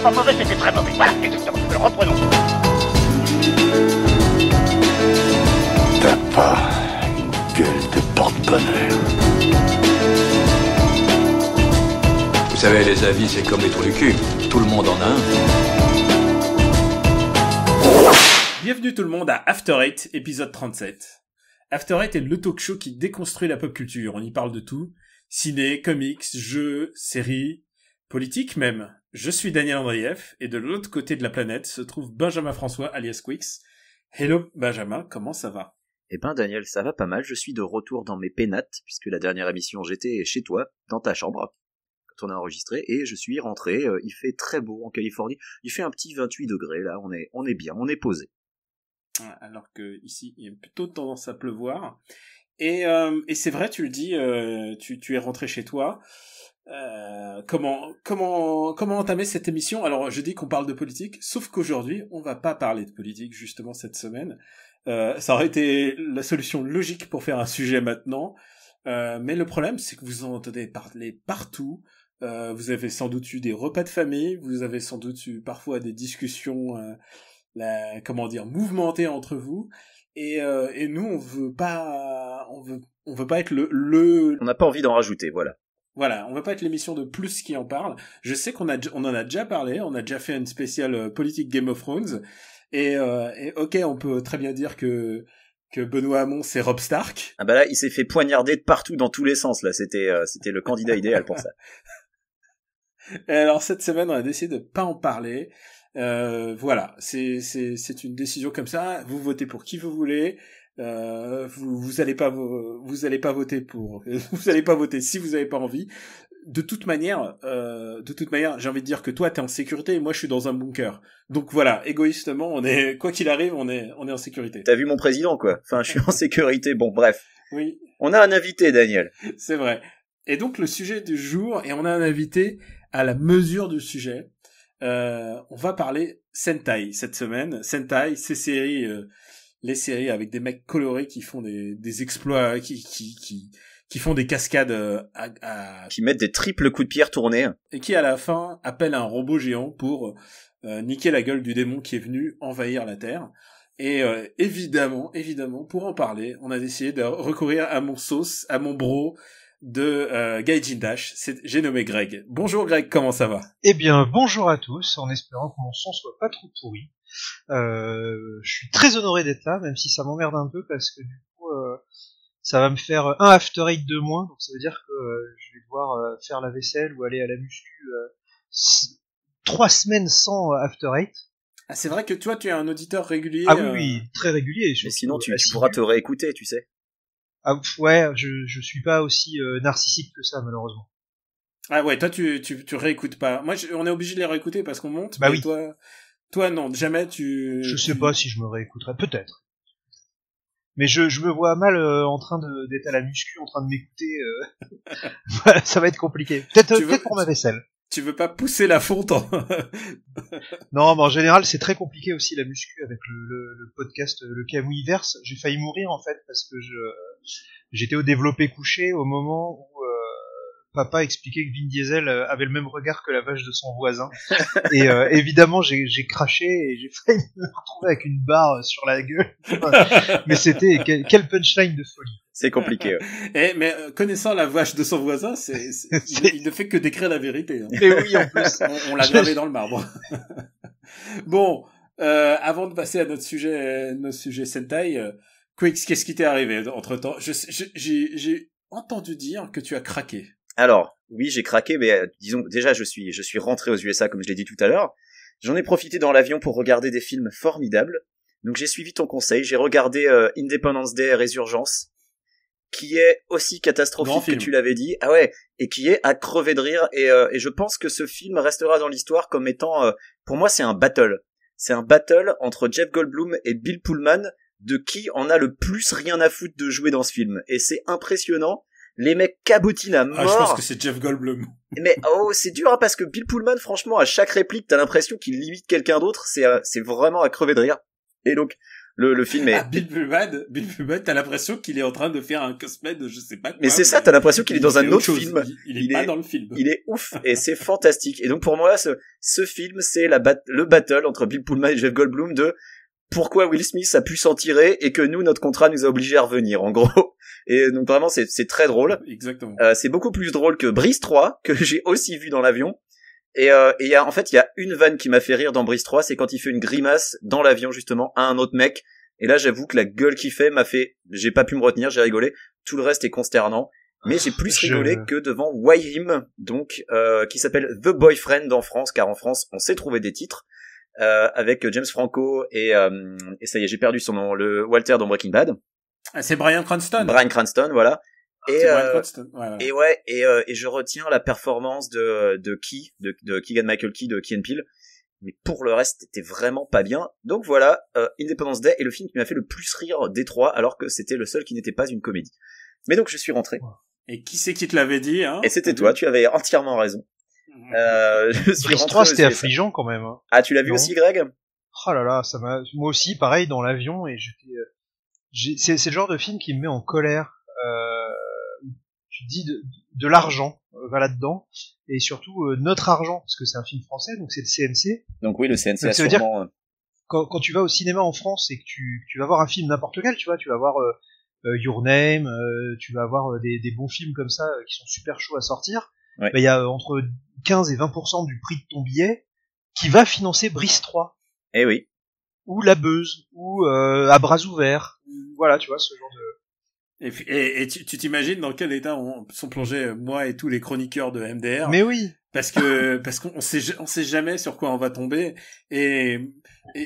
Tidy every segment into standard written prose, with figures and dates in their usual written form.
pas mauvais, c'était très mauvais. Voilà, exactement. Reprenons. T'as pas une gueule de porte-bonheur. Vous savez, les avis, c'est comme les trous du cul. Tout le monde en a un. Bienvenue tout le monde à After Eight, épisode 37. After Eight est le talk show qui déconstruit la pop culture. On y parle de tout. Ciné, comics, jeux, séries, politique même. Je suis Daniel Andreev, et de l'autre côté de la planète se trouve Benjamin François, alias Quix. Hello Benjamin, comment ça va? Eh ben Daniel, ça va pas mal, je suis de retour dans mes pénates, puisque la dernière émission j'étais chez toi, dans ta chambre, quand on a enregistré, et je suis rentré, il fait très beau en Californie, il fait un petit 28 degrés là, on est bien, on est posé. Alors que ici il y a plutôt tendance à pleuvoir. Et c'est vrai, tu le dis, tu es rentré chez toi. Comment entamer cette émission? Alors je dis qu'on parle de politique, sauf qu'aujourd'hui on va pas parler de politique justement cette semaine. Ça aurait été la solution logique pour faire un sujet maintenant, mais le problème c'est que vous en entendez parler partout. Vous avez sans doute eu des repas de famille, vous avez sans doute eu parfois des discussions mouvementées entre vous, et nous on veut pas être le On n'a pas envie d'en rajouter, voilà. Voilà, on va pas être l'émission de plus qui en parle. Je sais on en a déjà parlé, on a déjà fait une spéciale politique Game of Thrones, et ok, on peut très bien dire que Benoît Hamon c'est Robb Stark. Ah bah là, il s'est fait poignarder de partout dans tous les sens, là, c'était le candidat idéal pour ça. Et alors cette semaine, on a décidé de pas en parler. Voilà, c'est une décision comme ça, vous votez pour qui vous voulez. Vous allez pas voter vous allez pas voter si vous avez pas envie. De toute manière, j'ai envie de dire que toi t'es en sécurité et moi je suis dans un bunker. Donc voilà, égoïstement, quoi qu'il arrive, on est en sécurité. T'as vu mon président, quoi. Enfin, je suis en sécurité. Bon, bref. Oui. On a un invité, Daniel. C'est vrai. Et donc le sujet du jour, et on a un invité à la mesure du sujet. On va parler Sentai cette semaine. Sentai, ces séries, les séries avec des mecs colorés qui font des exploits, qui font des cascades qui mettent des triples coups de pierre tournés. Et qui à la fin appellent un robot géant pour niquer la gueule du démon qui est venu envahir la Terre. Et évidemment, pour en parler, on a décidé de recourir à mon bro de Gaijin Dash. J'ai nommé Greg. Bonjour Greg, comment ça va? Eh bien, bonjour à tous, en espérant que mon son soit pas trop pourri. Je suis très honoré d'être là, même si ça m'emmerde un peu, parce que du coup, ça va me faire un After Eight de moins, donc ça veut dire que je vais devoir faire la vaisselle ou aller à la muscu 3 semaines sans After Eight. Ah, c'est vrai que toi, tu es un auditeur régulier. Ah oui, très régulier. Mais sinon, tu pourras te réécouter, tu sais. Ah ouais, je suis pas aussi narcissique que ça, malheureusement. Ah ouais, toi tu réécoutes pas. Moi, on est obligé de les réécouter parce qu'on monte. Bah mais oui. Toi non, jamais tu. Je sais pas si je me réécouterai, peut-être. Mais je me vois mal en train d'être à la muscu, en train de m'écouter. Voilà, ça va être compliqué. Peut-être pour ma vaisselle. Tu veux pas pousser la fonte Non, mais en général, c'est très compliqué aussi la muscu avec le podcast, le Camouiverse. J'ai failli mourir en fait parce que j'étais au développé couché au moment où papa expliquait que Vin Diesel avait le même regard que la vache de son voisin. Et évidemment, j'ai craché et j'ai failli me retrouver avec une barre sur la gueule. Mais c'était quel punchline de folie. C'est compliqué. Ouais. Mais connaissant la vache de son voisin, il ne fait que décrire la vérité. Hein. Et oui, en plus. On l'a gravé dans le marbre. Bon, avant de passer à notre sujet Sentai, Quix, qu'est-ce qui t'est arrivé entre-temps? J'ai entendu dire que tu as craqué. Alors, oui, j'ai craqué, mais disons, déjà, je suis rentré aux USA, comme je l'ai dit tout à l'heure. J'en ai profité dans l'avion pour regarder des films formidables. Donc j'ai suivi ton conseil, j'ai regardé Independence Day Résurgence, qui est aussi catastrophique que tu l'avais dit. Ah ouais, et qui est à crever de rire, et je pense que ce film restera dans l'histoire comme étant, pour moi, c'est un battle. C'est un battle entre Jeff Goldblum et Bill Pullman, de qui en a le plus rien à foutre de jouer dans ce film. Et c'est impressionnant. Les mecs cabotinent à mort. Ah, je pense que c'est Jeff Goldblum. Mais c'est dur, hein, parce que Bill Pullman, franchement, à chaque réplique, t'as l'impression qu'il limite quelqu'un d'autre. C'est vraiment à crever de rire. Et donc, Le film est... Bill Pullman, t'as l'impression qu'il est en train de faire un cosplay de je sais pas quoi. Mais c'est ça, t'as l'impression qu'il est dans un autre chose. film. Il est pas dans le film. Il est ouf, et c'est fantastique. Et donc pour moi, ce film, c'est le battle entre Bill Pullman et Jeff Goldblum de pourquoi Will Smith a pu s'en tirer et que nous, notre contrat nous a obligés à revenir, en gros. Et donc vraiment, c'est très drôle. Exactement. C'est beaucoup plus drôle que Breeze 3, que j'ai aussi vu dans l'avion. Et il y a une vanne qui m'a fait rire dans Breeze 3, c'est quand il fait une grimace dans l'avion, justement, à un autre mec. Et là, j'avoue que la gueule qu'il fait j'ai pas pu me retenir, j'ai rigolé. Tout le reste est consternant. Mais j'ai plus rigolé que devant Why-Him, donc, qui s'appelle The Boyfriend en France, car en France, on sait trouver des titres, avec James Franco et ça y est, j'ai perdu son nom, le Walter dans Breaking Bad. Ah, c'est Bryan Cranston. Bryan Cranston, voilà. Et ouais. Et je retiens la performance de Keegan-Michael Key de Key & Peele, mais pour le reste c'était vraiment pas bien. Donc voilà, Independence Day est le film qui m'a fait le plus rire des trois, alors que c'était le seul qui n'était pas une comédie. Mais donc je suis rentré. Et qui c'est qui te l'avait dit, hein? Et c'était toi, tu avais entièrement raison. Je suis rentré. 3, c'était affligeant quand même. Hein. Ah, tu l'as vu aussi, Greg? Oh là là, moi aussi, pareil dans l'avion, et c'est le genre de film qui me met en colère. Tu te dis de l'argent va là-dedans, et surtout notre argent, parce que c'est un film français, donc c'est le CNC. Donc oui, le CNC donc, a ça veut dire sûrement... quand tu vas au cinéma en France et que tu vas voir un film n'importe lequel, tu vas voir Your Name, tu vas voir des bons films comme ça qui sont super chauds à sortir. Ouais. Bah, y a entre 15 et 20% du prix de ton billet qui va financer Brice 3. Eh oui. Ou La Beuse, ou À Bras Ouverts. Voilà, tu vois, ce genre de... Et tu t'imagines dans quel état sont plongés moi et tous les chroniqueurs de MDR. Mais oui. Parce qu'on sait jamais sur quoi on va tomber. Et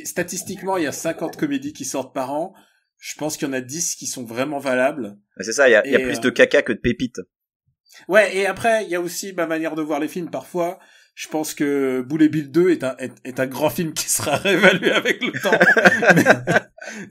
statistiquement, il y a 50 comédies qui sortent par an. Je pense qu'il y en a 10 qui sont vraiment valables. C'est ça, il y a plus de caca que de pépites. Ouais, et après, il y a aussi ma manière de voir les films. Parfois, je pense que Bullet Bill 2 est un grand film qui sera réévalué avec le temps.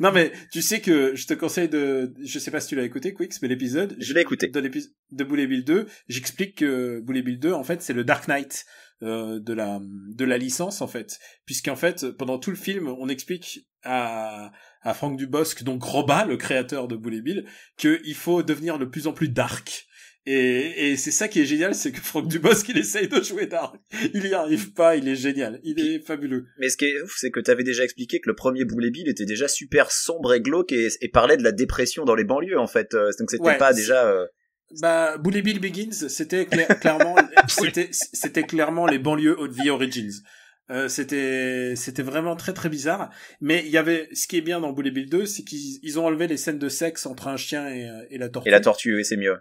Non, mais tu sais que je te conseille je sais pas si tu l'as écouté, Quix, mais l'épisode... Je l'ai écouté. De Bullet Bill 2, j'explique que Bullet Bill 2, en fait, c'est le Dark Knight de la licence, en fait. Puisqu'en fait, pendant tout le film, on explique à Franck Dubosc, donc Roba, le créateur de Bullet Bill, qu'il faut devenir de plus en plus dark. Et c'est ça qui est génial, c'est que Franck Dubosc, il essaye de jouer dark. Il y arrive pas, il est génial. Il est fabuleux. Mais ce qui est ouf, c'est que t'avais déjà expliqué que le premier Bullet Bill était déjà super sombre et glauque et parlait de la dépression dans les banlieues, en fait. Donc c'était pas déjà... Bullet Bill Begins, c'était clairement, c'était clairement les banlieues The Origins. C'était vraiment très très bizarre. Mais il y avait, ce qui est bien dans Bullet Bill 2, c'est qu'ils ont enlevé les scènes de sexe entre un chien et la tortue. Et la tortue, oui, c'est mieux.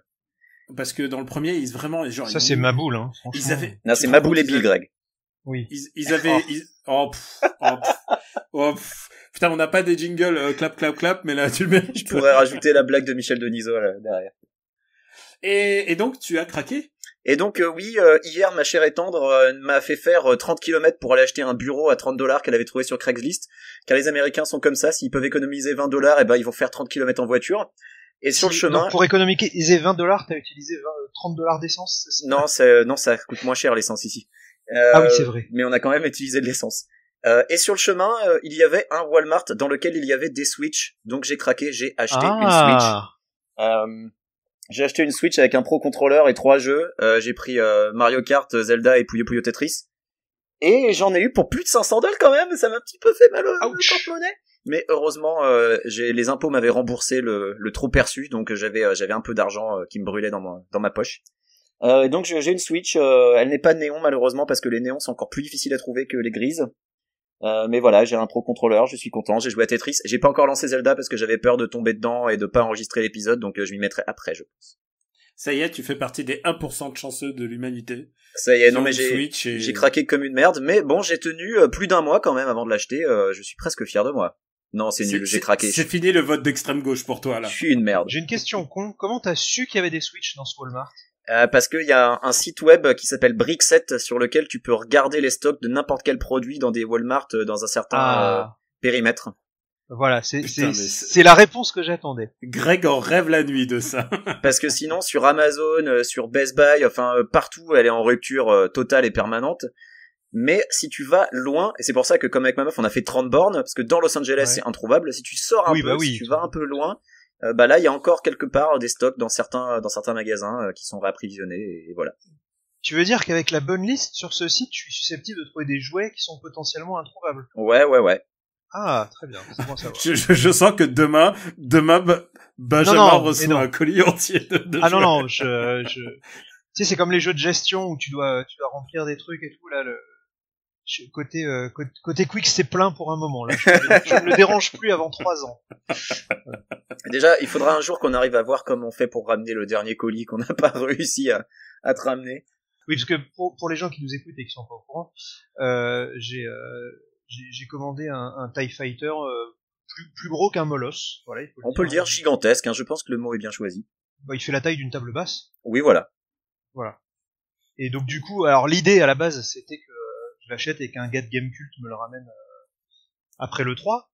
Parce que dans le premier, ça c'est ma boule, hein, franchement. Non, c'est ma boule et Bill, Greg. Oui. Ils avaient... Putain, on n'a pas des jingles clap clap clap, mais là tu le mérites. Je pourrais rajouter la blague de Michel Denisot là, derrière. Et donc tu as craqué? Et donc hier ma chère et tendre m'a fait faire 30 km pour aller acheter un bureau à $30 qu'elle avait trouvé sur Craigslist, car les Américains sont comme ça, s'ils peuvent économiser $20, ils vont faire 30 km en voiture. Et sur le chemin... Donc pour économiser $20, t'as utilisé $30 d'essence? Non, ça coûte moins cher l'essence ici. Ah oui, c'est vrai. Mais on a quand même utilisé de l'essence. Et sur le chemin, il y avait un Walmart dans lequel il y avait des Switch. Donc j'ai craqué, j'ai acheté une Switch. J'ai acheté une Switch avec un Pro Controller et 3 jeux. J'ai pris Mario Kart, Zelda et Puyo Puyo Tetris. Et j'en ai eu pour plus de $500 quand même. Ça m'a un petit peu fait mal au porte-monnaie. Mais heureusement, les impôts m'avaient remboursé le trop perçu, donc j'avais un peu d'argent qui me brûlait dans ma poche. Donc j'ai une Switch, elle n'est pas néon malheureusement parce que les néons sont encore plus difficiles à trouver que les grises. Mais voilà, j'ai un Pro Controller, je suis content, j'ai joué à Tetris. J'ai pas encore lancé Zelda parce que j'avais peur de tomber dedans et de pas enregistrer l'épisode, donc je m'y mettrai après, je pense. Ça y est, tu fais partie des 1% de chanceux de l'humanité. Ça y est, non mais j'ai craqué comme une merde, mais bon, j'ai tenu plus d'un mois quand même avant de l'acheter, je suis presque fier de moi. Non, c'est nul, j'ai craqué. C'est fini le vote d'extrême gauche pour toi, là. Je suis une merde. J'ai une question con. Comment t'as su qu'il y avait des Switch dans ce Walmart? Parce qu'il y a un site web qui s'appelle Brickset sur lequel tu peux regarder les stocks de n'importe quel produit dans des Walmart dans un certain périmètre. Voilà, c'est la réponse que j'attendais. Greg en rêve la nuit de ça. Parce que sinon, sur Amazon, sur Best Buy, enfin partout, elle est en rupture totale et permanente. Mais si tu vas loin, et c'est pour ça que comme avec ma meuf on a fait 30 bornes, parce que dans Los Angeles c'est introuvable, si tu sors un peu, si tu vas un peu loin, là il y a encore quelque part des stocks dans certains magasins qui sont réapprovisionnés, et voilà. Tu veux dire qu'avec la bonne liste sur ce site, je suis susceptible de trouver des jouets qui sont potentiellement introuvables? Ouais. Ah, très bien, c'est bon à savoir. Je sens que demain, Benjamin reçoit un colis entier de Ah jouets. non, tu sais, c'est comme les jeux de gestion où tu dois remplir des trucs et tout, là, côté Quick, c'est plein pour un moment, là. Je ne le dérange plus avant 3 ans. Déjà, il faudra un jour qu'on arrive à voir comment on fait pour ramener le dernier colis qu'on n'a pas réussi à te ramener. Oui, parce que pour les gens qui nous écoutent et qui sont pas au courant, j'ai commandé un TIE Fighter plus gros qu'un molosse. Voilà, on peut le dire gigantesque, hein, je pense que le mot est bien choisi. Bah, il fait la taille d'une table basse. Oui, voilà. Et donc du coup, alors l'idée à la base, c'était que je l'achète et qu'un gars de Gamecult me le ramène après le 3.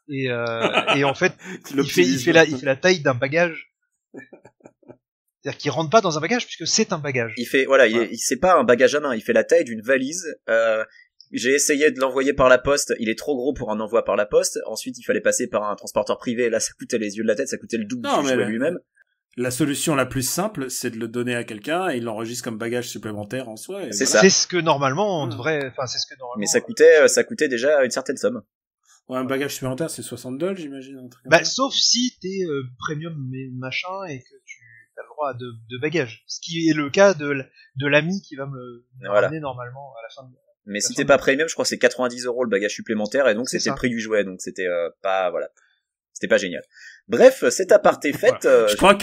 Et en fait, il fait la taille d'un bagage. C'est-à-dire qu'il rentre pas dans un bagage puisque c'est un bagage. C'est pas un bagage à main, il fait la taille d'une valise. J'ai essayé de l'envoyer par la poste, il est trop gros pour un envoi par la poste. Ensuite, il fallait passer par un transporteur privé. Là, ça coûtait les yeux de la tête, ça coûtait le double du jouet lui-même. La solution la plus simple, c'est de le donner à quelqu'un et il l'enregistre comme bagage supplémentaire en soi. C'est ça. C'est ce que normalement on devrait. Enfin, c'est ce que normalement. Mais ça coûtait déjà une certaine somme. Ouais, un bagage supplémentaire, c'est $60, j'imagine. Sauf si t'es premium machin et que tu as le droit de bagages. Ce qui est le cas de l'ami qui va me ramener normalement à la fin de. Mais si t'es pas premium, je crois que c'est 90€ le bagage supplémentaire et donc c'était le prix du jouet, donc c'était c'était pas génial. Bref, cet aparté fait. Je crois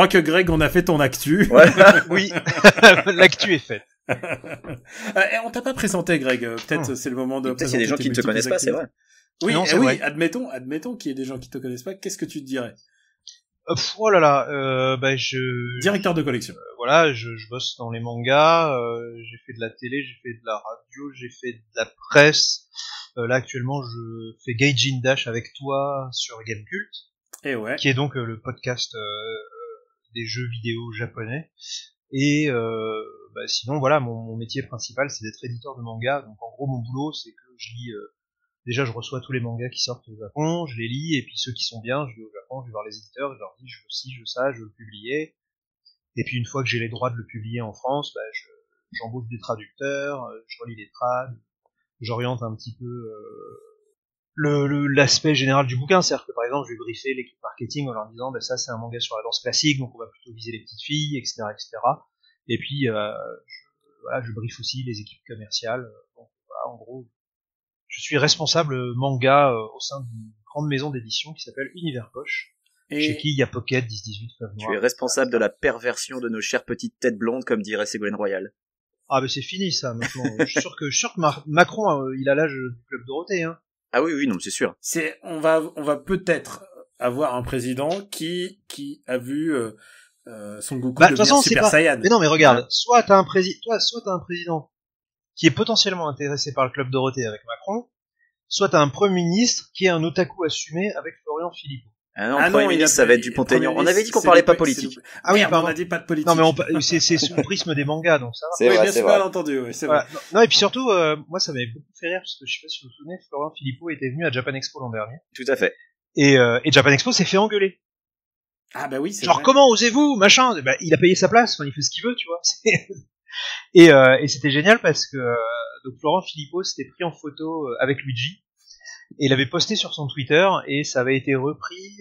que Greg, on a fait ton actu. Ouais. Oui, l'actu est faite. On t'a pas présenté, Greg. Peut-être c'est le moment de. Peut-être qu'il y a des gens qui ne te connaissent pas, c'est vrai. Oui, non, c'est vrai. admettons qu'il y ait des gens qui te connaissent pas. Qu'est-ce que tu te dirais? Oh là là, Directeur de collection. Voilà, je bosse dans les mangas, j'ai fait de la télé, j'ai fait de la radio, j'ai fait de la presse. Là actuellement, je fais Gaijin Dash avec toi sur Gamecult, qui est donc le podcast des jeux vidéo japonais. Et sinon voilà, mon métier principal, c'est d'être éditeur de manga. Donc en gros, mon boulot, c'est que je lis. Déjà, je reçois tous les mangas qui sortent au Japon, je les lis, et puis ceux qui sont bien, je vais au Japon, je vais voir les éditeurs, je leur dis je veux ci, je veux ça, je veux le publier. Et puis une fois que j'ai les droits de le publier en France, j'embauche des traducteurs, je relis les trades, j'oriente un petit peu l'aspect général du bouquin. C'est-à-dire que par exemple, je vais briefer l'équipe marketing en leur disant ça c'est un manga sur la danse classique, donc on va plutôt viser les petites filles, etc. Et puis je briefe aussi les équipes commerciales. Donc voilà, en gros, je suis responsable manga au sein d'une grande maison d'édition qui s'appelle Univers Poche, chez qui il y a Pocket, 10-18, Fleuve Noir. Tu es responsable de la perversion de nos chères petites têtes blondes, comme dirait Ségolène Royal. Ah c'est fini ça maintenant. Je suis sûr que Macron il a l'âge du Club Dorothée, hein. Ah oui, non, c'est sûr. On va peut-être avoir un président qui a vu Son Goku devenir Super Saiyan. Mais non, mais regarde, soit t'as un président qui est potentiellement intéressé par le Club Dorothée avec Macron, soit t'as un Premier ministre qui est un otaku assumé avec Florian Philippot. Ah non, Premier ministre, ça va être Dupont-Aignan. On avait dit qu'on parlait pas politique. Ah oui, on a dit pas de politique. Non, mais c'est sous le prisme des mangas, donc ça va. C'est vrai, bien sûr, entendu, oui, c'est vrai. Non, et puis surtout, moi, ça m'avait beaucoup fait rire, parce que je sais pas si vous vous souvenez, Florian Philippot était venu à Japan Expo l'an dernier. Tout à fait. Et Japan Expo s'est fait engueuler. Ah bah oui, c'est genre vrai. Comment osez-vous, machin. Il a payé sa place, il fait ce qu'il veut, tu vois. Et c'était génial parce que donc Florent Philippot s'était pris en photo avec Luigi et il avait posté sur son Twitter et ça avait été repris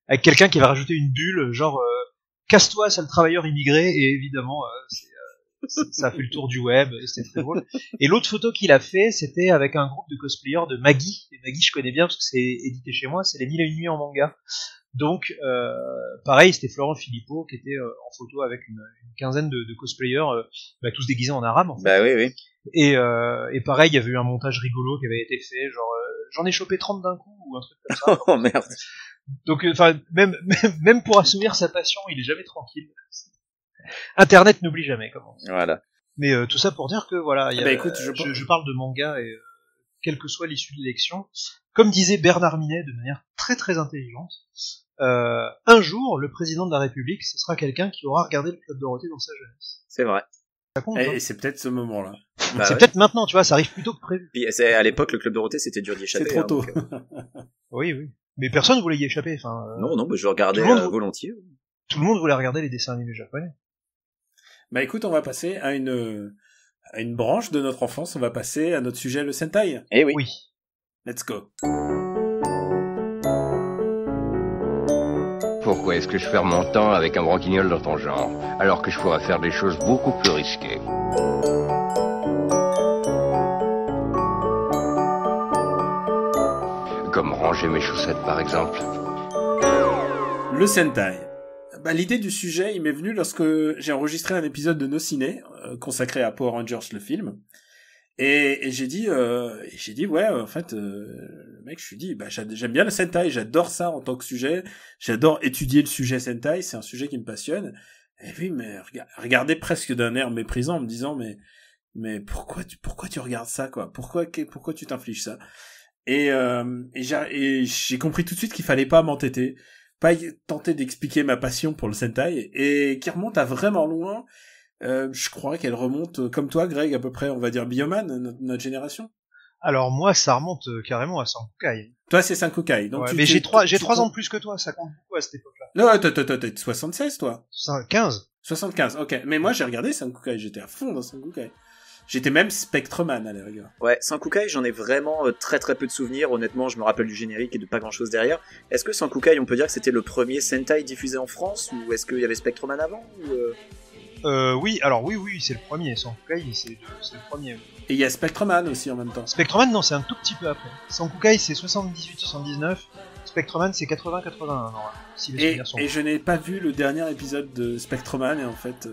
avec quelqu'un qui avait rajouté une bulle genre casse-toi sale travailleur immigré, et évidemment ça a fait le tour du web et c'était très drôle. Et l'autre photo qu'il a fait, c'était avec un groupe de cosplayers de Maggie. Et Maggie je connais bien parce que c'est édité chez moi, c'est les 1001 nuits en manga. Donc pareil, c'était Florent Philippot qui était en photo avec une quinzaine de cosplayers, tous déguisés en arabe en fait. Bah oui. Et pareil, il y avait eu un montage rigolo qui avait été fait, genre j'en ai chopé 30 d'un coup ou un truc comme ça. Oh merde. Donc même pour assouvir sa passion, il est jamais tranquille. Internet n'oublie jamais, comment. Voilà. Mais tout ça pour dire que voilà, écoute, je parle de manga et quelle que soit l'issue de l'élection, comme disait Bernard Minet de manière très très intelligente, un jour le président de la République, ce sera quelqu'un qui aura regardé le Club Dorothée dans sa jeunesse. C'est vrai. compte. Et c'est peut-être ce moment-là. Bah C'est ouais. peut-être maintenant, tu vois, ça arrive plus tôt que prévu. Puis à l'époque, le Club Dorothée, c'était dur d'y échapper. C'est trop tôt. Oui, oui. Mais personne voulait y échapper. Enfin, Non, mais je regardais Tout le monde- volontiers. tout le monde voulait regarder les dessins animés japonais. Bah écoute, on va passer à une branche de notre enfance. On va passer à notre sujet, le Sentai. Eh oui. Oui. Let's go. Pourquoi est-ce que je perds mon temps avec un branquignol dans ton genre, alors que je pourrais faire des choses beaucoup plus risquées? Comme ranger mes chaussettes, par exemple. Le Sentai. Bah, l'idée du sujet, il m'est venu lorsque j'ai enregistré un épisode de Nos Ciné, consacré à Power Rangers, le film. Et j'ai dit, ouais, en fait, le mec, je lui dis, bah, j'aime bien le Sentai, j'adore ça en tant que sujet, j'adore étudier le sujet Sentai, c'est un sujet qui me passionne. Et lui, mais regardez presque d'un air méprisant, en me disant, mais pourquoi tu regardes ça, quoi? Pourquoi tu t'infliges ça? Et j'ai compris tout de suite qu'il fallait pas m'entêter, pas tenter d'expliquer ma passion pour le Sentai, et qui remonte à vraiment loin. Je crois qu'elle remonte, comme toi, Greg, à peu près, on va dire Bioman, notre génération. Alors moi, ça remonte carrément à Sankukai. Toi, c'est Sankukai. Donc Ouais, tu- mais tu- j'ai 3 tu- ans de plus que toi, ça compte beaucoup à cette époque-là. Non, t'es 76, toi. 15. 75, ok. Mais moi, j'ai regardé Sankukai, j'étais à fond dans Sankukai. J'étais même Spectreman, à la rigueur. Ouais, Sankukai, j'en ai vraiment très très peu de souvenirs. Honnêtement, je me rappelle du générique et de pas grand chose derrière. Est-ce que Sankukai, on peut dire que c'était le premier Sentai diffusé en France, ou est-ce qu'il y avait Spectreman avant Oui, alors oui, c'est le premier. Sankukai, c'est le premier. Et il y a Spectreman aussi en même temps. Spectreman, non, c'est un tout petit peu après. Sankukai, c'est 78-79. Spectreman, c'est 80-81, normalement, si les souvenirs sont Et je n'ai pas vu le dernier épisode de Spectreman, et en fait,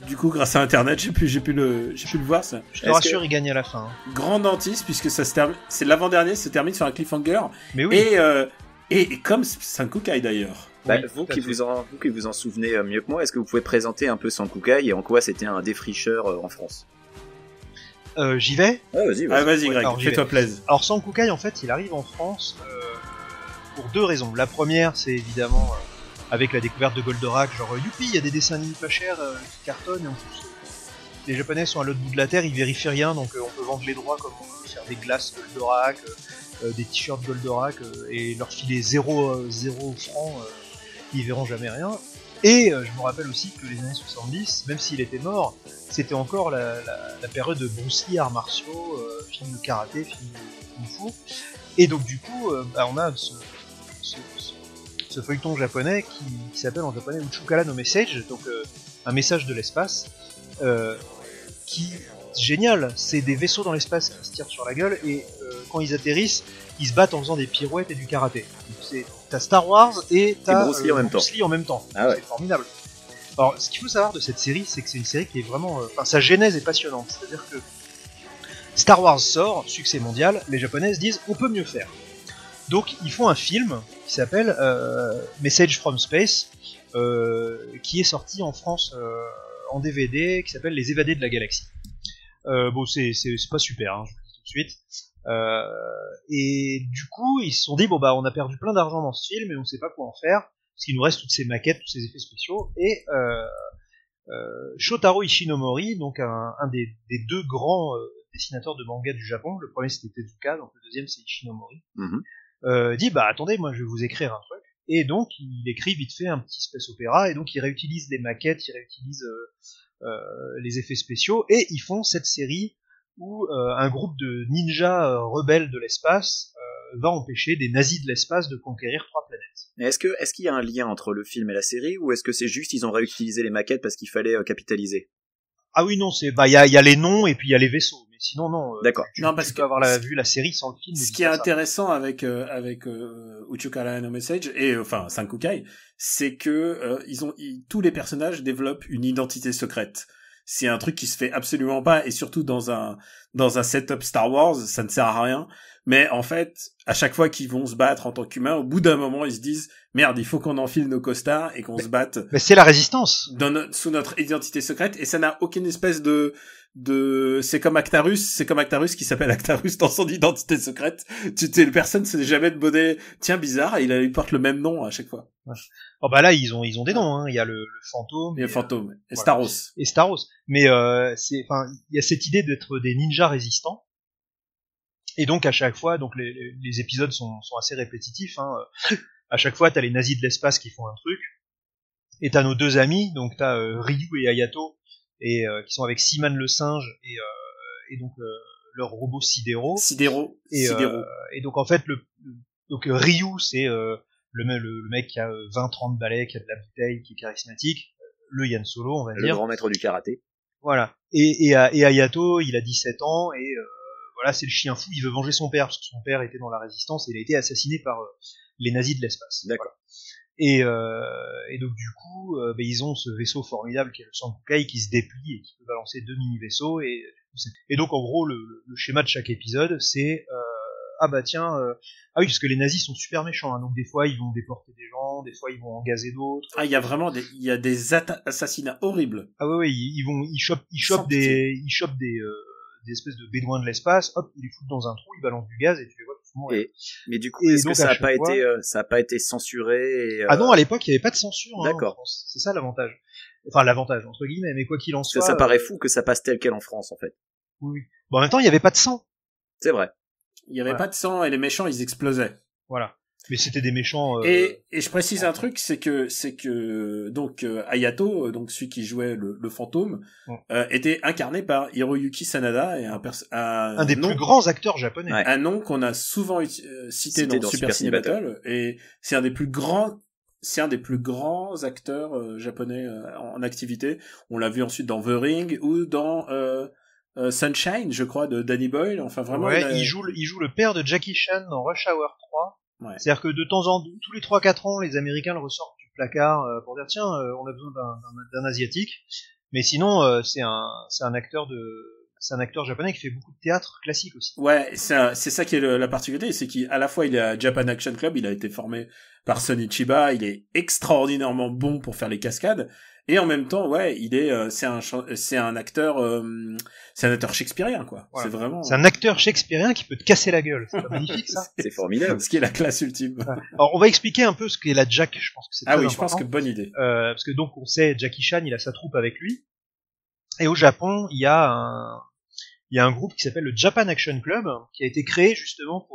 du coup, grâce à Internet, j'ai pu le voir, ça. Je te rassure, il gagne à la fin. Hein. Grand dentiste, puisque ça se termine, c'est l'avant-dernier, se termine sur un cliffhanger. Mais oui. Et comme Sankukai d'ailleurs. Bah, Oui, vous tout à qui fait. vous en souvenez mieux que moi, est-ce que vous pouvez présenter un peu Sankukai et en quoi c'était un défricheur en France? J'y vais. Ouais, vas-y, Ah, vas-y. vas-y, Greg, alors, j'y fais-toi plaisir. Alors Sankukai, en fait, il arrive en France pour deux raisons. La première, c'est évidemment avec la découverte de Goldorak, genre youpi, il y a des dessins animés pas chers qui cartonnent, et en plus les Japonais sont à l'autre bout de la terre, ils vérifient rien, donc on peut vendre les droits comme on veut, faire des glaces Goldorak, des t-shirts Goldorak, et leur filer 0 francs, ils verront jamais rien. Et je me rappelle aussi que les années 70, même s'il était mort, c'était encore la période de Bruce Lee, arts martiaux, film de karaté, film de kung fu. Et donc du coup, on a ce feuilleton japonais qui s'appelle en japonais Uchukara no Message, donc un message de l'espace, qui génial, c'est des vaisseaux dans l'espace qui se tirent sur la gueule, et quand ils atterrissent, ils se battent en faisant des pirouettes et du karaté. T'as Star Wars et t'as Bruce Lee en même temps. Ah ouais. C'est formidable. Alors, ce qu'il faut savoir de cette série, c'est que c'est une série qui est vraiment... sa genèse est passionnante. C'est-à-dire que Star Wars sort, succès mondial, les Japonais se disent on peut mieux faire. Donc ils font un film qui s'appelle Message from Space, qui est sorti en France en DVD, qui s'appelle Les Évadés de la Galaxie. Bon, c'est pas super, hein, je vous le dis tout de suite. Et du coup, ils se sont dit bon bah on a perdu plein d'argent dans ce film et on sait pas quoi en faire, parce qu'il nous reste toutes ces maquettes, tous ces effets spéciaux. Et Shotaro Ishinomori, donc un des deux grands dessinateurs de manga du Japon, le premier c'était Tezuka, donc le deuxième c'est Ishinomori, dit bah attendez, moi je vais vous écrire un truc. Et donc il écrit vite fait un petit space opéra, et donc il réutilise les maquettes, il réutilise les effets spéciaux, et ils font cette série où un groupe de ninjas rebelles de l'espace va empêcher des nazis de l'espace de conquérir 3 planètes. Mais est-ce qu'il y a un lien entre le film et la série, ou est-ce que c'est juste ils ont réutilisé les maquettes parce qu'il fallait capitaliser? Ah oui, non, c'est bah il y a les noms et puis il y a les vaisseaux, mais sinon non. D'accord. Non, parce tu que peux avoir vu la série sans le film. ce qui est intéressant avec Uchukara no Message et enfin Sankukai, c'est que tous les personnages développent une identité secrète. C'est un truc qui se fait absolument pas, et surtout dans un setup Star Wars, ça ne sert à rien. Mais en fait, à chaque fois qu'ils vont se battre en tant qu'humains, au bout d'un moment, ils se disent merde, il faut qu'on enfile nos costards et qu'on se batte Mais c'est la résistance. sous notre identité secrète, et ça n'a aucune espèce de c'est comme Actarus qui s'appelle Actarus dans son identité secrète. Les personnes s'est jamais demandé tiens bizarre, il porte le même nom à chaque fois. Oh bah là ils ont des noms, hein. Il y a le fantôme. Il y a Fantôme et voilà. Staros. Et Staros. Mais il y a cette idée d'être des ninjas résistants. Et donc à chaque fois, donc les épisodes sont assez répétitifs. Hein. À chaque fois, t'as les nazis de l'espace qui font un truc, et t'as nos deux amis, donc t'as Ryu et Hayato, et qui sont avec Seaman le singe et donc leur robot Sidero. Et donc en fait donc Ryu c'est le mec qui a 20-30 balais, qui a de la bouteille, qui est charismatique, le Yann Solo on va dire. Le grand maître du karaté. Voilà. Et Hayato, il a 17 ans et voilà, c'est le chien fou, il veut venger son père parce que son père était dans la résistance et il a été assassiné par les nazis de l'espace. D'accord. Voilà. Et donc du coup, ils ont ce vaisseau formidable qui est le Sankukai qui se déplie et qui peut balancer 2 mini-vaisseaux et donc en gros le schéma de chaque épisode c'est ah oui parce que les nazis sont super méchants, hein, donc des fois ils vont déporter des gens, des fois ils vont en gazer d'autres. Ah, il y a vraiment des assassinats horribles. Ah oui, ils chopent des espèces de bédouins de l'espace, hop, ils les foutent dans un trou, ils balancent du gaz et tu les vois tout le monde. Mais du coup, est-ce que ça a pas été censuré Ah non, à l'époque, il n'y avait pas de censure. D'accord. En France. C'est ça l'avantage. Enfin, l'avantage, entre guillemets, mais quoi qu'il en soit. Ça paraît fou que ça passe tel quel en France, en fait. Oui. Bon, en même temps, il n'y avait pas de sang. C'est vrai. Il y avait pas de sang et les méchants, ils explosaient. Voilà. Mais c'était des méchants. Et je précise un truc, c'est que donc Hayato, donc celui qui jouait le fantôme, était incarné par Hiroyuki Sanada et un des plus grands acteurs japonais. Ouais. Un nom qu'on a souvent cité dans Super Ciné Battle, et c'est un des plus grands acteurs japonais en activité. On l'a vu ensuite dans The Ring ou dans Sunshine, je crois, de Danny Boyle. Enfin vraiment. Ouais, il joue le père de Jackie Chan dans Rush Hour 3. Ouais. C'est-à-dire que de temps en temps, tous les 3-4 ans, les Américains le ressortent du placard pour dire tiens, on a besoin d'un asiatique. Mais sinon, c'est un acteur japonais qui fait beaucoup de théâtre classique aussi. Ouais, c'est ça qui est la particularité, c'est qu'à la fois il est à Japan Action Club, il a été formé par Sonny Chiba, il est extraordinairement bon pour faire les cascades, et en même temps, ouais, c'est un acteur shakespearien, quoi. Voilà. C'est un acteur shakespearien qui peut te casser la gueule. C'est pas magnifique, ça. C'est formidable. Ce qui est la classe ultime. Ouais. Alors, on va expliquer un peu ce qu'est la Jack, je pense que c'est très important. Je pense que bonne idée. Parce que donc, on sait, Jackie Chan, il a sa troupe avec lui. Et au Japon, il y a un groupe qui s'appelle le Japan Action Club, qui a été créé justement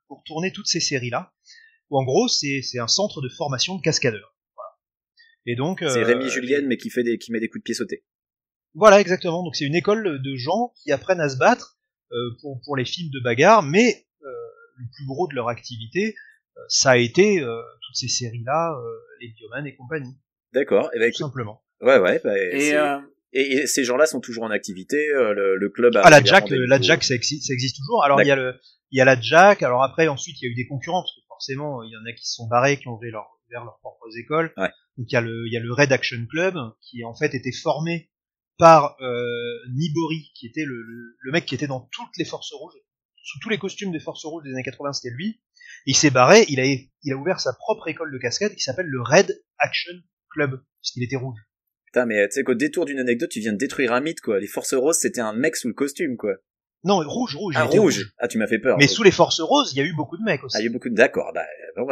pour tourner toutes ces séries-là. Où en gros, c'est un centre de formation de cascadeurs. Voilà. Et donc, c'est Rémi Julienne, mais qui met des coups de pied sautés. Voilà, exactement. Donc c'est une école de gens qui apprennent à se battre pour les films de bagarre, mais le plus gros de leur activité, ça a été toutes ces séries-là, les Bioman et compagnie. D'accord. Et tout simplement. Ouais. Et ces gens-là sont toujours en activité. Le club. La Jack, ça existe toujours. Alors il y a la Jack. Alors après, ensuite, il y a eu des concurrents parce que forcément, il y en a qui se sont barrés, qui ont vers leurs propres écoles. Ouais. Donc il y a le Red Action Club qui en fait était formé par Nibori, qui était le mec qui était dans toutes les Forces Rouges, sous tous les costumes des Forces Rouges des années 80, c'était lui. Et il s'est barré, il a ouvert sa propre école de cascade qui s'appelle le Red Action Club, puisqu'il était rouge. Putain, mais tu sais qu'au détour d'une anecdote, tu viens de détruire un mythe, quoi. Les Forces Roses, c'était un mec sous le costume, quoi. Non, rouge. Ah, rouge. Ah, tu m'as fait peur. Mais sous les Forces Roses, il y a eu beaucoup de mecs aussi. Ah, il y a eu beaucoup de... D'accord,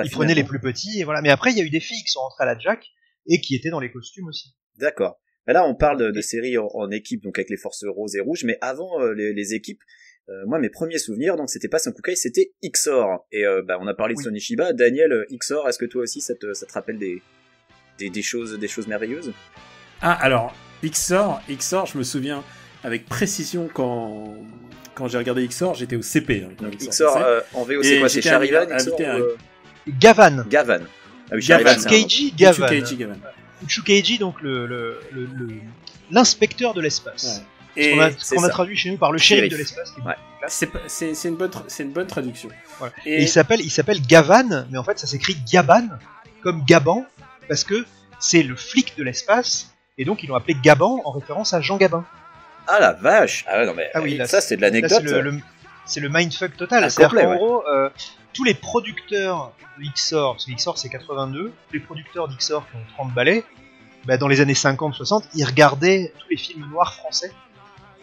ils prenaient les plus petits, et voilà. Mais après, il y a eu des filles qui sont rentrées à la Jack, et qui étaient dans les costumes aussi. D'accord. Là, on parle de séries en équipe, donc avec les Forces Roses et Rouges, mais avant les équipes, moi, mes premiers souvenirs, donc c'était pas Sankukai, c'était XOR. Et on a parlé de Sonny Chiba. Daniel, XOR, est-ce que toi aussi, ça te rappelle des choses merveilleuses? Ah, alors, XOR, je me souviens avec précision quand j'ai regardé XOR, j'étais au CP. Hein, donc XOR, en VO, c'est quoi? C'est Charivan, Gavan. Ah oui, Utsukeiji Gavan. Utsukeiji, donc l'inspecteur de l'espace. Ouais. Et qu'on a traduit chez nous par le shérif de l'espace. Ouais. C'est une bonne traduction. Voilà. Et il s'appelle Gavan, mais en fait ça s'écrit Gaban, comme Gaban, parce que c'est le flic de l'espace, et donc ils l'ont appelé Gaban en référence à Jean Gabin. Ah la vache! Ah ouais, non mais oui, là, ça c'est de l'anecdote. c'est le mindfuck total. Ah, C'est-à-dire complet, qu'en ouais. gros, tous les producteurs de XOR, parce que XOR c'est 82, tous les producteurs d'XOR qui ont 30 balais, bah, dans les années 50-60, ils regardaient tous les films noirs français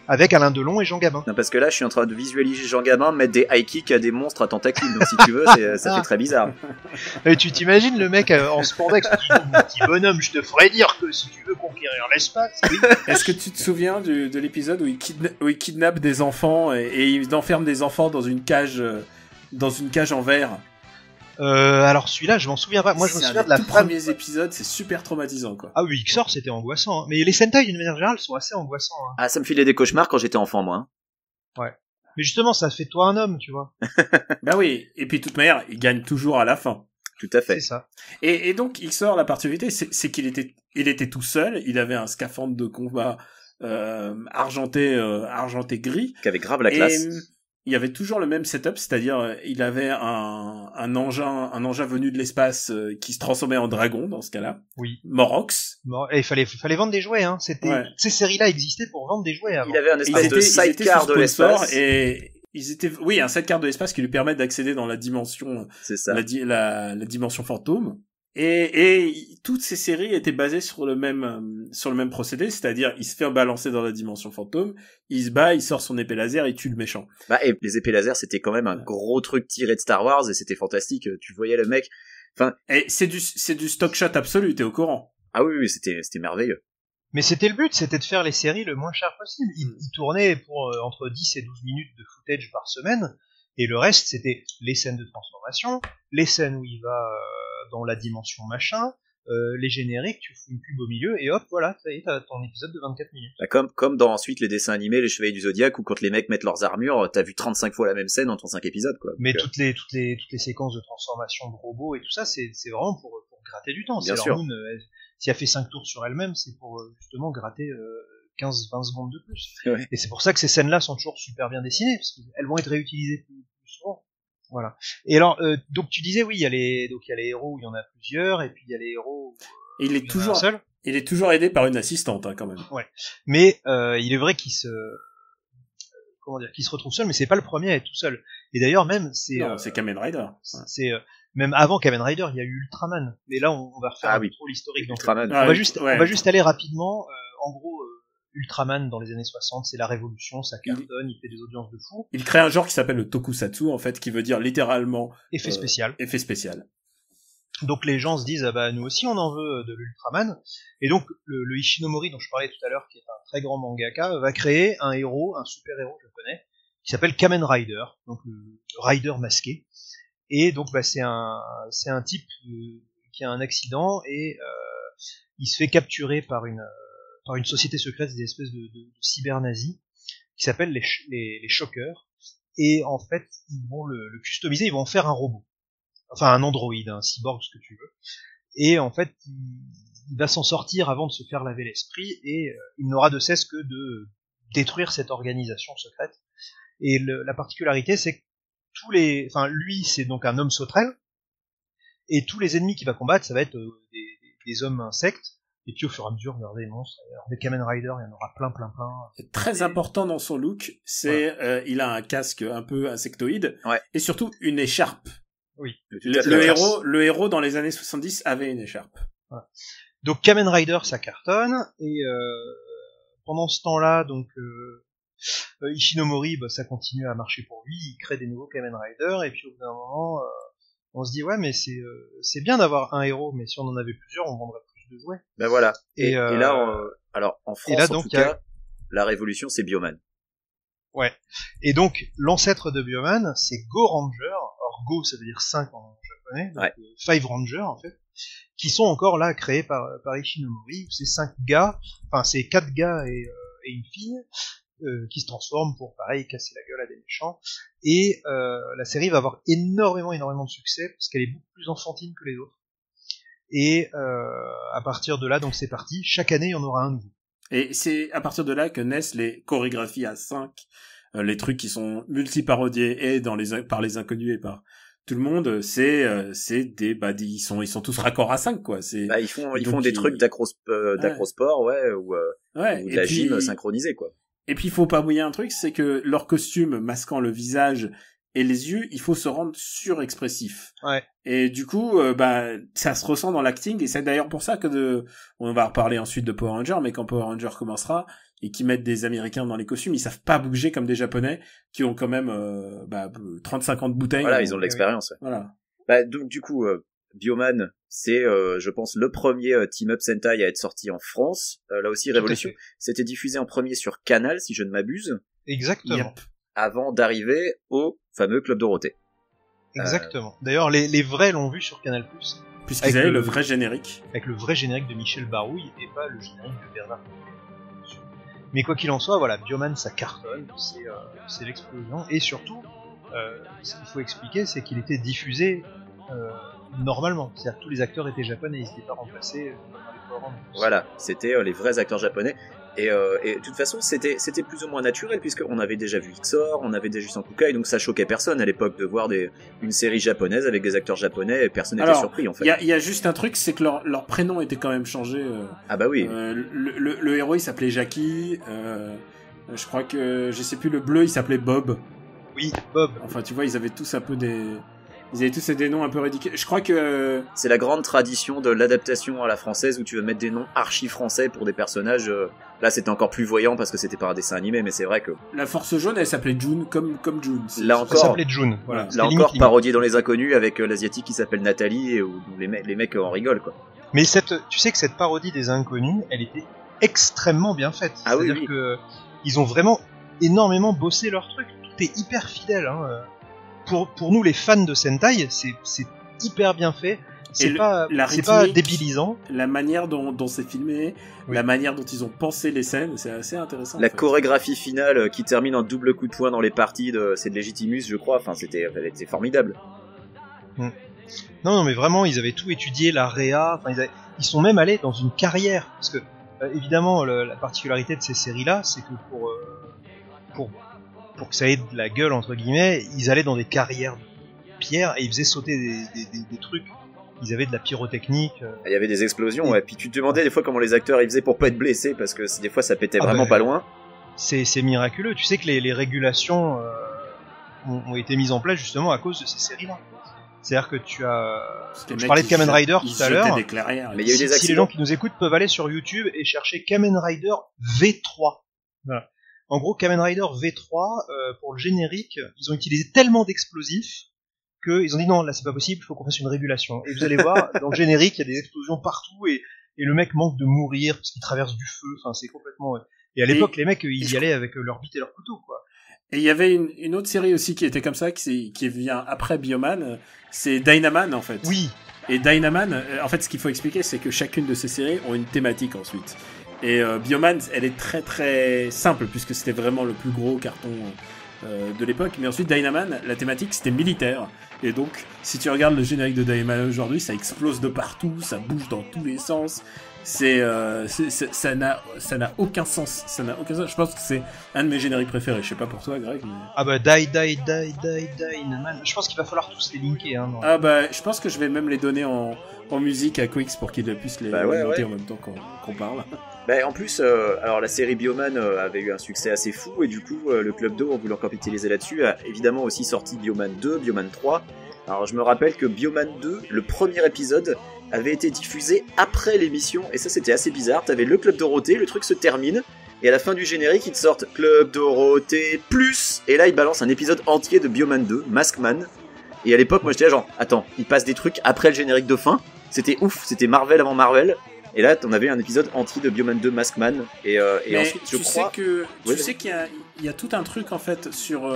avec Alain Delon et Jean Gabin. Non, parce que là, je suis en train de visualiser Jean Gabin mettre des high kicks à des monstres à tentacules. Donc, si tu veux, ça fait très bizarre. Et tu t'imagines le mec en spandex qui dit mon petit bonhomme, je te ferai dire que si tu veux conquérir l'espace, oui. Est-ce que tu te souviens de l'épisode où il kidnappe des enfants et il enferme des enfants dans une cage en verre? Alors celui-là, je m'en souviens pas. Moi, je me souviens de la tout femme. premiers épisodes, c'est super traumatisant, quoi. Ah oui, XOR, c'était angoissant. Hein. Mais les Sentai, d'une manière générale, sont assez angoissants. Hein. Ah, ça me filait des cauchemars quand j'étais enfant, moi. Hein. Mais justement, ça fait de toi un homme, tu vois. Bah oui, et puis de toute manière, il gagne toujours à la fin. Tout à fait. C'est ça. Et donc, XOR, la particularité, c'est qu'il était tout seul, il avait un scaphandre de combat argenté gris. Qui avait grave la classe. Et il y avait toujours le même setup, c'est-à-dire il avait un engin venu de l'espace qui se transformait en dragon dans ce cas-là. Oui. Morox. Bon, et il fallait vendre des jouets. Hein. Ouais. Ces séries-là existaient pour vendre des jouets avant. Il avait un espèce de Ils sidecar étaient de sous sponsor l'espace. et un sidecar de l'espace qui lui permet d'accéder dans la dimension, C'est ça. la dimension fantôme. Et toutes ces séries étaient basées sur le même procédé, c'est-à-dire il se fait balancer dans la dimension fantôme, il se bat, il sort son épée laser, il tue le méchant. Bah, et les épées laser, c'était quand même un gros truc tiré de Star Wars et c'était fantastique. Tu voyais le mec. Enfin. Et c'est du stock shot absolu, t'es au courant. Ah oui, c'était merveilleux. Mais c'était le but, c'était de faire les séries le moins cher possible. Ils tournaient pour entre 10 et 12 minutes de footage par semaine, et le reste, c'était les scènes de transformation, les scènes où il va dans la dimension machin, les génériques, tu fous une pub au milieu, et hop, voilà, ça y est, t'as ton épisode de 24 minutes. Bah, comme dans ensuite les dessins animés, les Chevaliers du Zodiaque, où quand les mecs mettent leurs armures, t'as vu 35 fois la même scène en 35 épisodes, quoi. Mais Donc, toutes les séquences de transformation de robots et tout ça, c'est vraiment pour gratter du temps. Bien Sailor sûr. Moon, si elle fait 5 tours sur elle-même, c'est pour justement gratter 15-20 secondes de plus. Ouais. Et c'est pour ça que ces scènes-là sont toujours super bien dessinées, parce qu'elles vont être réutilisées plus souvent. Voilà. Et alors, donc tu disais, oui, il y a les héros où il y en a plusieurs, et puis il y a les héros où Et il est il y en a un seul. il est toujours aidé par une assistante, hein, quand même. Ouais. Mais il est vrai qu'il se retrouve seul, mais c'est pas le premier à être tout seul. Et d'ailleurs même c'est Kamen Rider. c'est même avant Kamen Rider, il y a eu Ultraman. Mais là on va refaire trop l'historique. Donc, Ultraman. on va juste aller rapidement. En gros, Ultraman dans les années 60, c'est la révolution, ça cartonne, il fait des audiences de fou. Il crée un genre qui s'appelle le tokusatsu, en fait, qui veut dire littéralement effet spécial. Effet spécial. Donc les gens se disent, ah bah nous aussi on en veut de l'Ultraman. Et donc le Ishinomori dont je parlais tout à l'heure, qui est un très grand mangaka, va créer un héros, un super héros japonais, qui s'appelle Kamen Rider, donc le Rider masqué. Et donc bah, c'est un type qui a un accident et il se fait capturer par une société secrète, des espèces de cyber-nazis, qui s'appellent les Shockers. Et en fait, ils vont le customiser, ils vont en faire un robot. Enfin, un androïde, un cyborg, ce que tu veux. Et en fait, il va s'en sortir avant de se faire laver l'esprit, et il n'aura de cesse que de détruire cette organisation secrète. Et la particularité, c'est que lui, c'est donc un homme sauterelle, et tous les ennemis qu'il va combattre, ça va être des hommes insectes. Et puis au fur et à mesure, regardez les monstres, des Kamen Rider, il y en aura plein. C'est très important dans son look, c'est il a un casque un peu insectoïde, et surtout une écharpe. Oui. Le héros dans les années 70 avait une écharpe. Voilà. Donc Kamen Rider, ça cartonne, et pendant ce temps-là, donc Ishinomori, bah, ça continue à marcher pour lui, il crée des nouveaux Kamen Rider, et puis au bout d'un moment, on se dit ouais, mais c'est bien d'avoir un héros, mais si on en avait plusieurs, on vendrait plus de jouets. Ben voilà. Et là, alors en France, là, en tout cas, la révolution, c'est Bioman. Ouais. Et donc l'ancêtre de Bioman, c'est Go Ranger. Or Go, ça veut dire 5 en japonais, donc Five Ranger en fait, qui sont encore là créés par Ishinomori. C'est 4 gars et une fille qui se transforment pour pareil casser la gueule à des méchants. Et la série va avoir énormément de succès parce qu'elle est beaucoup plus enfantine que les autres. Et à partir de là, donc c'est parti. Chaque année, il y en aura un nouveau. Et c'est à partir de là que naissent les chorégraphies à 5, les trucs qui sont multi-parodiés et par les inconnus et par tout le monde. Ils sont tous raccords à 5, quoi. Ils font des trucs d'acrosport, ou de la gym synchronisée, quoi. Et puis il faut pas oublier un truc, c'est que leur costume masquant le visage et les yeux, il faut se rendre surexpressif. Ouais. Et du coup, ça se ressent dans l'acting, et c'est d'ailleurs pour ça que on va reparler ensuite de Power Rangers, mais quand Power Rangers commencera, et qu'ils mettent des Américains dans les costumes, ils savent pas bouger comme des Japonais, qui ont quand même 30-50 bouteilles. Voilà, ils ont de l'expérience. Ouais. Voilà. Donc du coup, Bioman, c'est, je pense, le premier team-up Sentai à être sorti en France. Là aussi, Révolution. C'était diffusé en premier sur Canal, si je ne m'abuse. Exactement. Yep. Avant d'arriver au fameux Club Dorothée. Exactement. D'ailleurs, les vrais l'ont vu sur Canal+. Puisqu'ils avaient le vrai générique. Avec le vrai générique de Michel Barouille et pas le générique de Bernard. Mais quoi qu'il en soit, voilà, Bioman ça cartonne, c'est l'explosion. Et surtout, ce qu'il faut expliquer, c'est qu'il était diffusé normalement. C'est-à-dire que tous les acteurs étaient japonais, ils n'étaient pas remplacés dans les programmes. Voilà, c'était les vrais acteurs japonais. Et de toute façon, c'était plus ou moins naturel, puisqu'on avait déjà vu XOR, on avait déjà vu Sankukai, donc ça choquait personne à l'époque de voir une série japonaise avec des acteurs japonais, et personne n'était surpris en fait. Il y a juste un truc, c'est que leur prénom était quand même changé. Ah bah oui. Le héros il s'appelait Jackie, je crois que, je sais plus, le bleu il s'appelait Bob. Oui, Bob. Enfin tu vois, ils avaient tous des noms un peu ridicules. Je crois que... C'est la grande tradition de l'adaptation à la française où tu veux mettre des noms archi-français pour des personnages. Là, c'était encore plus voyant parce que c'était pas un dessin animé, mais c'est vrai que... La Force Jaune, elle s'appelait June, comme June. Là encore, ça s'appelait June. Voilà. Là encore, parodié dans Les Inconnus avec l'asiatique qui s'appelle Nathalie, et où les mecs en rigolent, quoi. Mais tu sais que cette parodie des Inconnus, elle était extrêmement bien faite. Ah C'est-à-dire oui. que ils ont vraiment énormément bossé leur truc. Tout est hyper fidèle, hein. Pour nous les fans de Sentai, c'est hyper bien fait. C'est pas débilisant. La manière dont c'est filmé, oui. La manière dont ils ont pensé les scènes, c'est assez intéressant. La chorégraphie finale qui termine en double coup de poing dans les parties c'est de Legitimus, je crois. Enfin, c'était formidable. Non, mais vraiment, ils avaient tout étudié, la réa. Enfin, ils sont même allés dans une carrière, parce que évidemment, la particularité de ces séries-là, c'est que pour que ça ait de la gueule entre guillemets, ils allaient dans des carrières de pierre et ils faisaient sauter des trucs. Ils avaient de la pyrotechnique. Il y avait des explosions, ouais. Puis tu te demandais des fois comment les acteurs ils faisaient pour pas être blessés, parce que des fois ça pétait vraiment pas loin. C'est miraculeux. Tu sais que les régulations ont été mises en place justement à cause de ces séries-là. C'est-à-dire que je parlais de Kamen Rider tout à l'heure. Mais il y a eu des accidents. Si les gens qui nous écoutent peuvent aller sur YouTube et chercher Kamen Rider V3. Voilà. En gros, Kamen Rider V3, pour le générique, ils ont utilisé tellement d'explosifs qu'ils ont dit non, là c'est pas possible, il faut qu'on fasse une régulation. Et vous allez voir, dans le générique, il y a des explosions partout et le mec manque de mourir parce qu'il traverse du feu. Enfin, c'est complètement... Et à l'époque, les mecs, ils y allaient avec leur bite et leur couteau, quoi. Et il y avait une autre série aussi qui était comme ça, qui vient après Bioman, c'est Dynaman en fait. Oui. Et Dynaman, en fait, ce qu'il faut expliquer, c'est que chacune de ces séries ont une thématique ensuite. Et Bioman, elle est très très simple, puisque c'était vraiment le plus gros carton de l'époque. Mais ensuite, Dynaman, la thématique, c'était militaire. Et donc, si tu regardes le générique de Dynaman aujourd'hui, ça explose de partout, ça bouge dans tous les sens. Ça n'a aucun sens. Ça n'a aucun sens. Je pense que c'est un de mes génériques préférés. Je sais pas pour toi, Greg. Mais... Ah bah, Dynaman. Je pense qu'il va falloir tous les linker. Hein, ah bah, je pense que je vais même les donner en musique à Quix pour qu'ils puissent les monter en même temps qu'on parle. Bah, en plus, alors la série Bioman avait eu un succès assez fou, et du coup, le Club Do, en voulant capitaliser là-dessus, a évidemment aussi sorti Bioman 2, Bioman 3. Alors je me rappelle que Bioman 2, le premier épisode, avait été diffusé après l'émission, et ça c'était assez bizarre. T'avais le Club Dorothée, le truc se termine, et à la fin du générique, ils te sortent Club Dorothée plus, et là ils balancent un épisode entier de Bioman 2, Maskman. Et à l'époque, moi j'étais là genre, attends, ils passent des trucs après le générique de fin. C'était ouf, c'était Marvel avant Marvel. Et là, t'en avais un épisode entier de Bioman 2 Maskman. Et ensuite, je crois... Tu sais qu'il y a tout un truc, en fait, sur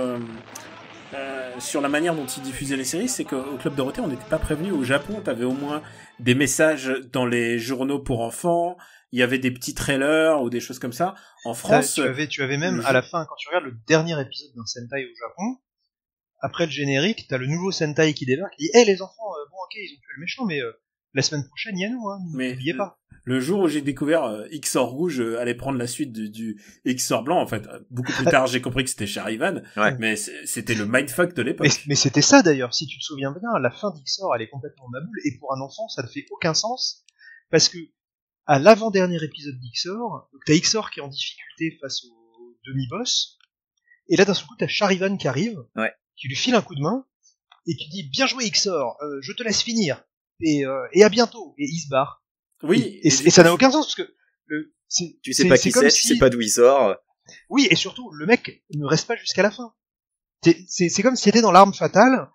la manière dont ils diffusaient les séries. C'est qu'au Club Dorothée, on n'était pas prévenus. Au Japon, t'avais au moins des messages dans les journaux pour enfants. Il y avait des petits trailers ou des choses comme ça. En France... Tu avais même, à la fin, quand tu regardes le dernier épisode d'un Sentai au Japon, après le générique, t'as le nouveau Sentai qui débarque, qui dit « Hey les enfants, bon ok, ils ont tué le méchant, mais... la semaine prochaine, il y a nous, hein, n'oubliez pas. » Le jour où j'ai découvert XOR rouge allait prendre la suite du XOR blanc, en fait, beaucoup plus tard, j'ai compris que c'était Charivan, ouais. Mais c'était le mindfuck de l'époque. Mais c'était ça d'ailleurs, si tu te souviens bien, la fin d'XOR, elle est complètement maboule, et pour un enfant, ça ne fait aucun sens, parce que à l'avant-dernier épisode d'XOR, donc t'as XOR qui est en difficulté face aux demi-boss. Et là, d'un seul coup, t'as Charivan qui arrive, Ouais. qui lui file un coup de main, et qui dit, bien joué, Ixor, je te laisse finir. Et à bientôt. Et il se barre. Oui. Et ça n'a aucun sens, parce que, Tu sais pas qui c'est, tu sais pas d'où il sort. Oui, et surtout, le mec ne reste pas jusqu'à la fin. C'est comme si c'était dans L'Arme Fatale,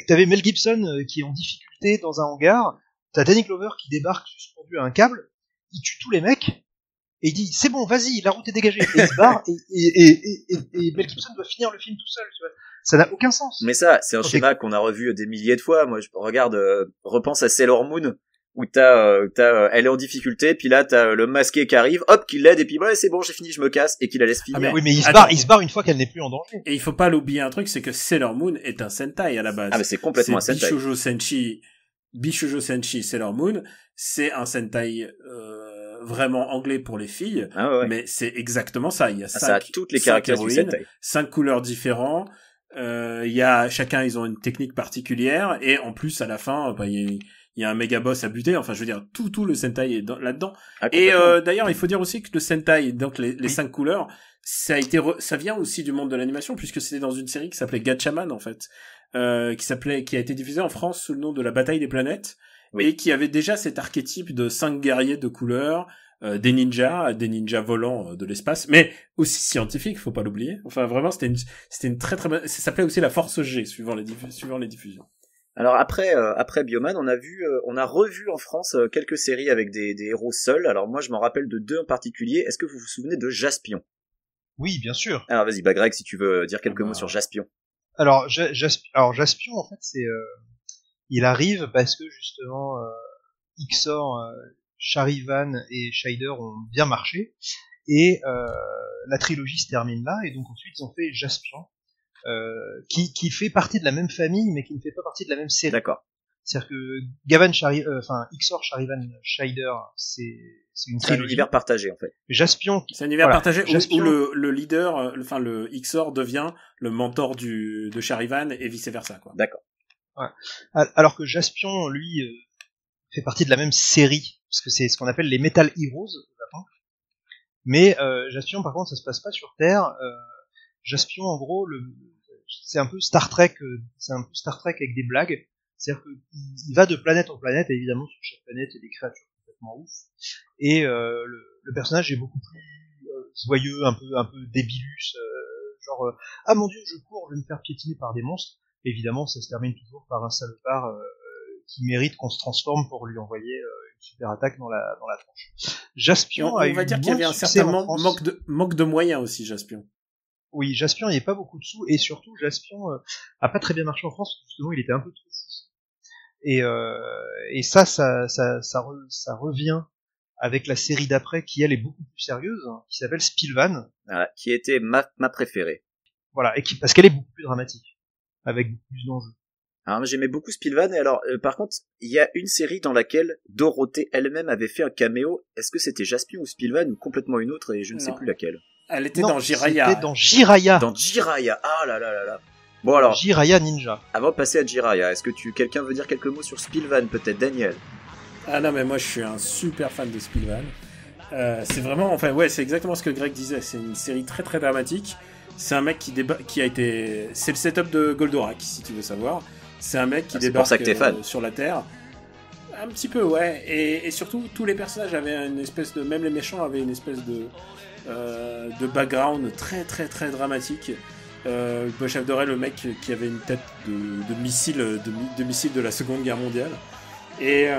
t'avais Mel Gibson qui est en difficulté dans un hangar, t'as Danny Glover qui débarque suspendu à un câble, il tue tous les mecs, et il dit, c'est bon, vas-y, la route est dégagée, et il se barre, et Mel Gibson doit finir le film tout seul, tu vois. Ça n'a aucun sens. Mais ça, c'est un schéma qu'on a revu des milliers de fois. Moi, je regarde, repense à Sailor Moon, où elle est en difficulté, puis là, t'as le masqué qui arrive, hop, qui l'aide, et puis ouais, c'est bon, j'ai fini, je me casse, et qu'il la laisse finir. Oui, mais il se barre une fois qu'elle n'est plus en danger. Et il faut pas l'oublier un truc, c'est que Sailor Moon est un Sentai à la base. Ah, mais c'est complètement un Sentai. Bishoujo Senshi Sailor Moon, c'est un Sentai, vraiment anglais pour les filles, mais c'est exactement ça. Il y a ça a toutes les caractéristiques du Sentai. 5 couleurs différentes, chacun, ils ont une technique particulière, et en plus, à la fin, il y a un méga boss à buter. Enfin, je veux dire, tout le Sentai est là-dedans. Et d'ailleurs, il faut dire aussi que le Sentai, donc les 5 couleurs, ça vient aussi du monde de l'animation, puisque c'était dans une série qui s'appelait Gatchaman, en fait, qui a été diffusée en France sous le nom de La Bataille des Planètes, et qui avait déjà cet archétype de 5 guerriers de couleurs, des ninjas volants de l'espace, mais aussi scientifiques, faut pas l'oublier. Enfin, vraiment, c'était une très très bonne, ça s'appelait aussi la Force G, suivant les diffusions. Alors après Bioman, on a revu en France quelques séries avec des héros seuls. Alors moi, je m'en rappelle de 2 en particulier. Est-ce que vous vous souvenez de Jaspion? Oui, bien sûr. Alors vas-y, Greg, si tu veux dire quelques mots sur Jaspion. Alors Jaspion, en fait, il arrive parce que justement Ixor, Charivan et Shider ont bien marché, et la trilogie se termine là, et donc ensuite ils ont fait Jaspion, qui fait partie de la même famille, mais qui ne fait pas partie de la même série. D'accord. C'est-à-dire que Ixor, Charivan, Shider, c'est une trilogie. C'est un univers partagé, en fait. Jaspion. C'est un univers partagé où le leader, le Ixor devient le mentor de Charivan et vice versa, quoi. D'accord. Ouais. Alors que Jaspion, lui, fait partie de la même série, parce que c'est ce qu'on appelle les Metal Heroes au Japon. Mais Jaspion, par contre, ça se passe pas sur Terre. Jaspion, en gros, c'est un peu Star Trek avec des blagues. C'est-à-dire qu'il va de planète en planète, et évidemment sur chaque planète il y a des créatures complètement ouf. Et le personnage est beaucoup plus joyeux, un peu débilus, genre ah mon dieu, je cours, je vais me faire piétiner par des monstres. Évidemment, ça se termine toujours par un salopard qui mérite qu'on se transforme pour lui envoyer une super attaque dans la tronche. Jaspion, on va dire qu'il y avait un certain manque de moyens aussi, Jaspion. Oui, Jaspion, il n'y avait pas beaucoup de sous, et surtout Jaspion a pas très bien marché en France, justement il était un peu trop fou. Et ça revient avec la série d'après, qui elle est beaucoup plus sérieuse, qui s'appelle Spilvan. Voilà, qui était ma préférée. Voilà, parce qu'elle est beaucoup plus dramatique, avec beaucoup plus d'enjeux. Alors j'aimais beaucoup Spilvan, et alors par contre, il y a une série dans laquelle Dorothée elle-même avait fait un caméo. Est-ce que c'était Jaspion ou Spilvan ou complètement une autre, et je ne sais plus laquelle. Elle était dans Jiraiya. C'était dans Jiraiya. Dans Jiraiya. Ah là là là là. Bon alors. Jiraiya Ninja. Avant de passer à Jiraiya, est-ce que quelqu'un veut dire quelques mots sur Spilvan, peut-être Daniel? Ah non, mais moi je suis un super fan de Spilvan. C'est vraiment, enfin ouais, c'est exactement ce que Greg disait. C'est une série très très dramatique. C'est un mec qui a été, c'est le setup de Goldorak, si tu veux savoir. C'est un mec qui débarque sur la Terre. Un petit peu, ouais. Et surtout, tous les personnages avaient une espèce de, même les méchants avaient une espèce de background très très très dramatique. Le chef d'orée, le mec qui avait une tête de missile de la Seconde Guerre mondiale. Et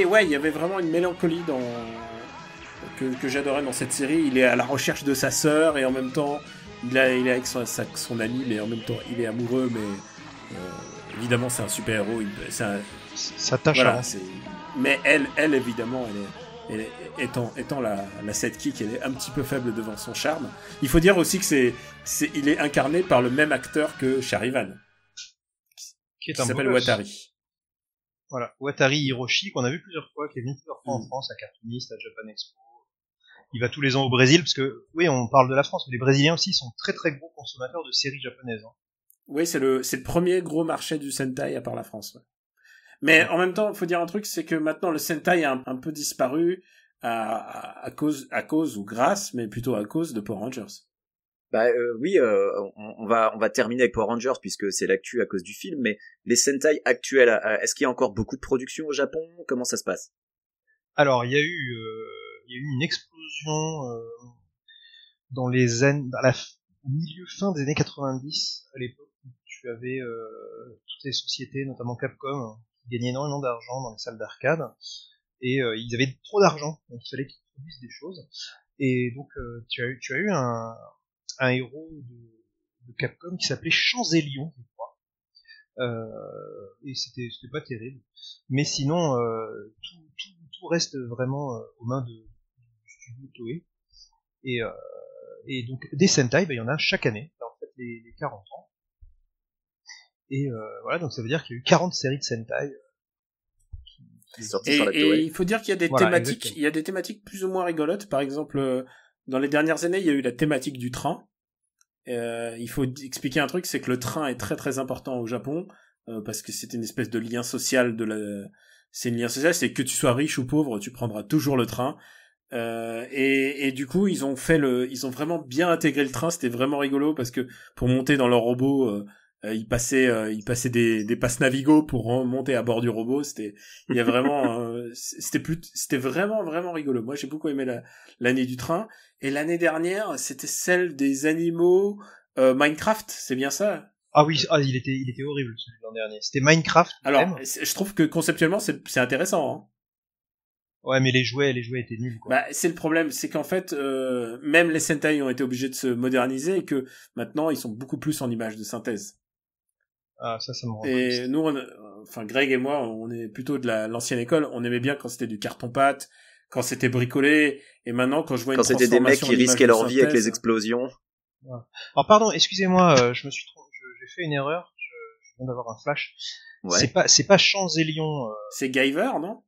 ouais, il y avait vraiment une mélancolie que j'adorais dans cette série. Il est à la recherche de sa sœur, et en même temps il est avec son ami, mais en même temps il est amoureux, mais évidemment c'est un super héros, ça tâche, voilà, mais elle évidemment étant la sidekick, elle est un petit peu faible devant son charme. Il faut dire aussi que il est incarné par le même acteur que Charivan, qui s'appelle Watari. Voilà, Watari Hiroshi, qu'on a vu plusieurs fois, qui est venu plusieurs fois en France, à Cartoonist, à Japan Expo. Il va tous les ans au Brésil, parce que, oui, on parle de la France, mais les Brésiliens aussi sont très très gros consommateurs de séries japonaises. Hein. Oui, c'est le premier gros marché du Sentai à part la France. Ouais. Mais en même temps, il faut dire un truc, c'est que maintenant le Sentai a un peu disparu. à cause ou grâce, mais plutôt à cause de Power Rangers. Bah oui, on va terminer avec Power Rangers puisque c'est l'actu à cause du film, mais les Sentai actuels, est-ce qu'il y a encore beaucoup de production au Japon? Comment ça se passe? Alors, il y a eu une explosion dans les années, au milieu fin des années 90, à l'époque où tu avais toutes les sociétés, notamment Capcom, qui gagnaient énormément d'argent dans les salles d'arcade, et ils avaient trop d'argent, donc il fallait qu'ils produisent des choses. Et donc tu as eu un héros de Capcom qui s'appelait Chanzélion, je crois. Et c'était pas terrible. Mais sinon, tout reste vraiment aux mains du studio Toei. Et donc des Sentai, il y en a chaque année, en fait les 40 ans. Et voilà, donc ça veut dire qu'il y a eu 40 séries de Sentai. Et il faut dire qu'il y a des thématiques, exactement. il y a des thématiques plus ou moins rigolotes. Par exemple, dans les dernières années, il y a eu la thématique du train. Il faut expliquer un truc, c'est que le train est très très important au Japon parce que c'est une espèce de lien social c'est une lien social, c'est que tu sois riche ou pauvre, tu prendras toujours le train. Et du coup, ils ont vraiment bien intégré le train. C'était vraiment rigolo parce que pour monter dans leur robot, ils passaient des passes Navigo pour monter à bord du robot. C'était vraiment vraiment rigolo. Moi, j'ai beaucoup aimé l'année du train. Et l'année dernière, c'était celle des animaux Minecraft. C'est bien ça? Ah oui, il était horrible celui de l'an dernier. C'était Minecraft. Alors, même. je trouve que conceptuellement, c'est intéressant. Hein. Ouais, mais les jouets étaient nuls, quoi. Bah, c'est le problème, c'est qu'en fait, même les Sentai ont été obligés de se moderniser et que maintenant, ils sont beaucoup plus en images de synthèse. Ah, ça me rend Et triste. nous, Greg et moi, on est plutôt de l'ancienne école. On aimait bien quand c'était du carton-pâte, quand c'était bricolé. Et maintenant, quand je vois Quand une c'était des mecs transformation qui en image risquaient de leur vie avec les synthèse, explosions. Ouais. Alors pardon, excusez-moi, je me suis trompé, j'ai fait une erreur. Je viens d'avoir un flash. Ouais. C'est pas Chanzélion. c'est Guyver, non?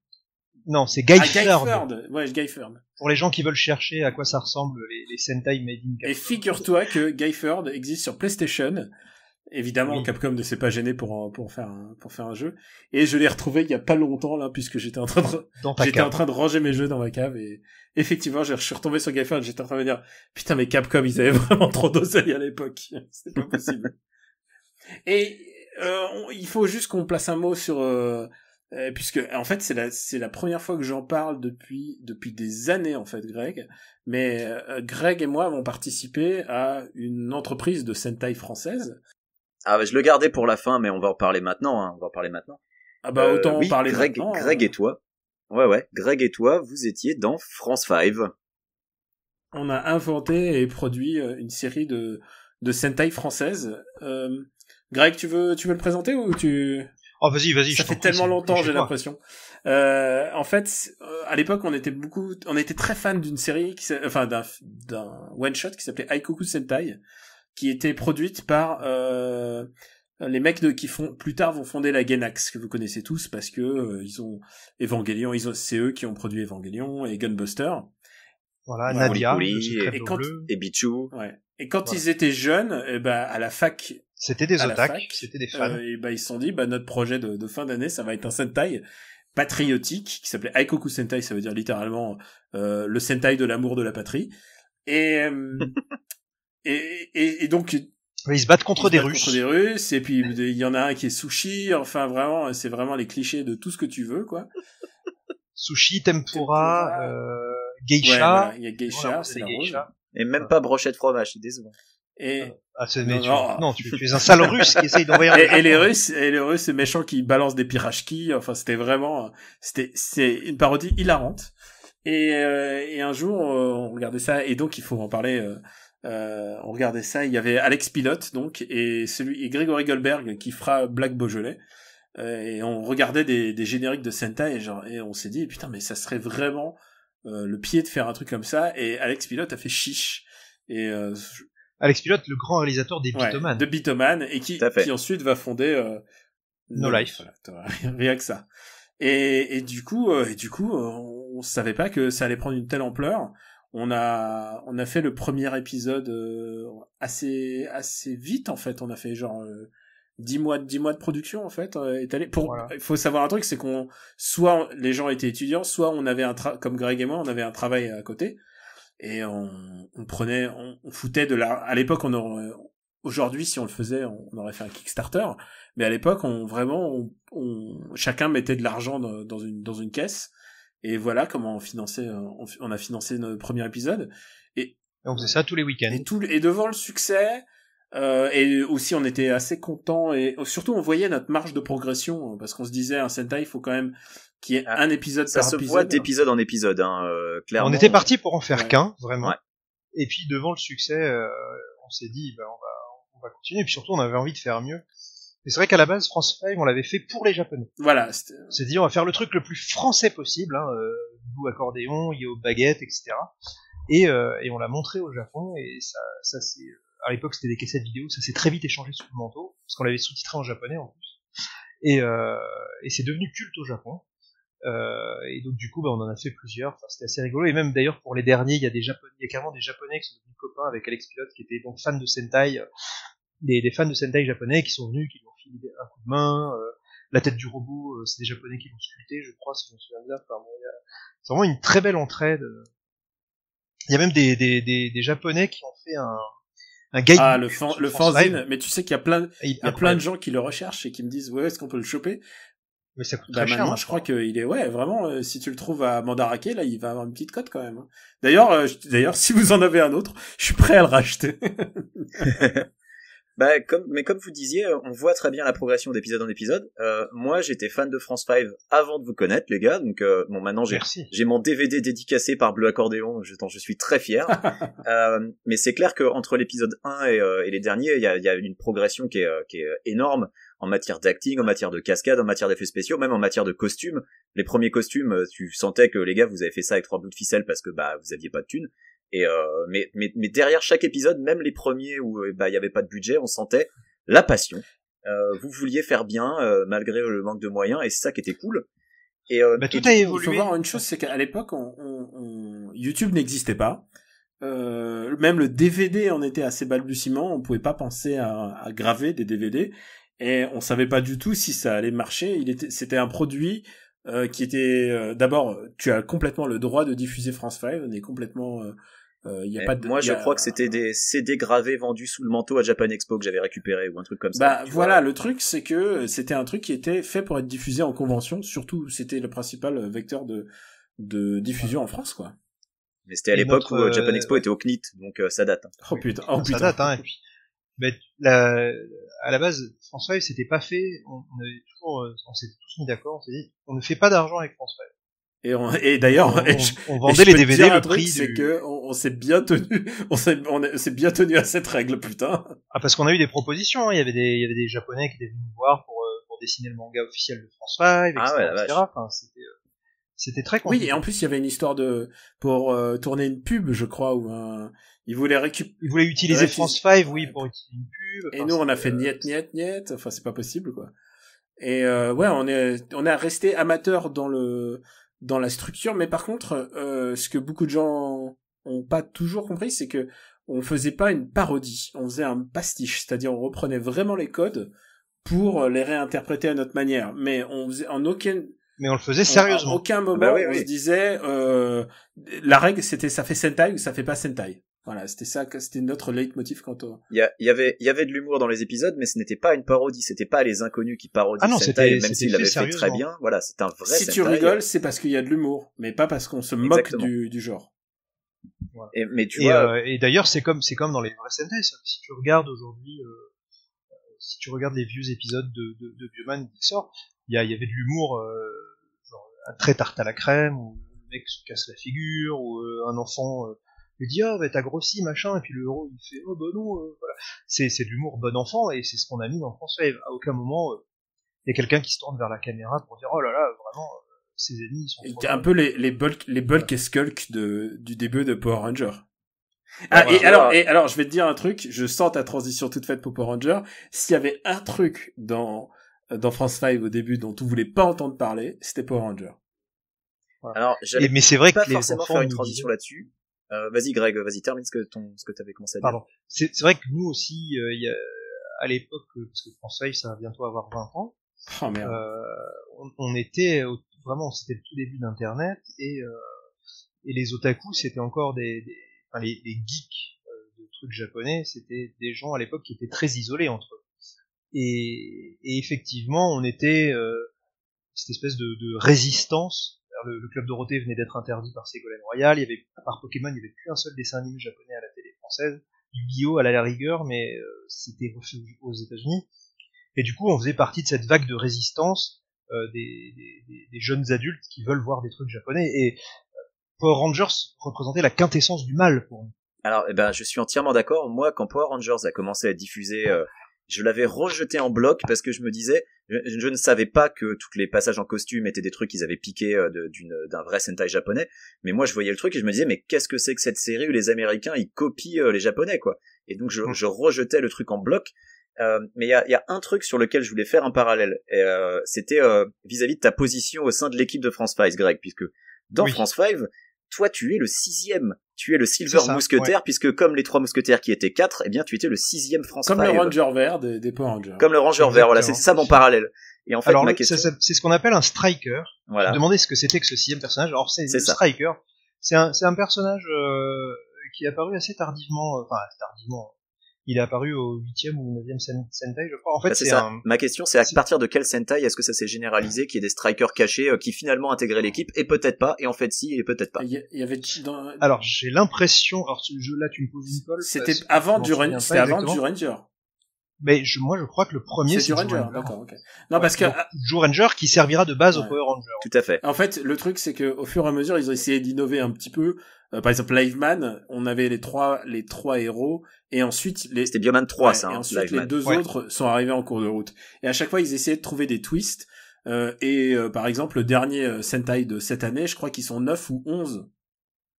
Non, c'est Ah, Guyferd. Guyferd. Ouais, Guyferd. Pour les gens qui veulent chercher à quoi ça ressemble les Sentai made in Capcom. Et figure-toi que Guyferd existe sur PlayStation. Évidemment, Oui. Capcom ne s'est pas gêné pour faire un jeu. Et je l'ai retrouvé il y a pas longtemps, là, puisque j'étais en train de ranger mes jeux dans ma cave. Et effectivement, je suis retombé sur Guyferd. J'étais en train de me dire, putain, mais Capcom, ils avaient vraiment trop d'oseille à l'époque. C'était pas possible. Et, il faut juste qu'on place un mot sur, puisque, en fait, c'est la première fois que j'en parle depuis des années, en fait, Greg. Mais, Greg et moi avons participé à une entreprise de Sentai française. Ah, bah, je le gardais pour la fin, mais on va en parler maintenant, hein. On va en parler maintenant. Ah bah, autant oui, en parler Greg, maintenant. Greg et toi. Ouais. Greg et toi, vous étiez dans France 5. On a inventé et produit une série de Sentai françaises. Greg, tu veux le présenter ou tu... Oh, vas-y. Ça fait tellement longtemps, j'ai l'impression. En fait, à l'époque, on était très fan d'une série d'un one shot qui s'appelait Aikoku Sentai, qui était produite par les mecs qui plus tard vont fonder la Gainax, que vous connaissez tous parce que ils ont Evangelion, c'est eux qui ont produit Evangelion et Gunbuster. Voilà, Ouais, Nadia, Oli, le secret et bleu quand- bleu. Et Bichu. Ouais. Et quand Voilà. ils étaient jeunes, à la fac, C'était des à la otaku, fac, c'était des fans. ils se sont dit, notre projet de fin d'année, ça va être un Sentai patriotique qui s'appelait Aikoku Sentai, ça veut dire littéralement le Sentai de l'amour de la patrie. Et donc Ils se battent contre des ils se battent Russes. contre des Russes, et puis il y en a un qui est sushi. Enfin, vraiment, c'est vraiment les clichés de tout ce que tu veux, quoi. Sushi, tempura, Ouais, geisha. voilà, il y a geisha, Voilà, c'est des la rose. geishas. Et même pas brochette fromage, c'est décevant. Et Ah, Non, tu es un sale russe qui essaye d'envoyer un et les Russes, c'est méchant qui balancent des pirachki. Enfin, c'est une parodie hilarante. Et un jour, on regardait ça, et donc il faut en parler. On regardait ça. Il y avait Alex Pilote, donc, et Grégory Goldberg qui fera Black Beaujolais. Et on regardait des génériques de Sentai, et on s'est dit, putain, mais ça serait vraiment le pied de faire un truc comme ça. Et Alex Pilote a fait chiche. Et Alex Pilote, le grand réalisateur des Bitoman. de Bitoman, et qui ensuite va fonder No Life. Voilà, rien que ça. Et du coup, on savait pas que ça allait prendre une telle ampleur. On a fait le premier épisode assez vite, en fait. On a fait 10 mois de production en fait étalé pour Voilà. il faut savoir un truc, c'est qu'on soit les gens étaient étudiants, soit on avait comme Greg et moi, on avait un travail à côté et on prenait on foutait à l'époque aujourd'hui si on le faisait on aurait fait un Kickstarter, mais à l'époque on chacun mettait de l'argent dans une caisse et voilà comment on a financé notre premier épisode et on faisait ça tous les week-ends. Et devant le succès, et aussi on était assez contents et surtout on voyait notre marge de progression parce qu'on se disait un Sentai il faut quand même qu'il y ait un épisode par épisode. Ça se voit d'épisode en épisode, clairement. On était parti pour en faire qu'un, vraiment. Ouais. Et puis devant le succès, on s'est dit on va continuer. Et puis surtout on avait envie de faire mieux. Et c'est vrai qu'à la base France 5 on l'avait fait pour les Japonais. Voilà. On s'est dit on va faire le truc le plus français possible, Blue accordéon, Yo baguette, etc. Et on l'a montré au Japon et ça c'est à l'époque c'était des cassettes vidéo, ça s'est très vite échangé sous le manteau parce qu'on l'avait sous-titré en japonais en plus et c'est devenu culte au Japon et donc du coup on en a fait plusieurs, enfin, c'était assez rigolo et même d'ailleurs pour les derniers il y a carrément des japonais qui sont devenus copains avec Alex Pilote qui étaient donc fans de Sentai, des fans de Sentai japonais qui sont venus, qui lui ont filé un coup de main, la tête du robot c'est des japonais qui l'ont sculpté je crois si je me souviens bien, enfin, bon, c'est vraiment une très belle entraide. Il y a même des japonais qui ont fait un guide. Ah, le fanzine. Mais tu sais qu'il y a plein de gens qui le recherchent et qui me disent, ouais, est-ce qu'on peut le choper? Mais ça coûte très cher. Maintenant, je crois qu'il est, ouais, vraiment, si tu le trouves à Mandarake, là, il va avoir une petite cote quand même. D'ailleurs, si vous en avez un autre, je suis prêt à le racheter. Comme vous disiez, on voit très bien la progression d'épisode en épisode. Moi, j'étais fan de France 5 avant de vous connaître, les gars. Donc, maintenant, j'ai mon DVD dédicacé par Bleu Accordéon. Je suis très fier. Mais c'est clair qu'entre l'épisode 1 et les derniers, il y a une progression qui est énorme en matière d'acting, en matière de cascade, en matière d'effets spéciaux, même en matière de costumes. Les premiers costumes, tu sentais que les gars, vous avez fait ça avec 3 bouts de ficelle parce que vous aviez pas de thunes. Et mais derrière chaque épisode, même les premiers où il y avait pas de budget, on sentait la passion. Vous vouliez faire bien malgré le manque de moyens, et c'est ça qui était cool. Et tout a évolué. Il faut voir une chose, c'est qu'à l'époque, YouTube n'existait pas. Même le DVD en était assez balbutiement. On pouvait pas penser à graver des DVD, et on savait pas du tout si ça allait marcher. C'était un produit qui était d'abord, tu as complètement le droit de diffuser France 5. On est complètement y a pas de, moi je crois que c'était des CD gravés vendus sous le manteau à Japan Expo que j'avais récupéré ou un truc comme ça. Voilà, le truc c'est que c'était un truc qui était fait pour être diffusé en convention, surtout c'était le principal vecteur de diffusion en France, quoi. Mais c'était à l'époque où Japan Expo était au CNIT, donc ça date. Oh putain, ça date, et puis à la base France 5 c'était pas fait, on s'était tous mis d'accord, on s'est dit on ne fait pas d'argent avec France 5. Et d'ailleurs, on vendait les DVD le prix c'est que on s'est bien tenu, on s'est bien tenu à cette règle, putain. Ah, parce qu'on a eu des propositions, il y avait des japonais qui étaient venus nous voir pour dessiner le manga officiel de France 5, etc. Enfin, c'était très compliqué. Oui, et en plus il y avait une histoire pour tourner une pub, je crois, où ils voulaient utiliser France 5, oui, pour utiliser une pub. Et nous on a fait niet, enfin c'est pas possible, quoi. Et ouais, on est resté amateur dans la structure, mais par contre, ce que beaucoup de gens ont pas toujours compris, c'est que on faisait pas une parodie, on faisait un pastiche, c'est-à-dire on reprenait vraiment les codes pour les réinterpréter à notre manière, mais on le faisait sérieusement. À aucun moment on se disait la règle c'était ça fait Sentai ou ça fait pas Sentai. Voilà, c'était notre leitmotiv quant au... Il y avait de l'humour dans les épisodes, mais ce n'était pas une parodie, c'était pas les inconnus qui parodient Sentai, même s'ils l'avaient fait très bien. Voilà, c'est un vrai Sentai. Si tu rigoles, c'est parce qu'il y a de l'humour, mais pas parce qu'on se moque du genre. Voilà. Mais tu vois... et d'ailleurs, c'est comme dans les vrais Sentai, si tu regardes aujourd'hui, si tu regardes les vieux épisodes de Bioman qui sort, il y avait de l'humour, genre un trait tarte à la crème, où le mec se casse la figure, ou un enfant... il dit t'as grossi machin, et puis le héros il fait non, voilà, c'est de l'humour bon enfant, et c'est ce qu'on a mis dans France 5. À aucun moment il y a quelqu'un qui se tourne vers la caméra pour dire oh là là vraiment ses ennemis ils sont un peu les Bulk et Skulk du début de Power Ranger. Et alors je vais te dire un truc, je sens ta transition toute faite pour Power Ranger. S'il y avait un truc dans France 5 au début dont on voulait pas entendre parler, c'était Power Ranger. Voilà. Alors mais c'est vrai pas que forcément faire une transition là-dessus. Vas-y Greg, termine ce que t'avais commencé à dire. Pardon. C'est vrai que nous aussi, à l'époque, parce que France 5 ça va bientôt avoir 20 ans, Oh merde. on était vraiment, c'était le tout début d'Internet, et les otaku, c'était encore enfin, les geeks de trucs japonais, c'était des gens à l'époque qui étaient très isolés entre eux. Et effectivement, on était cette espèce de résistance. Le Club Dorothée venait d'être interdit par Ségolène Royal. Il y avait, à part Pokémon, il n'y avait plus un seul dessin animé japonais à la télé française. Yu-Gi-Oh à la rigueur, mais c'était refusé aux États-Unis. Et du coup, on faisait partie de cette vague de résistance des jeunes adultes qui veulent voir des trucs japonais. Et Power Rangers représentait la quintessence du mal pour nous. Alors, je suis entièrement d'accord. Moi, quand Power Rangers a commencé à être diffusé, je l'avais rejeté en bloc parce que je me disais, je ne savais pas que tous les passages en costume étaient des trucs qu'ils avaient piqués d'un vrai Sentai japonais. Mais moi, je voyais le truc et je me disais, mais qu'est-ce que c'est que cette série où les Américains ils copient les Japonais, quoi. Et donc, je rejetais le truc en bloc. Mais il y a un truc sur lequel je voulais faire un parallèle. C'était vis-à-vis de ta position au sein de l'équipe de France 5, Greg, puisque dans France 5, toi, tu es le 6e. Tu es le Silver Mousquetaire, puisque comme les 3 mousquetaires qui étaient 4, eh bien, tu étais le 6e France 5. Comme le Ranger vert des Power Rangers. Comme le Ranger vert, voilà, c'est ça mon parallèle. Et en fait, alors, ma question... c'est ce qu'on appelle un striker. Voilà. Je me demandais ce que c'était que ce 6e personnage. Alors, c'est le ça. striker. C'est un personnage qui est apparu assez tardivement. Enfin, tardivement. Il est apparu au 8e ou 9e Sentai, je crois. En fait, c'est ça. Ma question, c'est à partir de quel Sentai est-ce que ça s'est généralisé, qu'il y ait des strikers cachés qui finalement intégraient l'équipe, et peut-être pas, et en fait si, et peut-être pas. Il y avait Alors, j'ai l'impression, alors là tu me poses une colle. C'était avant du Ranger. Mais moi je crois que le premier c'est du Ranger, d'accord, ok. Non, parce que Joe Ranger qui servira de base au Power Ranger. Tout à fait. En fait, le truc c'est que au fur et à mesure, ils ont essayé d'innover un petit peu. Par exemple, Liveman, on avait les trois héros, et ensuite c'était Bioman 3, ça. Et ensuite les deux autres sont arrivés en cours de route. Et à chaque fois, ils essayaient de trouver des twists. Par exemple, le dernier Sentai de cette année, je crois qu'ils sont 9 ou 11.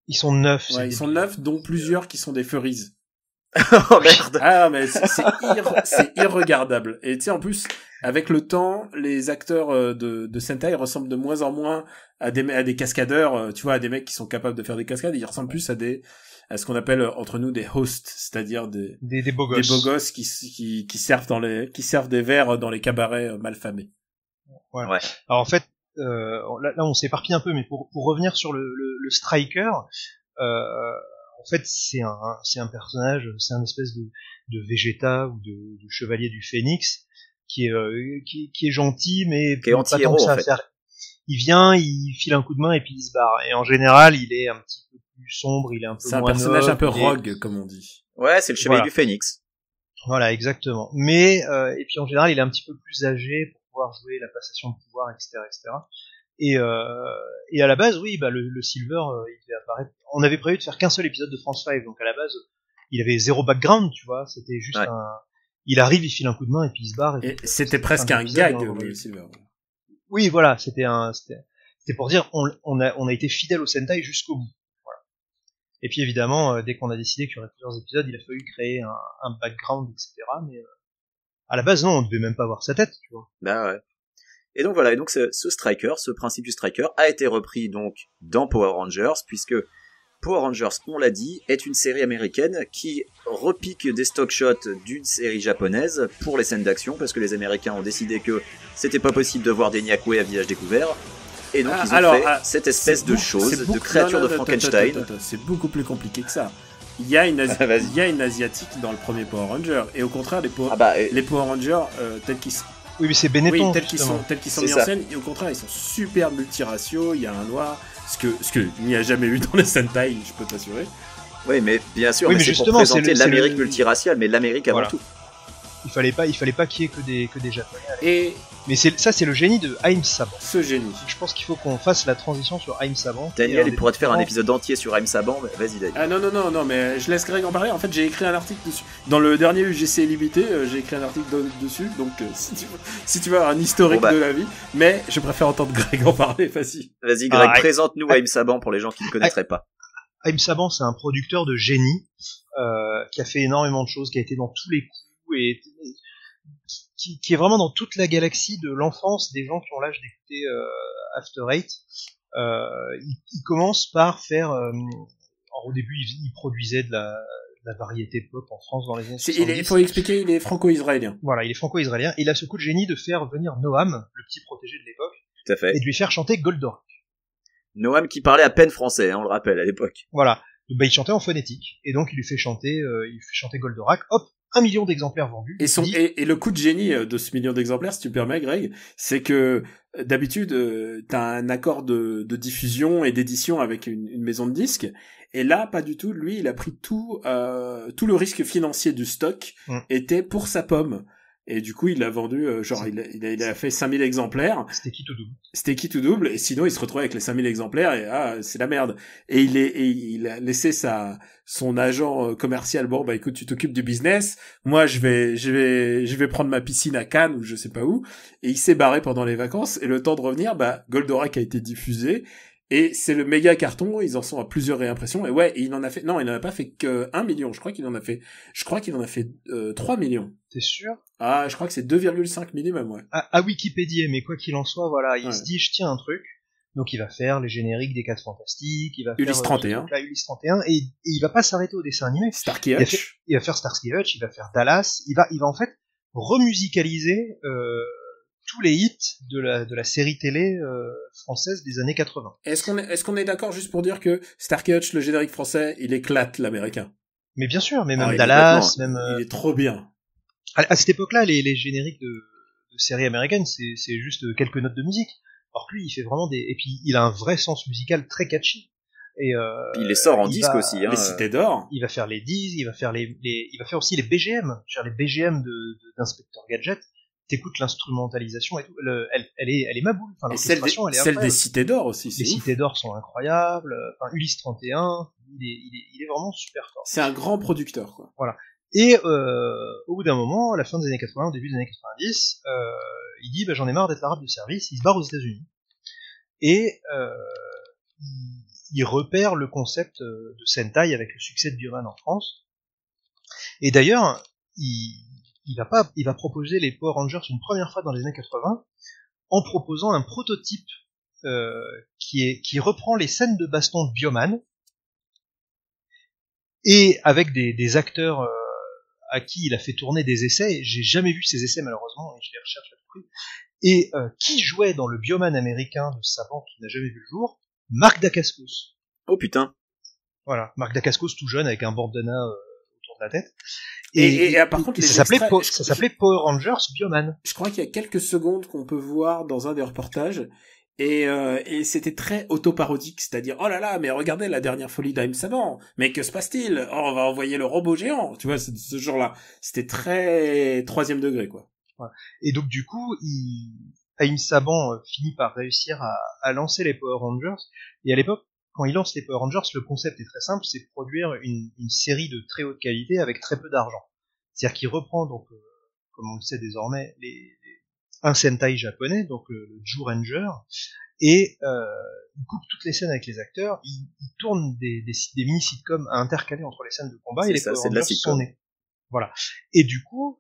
Ils sont 9. Ouais, ils sont 9, dont plusieurs qui sont des furries. Oh merde. Ah, mais c'est irregardable. Et tu sais, en plus, avec le temps, les acteurs de Sentai ressemblent de moins en moins à des cascadeurs, tu vois, à des mecs qui sont capables de faire des cascades. Ils ressemblent plus à ce qu'on appelle entre nous des hosts, c'est-à-dire des beaux gosses. Des beaux gosses qui servent des verres dans les cabarets malfamés. Ouais. Alors en fait, là on s'éparpille un peu, mais pour revenir sur le striker, en fait c'est un personnage, c'est un espèce de Vegeta ou de chevalier du Phénix qui est gentil, mais qui est anti-héros en fait. Il vient, il file un coup de main et puis il se barre. Et en général, il est un petit peu plus sombre, il est un peu moins noble. C'est un personnage un peu rogue, comme on dit. Ouais, c'est le chevalier du Phénix. Voilà, exactement. Mais et puis en général, il est un petit peu plus âgé pour pouvoir jouer la passation de pouvoir, etc., etc. Et à la base, oui, le Silver, il devait apparaître. On avait prévu de faire qu'un seul épisode de France 5, donc à la base, il avait zéro background, tu vois. C'était juste il arrive, il file un coup de main et puis il se barre. Et c'était presque un gag, le Silver. Oui, voilà, c'était pour dire on a été fidèle au Sentai jusqu'au bout. Voilà. Et puis évidemment, dès qu'on a décidé qu'il y aurait plusieurs épisodes, il a fallu créer un background, etc. Mais à la base, non, on devait même pas voir sa tête, tu vois. Bah ouais. Et donc voilà, et donc ce striker, ce principe du striker a été repris donc dans Power Rangers, puisque Power Rangers, on l'a dit, est une série américaine qui repique des stock shots d'une série japonaise pour les scènes d'action, parce que les Américains ont décidé que c'était pas possible de voir des Nyakwe à visage découvert, et donc ils ont fait cette espèce de chose, de créature de Frankenstein. C'est beaucoup plus compliqué que ça. Il y a une asiatique dans le premier Power Ranger, et au contraire, les Power Rangers tels qu'ils sont... Oui, mais c'est Benetton. Oui, tels qu'ils sont mis en scène, et au contraire, ils sont super multiraciaux, il y a un noir, ce que il n'y a jamais eu dans les Sentai, je peux t'assurer. Oui, mais bien sûr, mais c'est pour présenter l'Amérique multiraciale, mais l'Amérique avant tout. Il fallait pas qu'il y ait que des Japonais. Mais c'est le génie de Haïm Saban. Ce génie. Je pense qu'il faut qu'on fasse la transition sur Haïm Saban. Daniel, il pourrait te faire un épisode entier sur Haïm Saban, vas-y Daniel. Ah non, mais je laisse Greg en parler. En fait, j'ai écrit un article dessus. Dans le dernier UGC Limité, j'ai écrit un article dessus, donc si tu veux avoir un historique de la vie, mais je préfère entendre Greg en parler, vas-y. Vas-y Greg, présente-nous Haïm Saban pour les gens qui ne connaîtraient pas. Haïm Saban, c'est un producteur de génie, qui a fait énormément de choses, qui a été dans tous les coups, et qui est vraiment dans toute la galaxie de l'enfance des gens qui ont l'âge d'écouter After Eight. Il commence par faire... au début, il produisait de la la variété pop en France dans les années Il 70. faut expliquer, il est franco-israélien. Voilà, il est franco-israélien. Il a ce coup de génie de faire venir Noam, le petit protégé de l'époque, Tout à fait. et de lui faire chanter Goldorak. Noam qui parlait à peine français, hein, on le rappelle, à l'époque. Voilà. Bah, il chantait en phonétique. Et donc, il lui fait chanter Goldorak. Hop, 1 million d'exemplaires vendus. Et le coup de génie de ce million d'exemplaires, si tu permets, Greg, c'est que d'habitude, t'as un accord de diffusion et d'édition avec une maison de disques. Et là, pas du tout. Lui, il a pris tout le risque financier du stock était pour sa pomme. Et du coup, il l'a vendu, il a fait 5000 exemplaires. C'était qui tout double. C'était qui tout double. Et sinon, il se retrouvait avec les 5000 exemplaires et c'est la merde. Et il a laissé son agent commercial. Bon, bah, écoute, tu t'occupes du business. Moi, je vais prendre ma piscine à Cannes ou je sais pas où. Et il s'est barré pendant les vacances. Et le temps de revenir, bah, Goldorak a été diffusé. Et c'est le méga carton, ils en sont à plusieurs réimpressions, et ouais, il en a pas fait que 1 million, je crois qu'il en a fait 3 millions. T'es sûr? Ah, je crois que c'est 2,5 minimum, ouais. À Wikipédia, mais quoi qu'il en soit, voilà, il Ouais. se dit, je tiens un truc, donc il va faire les génériques des 4 Fantastiques, il va Ulysse faire 31. Ulysse 31, et il va pas s'arrêter au dessin animé. Starkey Il Hutch. va faire Starsky Hutch, il va faire Dallas, il va en fait remusicaliser tous les hits de la série télé française des années 80. Est-ce qu'on est d'accord juste pour dire que Starkey Hutch, le générique français, il éclate l'américain? Mais bien sûr, mais même Ah, il Dallas, est même Il est trop bien. à cette époque-là, les génériques de séries américaines, c'est juste quelques notes de musique. Alors que lui, il fait vraiment et puis il a un vrai sens musical très catchy. Et Puis il les sort en il disque va- aussi, hein. Les Cités d'Or. il va faire les disques, il va faire il va faire aussi les BGM, genre les BGM d'Inspecteur Gadget. T'écoutes l'instrumentalisation et tout, elle est ma boule. Enfin, Et celle l'orchestration, elle est des incroyable. Cités d'Or aussi, Les c'est ouf. Cités d'Or sont incroyables. Enfin, Ulysse 31, il est vraiment super fort. C'est un grand producteur, quoi. Et au bout d'un moment, à la fin des années 80, au début des années 90, il dit bah, j'en ai marre d'être l'arabe de service, il se barre aux États-Unis. Et il repère le concept de Sentai avec le succès de Bioman en France. Et d'ailleurs, il va proposer les Power Rangers une première fois dans les années 80 en proposant un prototype qui reprend les scènes de baston de Bioman et avec des acteurs à qui il a fait tourner des essais. J'ai jamais vu ces essais malheureusement et je les recherche à tout prix. Et qui jouait dans le Bioman américain de savant qui n'a jamais vu le jour? Marc Dacascos. Oh putain. Voilà, Marc Dacascos tout jeune avec un bandana autour de la tête. Par contre, et les ça extraits- s'appelait Power Rangers Bioman. Je crois qu'il y a quelques secondes qu'on peut voir dans un des reportages. Et c'était très autoparodique, c'est-à-dire oh là là, mais regardez la dernière folie d'Aim Savant, mais que se passe-t-il? Oh, on va envoyer le robot géant, tu vois, c'est ce genre-là. C'était très 3e degré, quoi. Voilà. Et donc du coup, Haïm Saban finit par réussir à lancer les Power Rangers. Et à l'époque, quand il lance les Power Rangers, le concept est très simple, c'est de produire une série de très haute qualité avec très peu d'argent. C'est-à-dire qu'il reprend donc, comme on le sait désormais, un Sentai japonais, donc le Ju Ranger, et il coupe toutes les scènes avec les acteurs, il tourne des mini-sitcoms à intercaler entre les scènes de combat, C'est et les ça, Power c'est de la Rangers sitcom. sont nés. Voilà. Et du coup,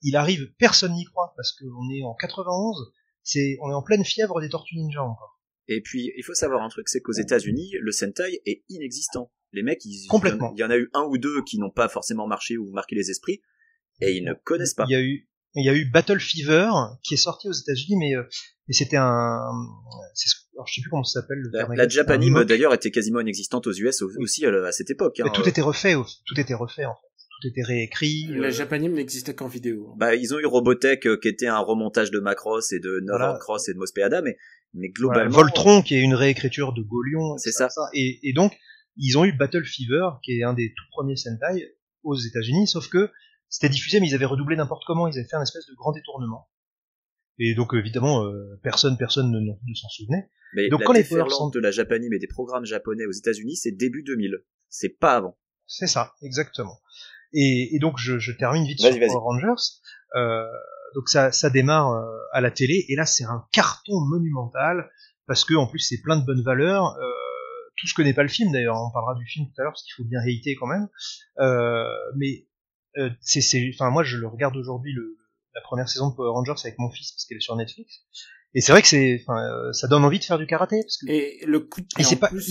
il arrive, personne n'y croit, parce qu'on est en 91, on est en pleine fièvre des Tortues Ninja encore. Et puis, il faut savoir un truc, c'est qu'aux États-Unis, le Sentai est inexistant. Les mecs, Complètement. il y en a eu un ou deux qui n'ont pas forcément marché ou marqué les esprits, et ils ne connaissent pas. Il y a eu Battle Fever, qui est sorti aux États-Unis, mais c'était alors je sais plus comment ça s'appelle. La Japanime, d'ailleurs, était quasiment inexistante aux US aussi à cette époque. Hein. Mais tout était refait en fait. Tout était réécrit. La Japanime n'existait qu'en vidéo. Bah, ils ont eu Robotech, qui était un remontage de Macross et de Northern-Cross et de Mospeada, mais globalement. Voilà, Voltron, qui est une réécriture de Golion. C'est ça. Et donc, ils ont eu Battle Fever, qui est un des tout premiers Sentai aux États-Unis, sauf que c'était diffusé, mais ils avaient redoublé n'importe comment, ils avaient fait un espèce de grand détournement. Et donc, évidemment, personne ne s'en souvenait. Mais donc, la quand les déferlante de la Japanime et des programmes japonais aux États-Unis, c'est début 2000. C'est pas avant. C'est ça, exactement. Et donc, je termine vite Vas-y. sur Power Rangers. Donc, ça démarre à la télé, et là, c'est un carton monumental, parce que, en plus, c'est plein de bonnes valeurs. Tout ce que n'est pas le film, d'ailleurs, on parlera du film tout à l'heure, parce qu'il faut bien hater quand même. Mais enfin, moi, je le regarde aujourd'hui, la première saison de Power Rangers avec mon fils, parce qu'elle est sur Netflix. Et c'est vrai que ça donne envie de faire du karaté, parce que Et le coup de... il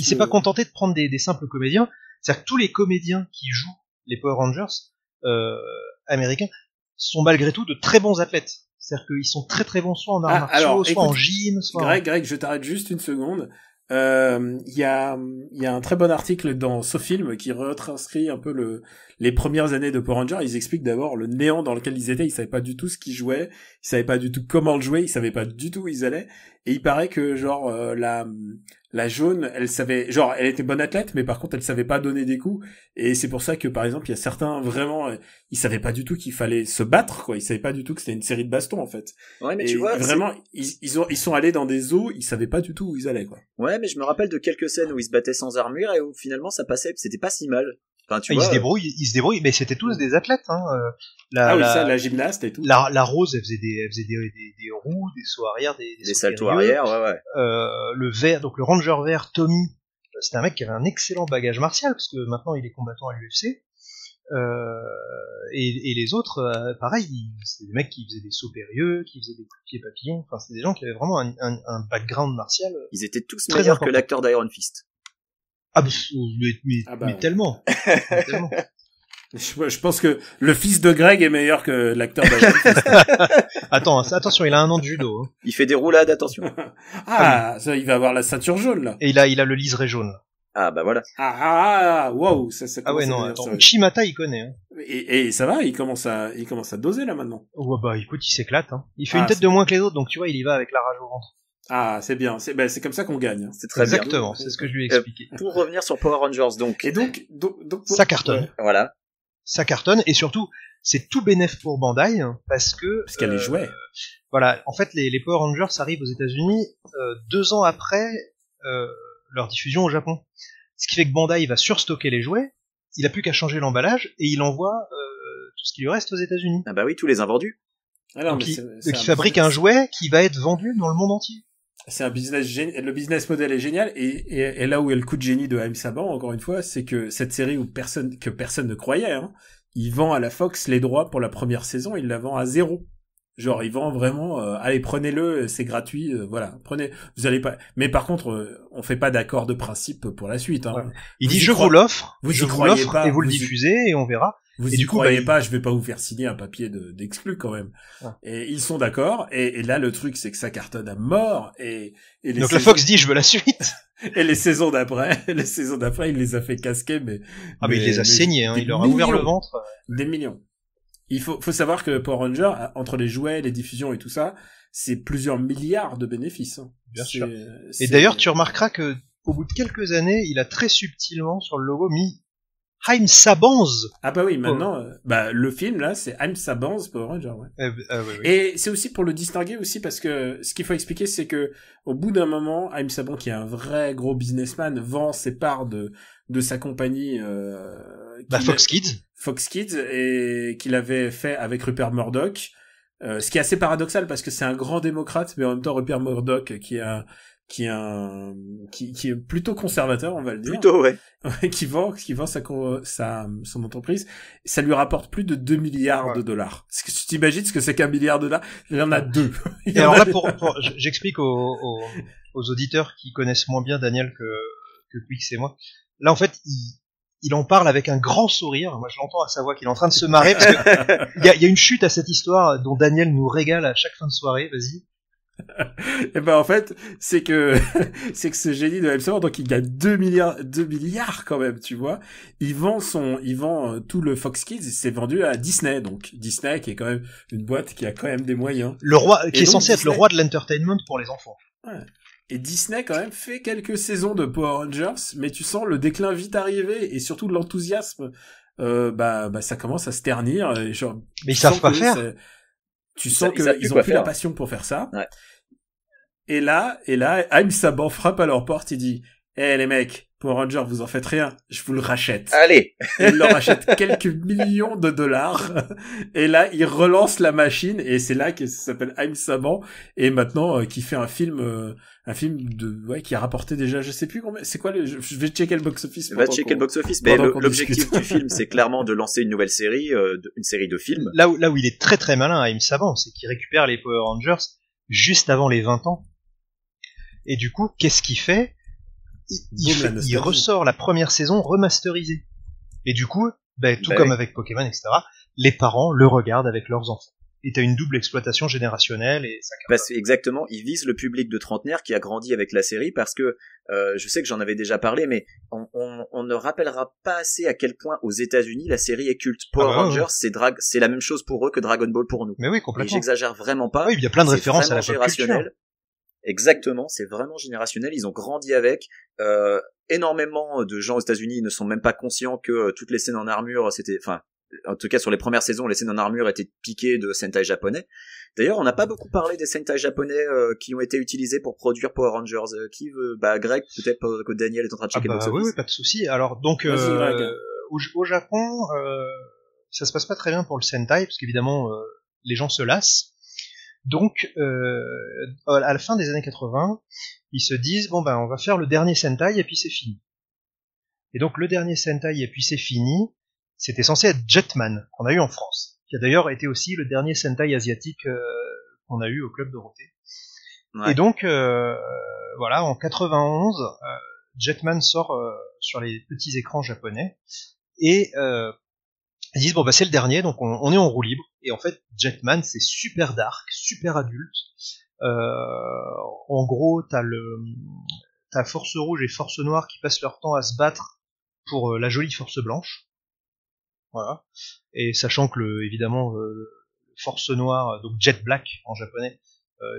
s'est pas contenté de prendre des simples comédiens. C'est-à-dire que tous les comédiens qui jouent les Power Rangers américains sont malgré tout de très bons athlètes. C'est-à-dire qu'ils sont très très bons soit en arts martiaux, soit en gym, soit Greg, je t'arrête juste une seconde. Il y a un très bon article dans SoFilm qui retranscrit un peu les premières années de Power Rangers. Ils expliquent d'abord le néant dans lequel ils étaient. Ils savaient pas du tout ce qu'ils jouaient. Ils savaient pas du tout comment le jouer. Ils savaient pas du tout où ils allaient. Et il paraît que genre la jaune, elle savait, genre elle était bonne athlète, mais par contre elle savait pas donner des coups. Et c'est pour ça que par exemple il y a certains vraiment, ils savaient pas du tout qu'il fallait se battre, quoi. Ils savaient pas du tout que c'était une série de bastons en fait. Ouais, mais et tu vois, vraiment ils sont allés dans des eaux, ils savaient pas du tout où ils allaient, quoi. Ouais, mais je me rappelle de quelques scènes où ils se battaient sans armure et où finalement ça passait, c'était pas si mal. Enfin, ils se débrouillent, mais c'était tous des athlètes, hein. La gymnaste et tout. La Rose, elle faisait des roues, des sauts arrière, des saltos arrière, ouais. Le vert, donc le Ranger vert, Tommy, c'était un mec qui avait un excellent bagage martial, parce que maintenant il est combattant à l'UFC. Et les autres, pareil, c'était des mecs qui faisaient des sauts périlleux, qui faisaient des coups de pied papillons. Enfin, c'était des gens qui avaient vraiment un background martial. Ils étaient tous très meilleurs important. que l'acteur d'Iron Fist. Mais tellement. Tellement. Je pense que le fils de Greg est meilleur que l'acteur d'Iron Fist. Attention, il a un an de judo. Hein. Il fait des roulades, attention. Ça, il va avoir la ceinture jaune, là. Et il a le liseré jaune. Là. Ah, bah voilà. Wow, ça ah ouais, non, attends. Uchimata, il connaît, hein. Et ça va, il commence à doser, là, maintenant. Oh, bah, écoute, il s'éclate, hein. Il fait une tête de moins que les autres, donc tu vois, il y va avec la rage au ventre. Ah, c'est bien. C'est comme ça qu'on gagne. C'est très bien. Exactement, c'est ce que je lui ai expliqué. Pour revenir sur Power Rangers, donc. Et donc ça cartonne. Ouais. Voilà. Ça cartonne, et surtout, c'est tout bénef pour Bandai, parce qu'elle les jouait. Voilà. En fait, les Power Rangers arrivent aux États-Unis, 2 ans après, leur diffusion au Japon. Ce qui fait que Bandai va surstocker les jouets, il a plus qu'à changer l'emballage, et il envoie tout ce qui lui reste aux États-Unis. Ah bah oui, tous les invendus. Donc il fabrique un jouet qui va être vendu dans le monde entier. C'est un business le business model est génial, et là où est le coup de génie de Haïm Saban, encore une fois, c'est que cette série personne ne croyait, hein, il vend à la Fox les droits pour la première saison, il la vend à 0. Genre, il vend vraiment, allez, prenez-le, c'est gratuit, voilà, prenez, vous allez pas, mais par contre, on fait pas d'accord de principe pour la suite, hein. Ouais. Il dit, je vous l'offre, pas, et vous le diffusez, et on verra. Vous y croyez pas, je vais pas vous faire signer un papier d'exclus quand même. Ouais. Et ils sont d'accord, et là, le truc, c'est que ça cartonne à mort, donc la Fox dit, je veux la suite. Et les saisons d'après, il les a fait casquer, mais il les a saignés, hein, il leur a ouvert le ventre. Des millions. Il faut savoir que Power Rangers, entre les jouets, les diffusions et tout ça, c'est plusieurs milliards de bénéfices. Hein. Bien sûr. Et d'ailleurs, tu remarqueras que au bout de quelques années, il a très subtilement sur le logo mis Haïm Saban's. Ah bah oui, maintenant, le film là, c'est Haïm Saban's Power Rangers. Ouais. Oui. Et c'est aussi pour le distinguer aussi parce que ce qu'il faut expliquer, c'est que au bout d'un moment, Haïm Saban, qui est un vrai gros businessman, vend ses parts de sa compagnie Fox Kids, et qu'il avait fait avec Rupert Murdoch, ce qui est assez paradoxal parce que c'est un grand démocrate, mais en même temps Rupert Murdoch qui est plutôt conservateur, on va le dire. Plutôt, ouais. qui vend son entreprise. Ça lui rapporte plus de 2 milliards de dollars. Est-ce que tu t'imagines ce que c'est qu'un milliard de dollars? Il y en a 2. Et alors là, j'explique aux auditeurs qui connaissent moins bien Daniel que Quix et moi. Là, en fait, il en parle avec un grand sourire. Moi, je l'entends à sa voix qu'il est en train de se marrer parce que il y a une chute à cette histoire dont Daniel nous régale à chaque fin de soirée. Vas-y. Et ben en fait, c'est que ce génie de Haïm Saban, donc il gagne 2 milliards quand même, tu vois. Il vend tout le Fox Kids, c'est vendu à Disney, donc Disney qui est quand même une boîte qui a quand même des moyens. Le roi qui est censé être le roi de l'entertainment pour les enfants. Ouais. Et Disney quand même fait quelques saisons de Power Rangers, mais tu sens le déclin vite arrivé et surtout l'enthousiasme. Ça commence à se ternir. Genre, mais ils savent pas faire. Tu sens qu'ils ont plus la passion pour faire ça. Ouais. Et là, Haïm Saban frappe à leur porte, il dit, les mecs, Power Rangers, vous en faites rien, je vous le rachète. Allez. Et il leur rachète quelques millions de dollars. Et là, il relance la machine, et c'est là que ça s'appelle Haïm Saban, et maintenant, qui fait un film qui a rapporté déjà, je sais plus combien, c'est quoi je vais checker le box-office. Va checker le box-office, mais l'objectif du film, c'est clairement de lancer une nouvelle série, une série de films. Là où il est très très malin, Haïm Saban, c'est qu'il récupère les Power Rangers juste avant les 20 ans. Et du coup, qu'est-ce qu'il fait? Il ressort la première saison remasterisée. Et du coup, Tout Bah comme oui. avec Pokémon, etc., les parents le regardent avec leurs enfants. Et t'as une double exploitation générationnelle et ça Parce que exactement, ils visent le public de trentenaire qui a grandi avec la série parce que je sais que j'en avais déjà parlé, mais on ne rappellera pas assez à quel point aux États-Unis la série est culte. Power Rangers, c'est la même chose pour eux que Dragon Ball pour nous. Mais oui, Et complètement. j'exagère vraiment pas. Oui, il y a plein de C'est références à la vraiment pop culture. générationnel. Exactement, c'est vraiment générationnel. Ils ont grandi avec. Énormément de gens aux États-Unis ne sont même pas conscients que toutes les scènes en armure, en tout cas sur les premières saisons, les scènes en armure étaient piquées de Sentai japonais. D'ailleurs, on n'a pas beaucoup parlé des Sentai japonais qui ont été utilisés pour produire Power Rangers. Qui veut Greg, peut-être que Daniel est en train de checker le box-office. Oui, pas de souci. Alors donc Vas-y, Greg. au Japon, ça se passe pas très bien pour le Sentai parce qu'évidemment les gens se lassent. Donc à la fin des années 80, ils se disent on va faire le dernier Sentai et puis c'est fini. Et donc le dernier Sentai et puis c'est fini. C'était censé être Jetman, qu'on a eu en France, qui a d'ailleurs été aussi le dernier Sentai asiatique qu'on a eu au Club Dorothée. Ouais. Et donc, voilà, en 91, Jetman sort sur les petits écrans japonais, et ils disent, c'est le dernier, donc on est en roue libre, et en fait, Jetman, c'est super dark, super adulte. En gros, t'as Force Rouge et Force Noire qui passent leur temps à se battre pour la jolie Force Blanche. Voilà. Et sachant que évidemment Force Noire, donc Jet Black en japonais,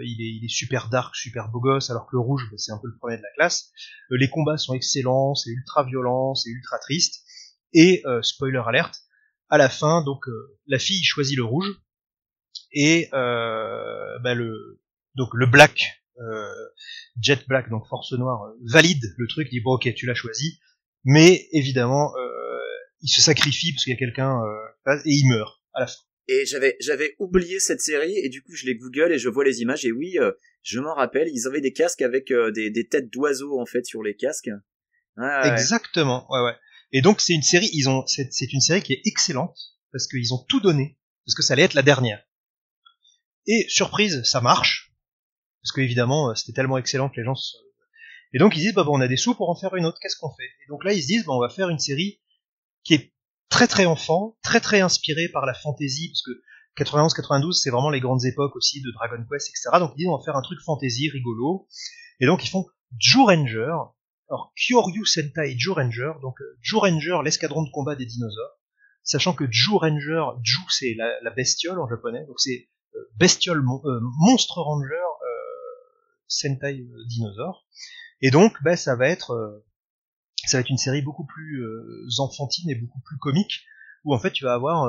il est super dark, super beau gosse, alors que le rouge c'est un peu le premier de la classe. Les combats sont excellents, c'est ultra violent, c'est ultra triste. Et spoiler alert, à la fin donc la fille choisit le rouge et le Black, Jet Black, donc Force Noire, valide le truc, dit ok tu l'as choisi, mais évidemment il se sacrifie parce qu'il y a quelqu'un et il meurt à la fin. Et j'avais oublié cette série et du coup je les google et je vois les images et oui, je m'en rappelle, ils avaient des casques avec des têtes d'oiseaux en fait sur les casques. Ouais. Exactement, ouais. Et donc c'est une série, c'est une série qui est excellente parce qu'ils ont tout donné parce que ça allait être la dernière. Et surprise, ça marche parce que évidemment c'était tellement excellent que les gens et donc ils disent on a des sous pour en faire une autre, qu'est-ce qu'on fait? Et donc là ils se disent on va faire une série qui est très très enfant, très très inspiré par la fantasy, parce que 91-92 c'est vraiment les grandes époques aussi de Dragon Quest, etc. Donc ils disent on va faire un truc fantasy rigolo, et donc ils font Zyuranger, alors Kyoryu Sentai Zyuranger, donc Zyuranger, l'escadron de combat des dinosaures, sachant que Zyuranger, Zy c'est la bestiole en japonais, donc c'est bestiole, monstre ranger, Sentai dinosaure, et donc ça va être une série beaucoup plus enfantine et beaucoup plus comique, où en fait tu vas avoir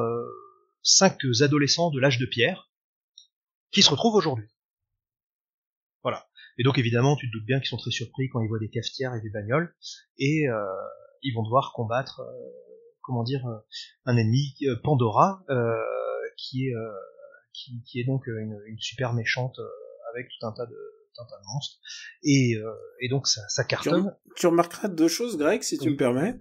5 adolescents de l'âge de pierre qui se retrouvent aujourd'hui. Voilà. Et donc évidemment tu te doutes bien qu'ils sont très surpris quand ils voient des cafetières et des bagnoles, et ils vont devoir combattre un ennemi, Pandora, qui est donc une super méchante avec tout un tas de monstres, et donc ça cartonne. Tu remarqueras deux choses, Greg, si tu me permets.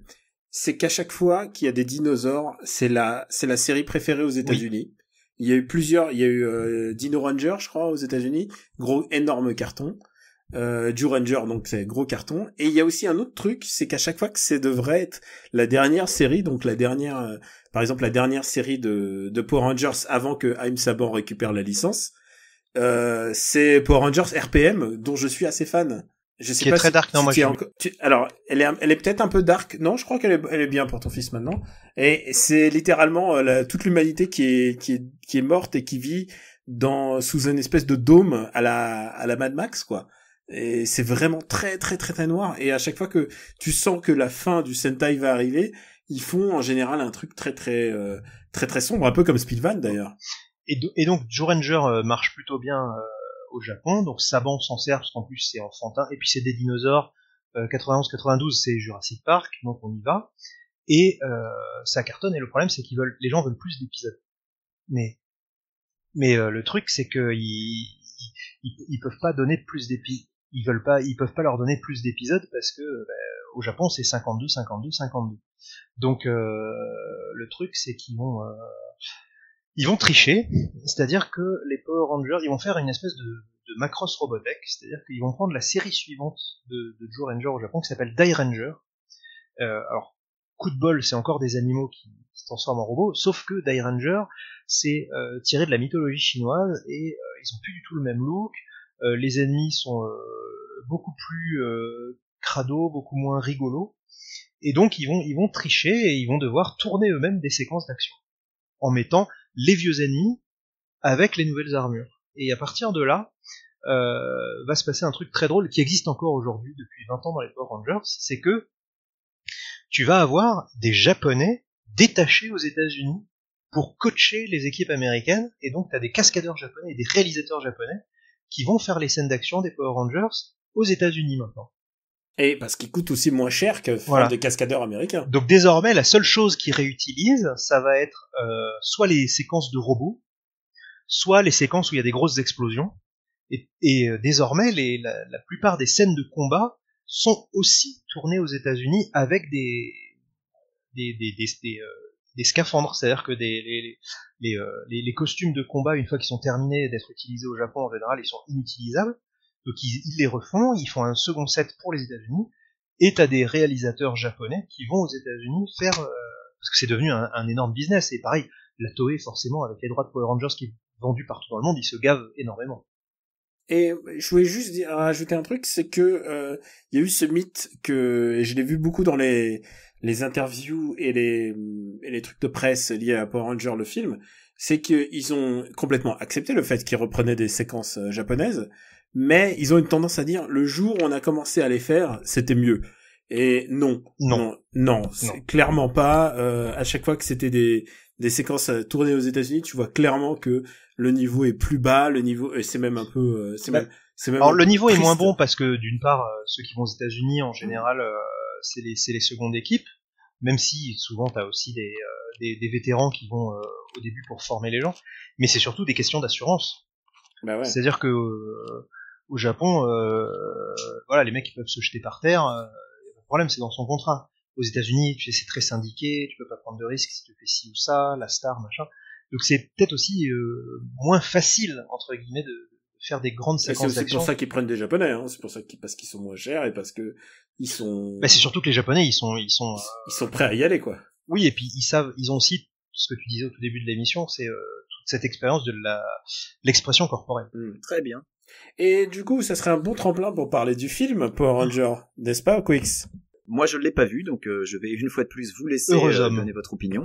C'est qu'à chaque fois qu'il y a des dinosaures, c'est la série préférée aux États-Unis. Oui. Il y a eu Dino Ranger, je crois, aux États-Unis, gros énorme carton. Zyuranger, donc c'est gros carton. Et il y a aussi un autre truc, c'est qu'à chaque fois que c'est devrait être la dernière série, donc la dernière, par exemple la dernière série de Power Rangers avant que Haim Saban récupère la licence. C'est Power Rangers RPM, dont je suis assez fan. Je sais qui pas est très dark, non, moi alors, elle est peut-être un peu dark. Non, je crois qu'elle est bien pour ton fils maintenant. Et c'est littéralement toute l'humanité qui est morte et qui vit sous une espèce de dôme à la Mad Max, quoi. Et c'est vraiment très très très très noir. Et à chaque fois que tu sens que la fin du Sentai va arriver, ils font en général un truc très très très très sombre, un peu comme Speedvan d'ailleurs. Et donc Zyuranger marche plutôt bien au Japon, donc Saban s'en sert parce qu'en plus c'est enfantin, et puis c'est des dinosaures, 91-92 c'est Jurassic Park, donc on y va, et ça cartonne, et le problème c'est les gens veulent plus d'épisodes. Mais le truc c'est que ils peuvent pas donner plus d'épisodes, ils peuvent pas leur donner plus d'épisodes parce que au Japon c'est 52. Donc le truc c'est qu'ils vont tricher, c'est-à-dire que les Power Rangers, ils vont faire une espèce de Macross Robotech, c'est-à-dire qu'ils vont prendre la série suivante de Zyuranger au Japon, qui s'appelle Die Ranger. Alors, coup de bol, c'est encore des animaux qui se transforment en robots, sauf que Die Ranger, c'est tiré de la mythologie chinoise, et ils ont plus du tout le même look, les ennemis sont beaucoup plus crado, beaucoup moins rigolos, et donc ils vont tricher, et ils vont devoir tourner eux-mêmes des séquences d'action, en mettant les vieux ennemis avec les nouvelles armures. Et à partir de là, va se passer un truc très drôle qui existe encore aujourd'hui depuis 20 ans dans les Power Rangers, c'est que tu vas avoir des Japonais détachés aux États-Unis pour coacher les équipes américaines, et donc tu as des cascadeurs japonais et des réalisateurs japonais qui vont faire les scènes d'action des Power Rangers aux États-Unis maintenant. Et parce qu'ils coûtent aussi moins cher que faire des cascadeurs américains. Donc désormais, la seule chose qu'ils réutilisent, ça va être soit les séquences de robots, soit les séquences où il y a des grosses explosions. Et désormais, la plupart des scènes de combat sont aussi tournées aux États-Unis avec des scaphandres, c'est-à-dire que les costumes de combat, une fois qu'ils sont terminés d'être utilisés au Japon, en général, ils sont inutilisables. Donc ils les refont, ils font un second set pour les États-Unis, et t'as des réalisateurs japonais qui vont aux États-Unis faire, parce que c'est devenu un énorme business. Et pareil, la Toei, forcément, avec les droits de Power Rangers qui est vendus partout dans le monde, ils se gavent énormément. Et je voulais juste rajouter un truc, c'est que il y a eu ce mythe et je l'ai vu beaucoup dans les interviews et les trucs de presse liés à Power Rangers le film, c'est qu'ils ont complètement accepté le fait qu'ils reprenaient des séquences japonaises, mais ils ont une tendance à dire le jour où on a commencé à les faire, c'était mieux. Et non, c'est clairement pas. À chaque fois que c'était des séquences tournées aux États-Unis, tu vois clairement que le niveau est plus bas, le niveau c'est même un peu c'est même alors le niveau triste. est moins bon parce que d'une part ceux qui vont aux États-Unis en général c'est les secondes équipes, même si souvent t'as aussi des vétérans qui vont au début pour former les gens, mais c'est surtout des questions d'assurance. Bah ouais. C'est-à-dire que au Japon voilà, les mecs ils peuvent se jeter par terre, le problème c'est dans son contrat. Aux États-Unis, tu sais, c'est très syndiqué, tu peux pas prendre de risques si tu fais ci ou ça, la star, machin. Donc c'est peut-être aussi moins facile entre guillemets de faire des grandes séquences d'action. C'est pour ça qu'ils prennent des Japonais, hein. C'est pour ça parce qu'ils sont moins chers et parce que ils sont. Bah c'est surtout que les Japonais ils sont prêts à y aller, quoi. Oui, et puis ils ont aussi ce que tu disais au tout début de l'émission, c'est toute cette expérience de l'expression corporelle. Très bien. Et du coup, ça serait un bon tremplin pour parler du film Power Rangers, n'est-ce pas, Quix? Moi, je l'ai pas vu, donc je vais une fois de plus vous laisser donner votre opinion.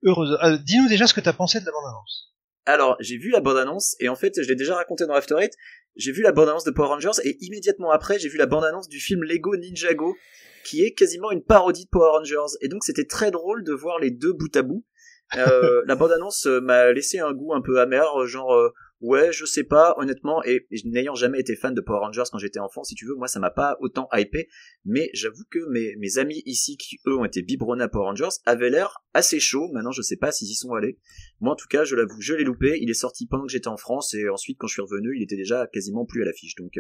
Dis-nous déjà ce que t'as pensé de la bande-annonce. Alors, j'ai vu la bande-annonce, et en fait, je l'ai déjà raconté dans After Eight, j'ai vu la bande-annonce de Power Rangers, et immédiatement après, j'ai vu la bande-annonce du film Lego Ninjago, qui est quasiment une parodie de Power Rangers, et donc c'était très drôle de voir les deux bout à bout. La bande-annonce m'a laissé un goût un peu amer, genre... ouais, je sais pas, honnêtement, et n'ayant jamais été fan de Power Rangers quand j'étais enfant, si tu veux, moi ça m'a pas autant hypé, mais j'avoue que mes amis ici qui eux ont été biberonnés à Power Rangers avaient l'air assez chauds. Maintenant je sais pas s'ils y sont allés. Moi en tout cas, je l'avoue, je l'ai loupé, il est sorti pendant que j'étais en France, et ensuite quand je suis revenu, il était déjà quasiment plus à l'affiche, donc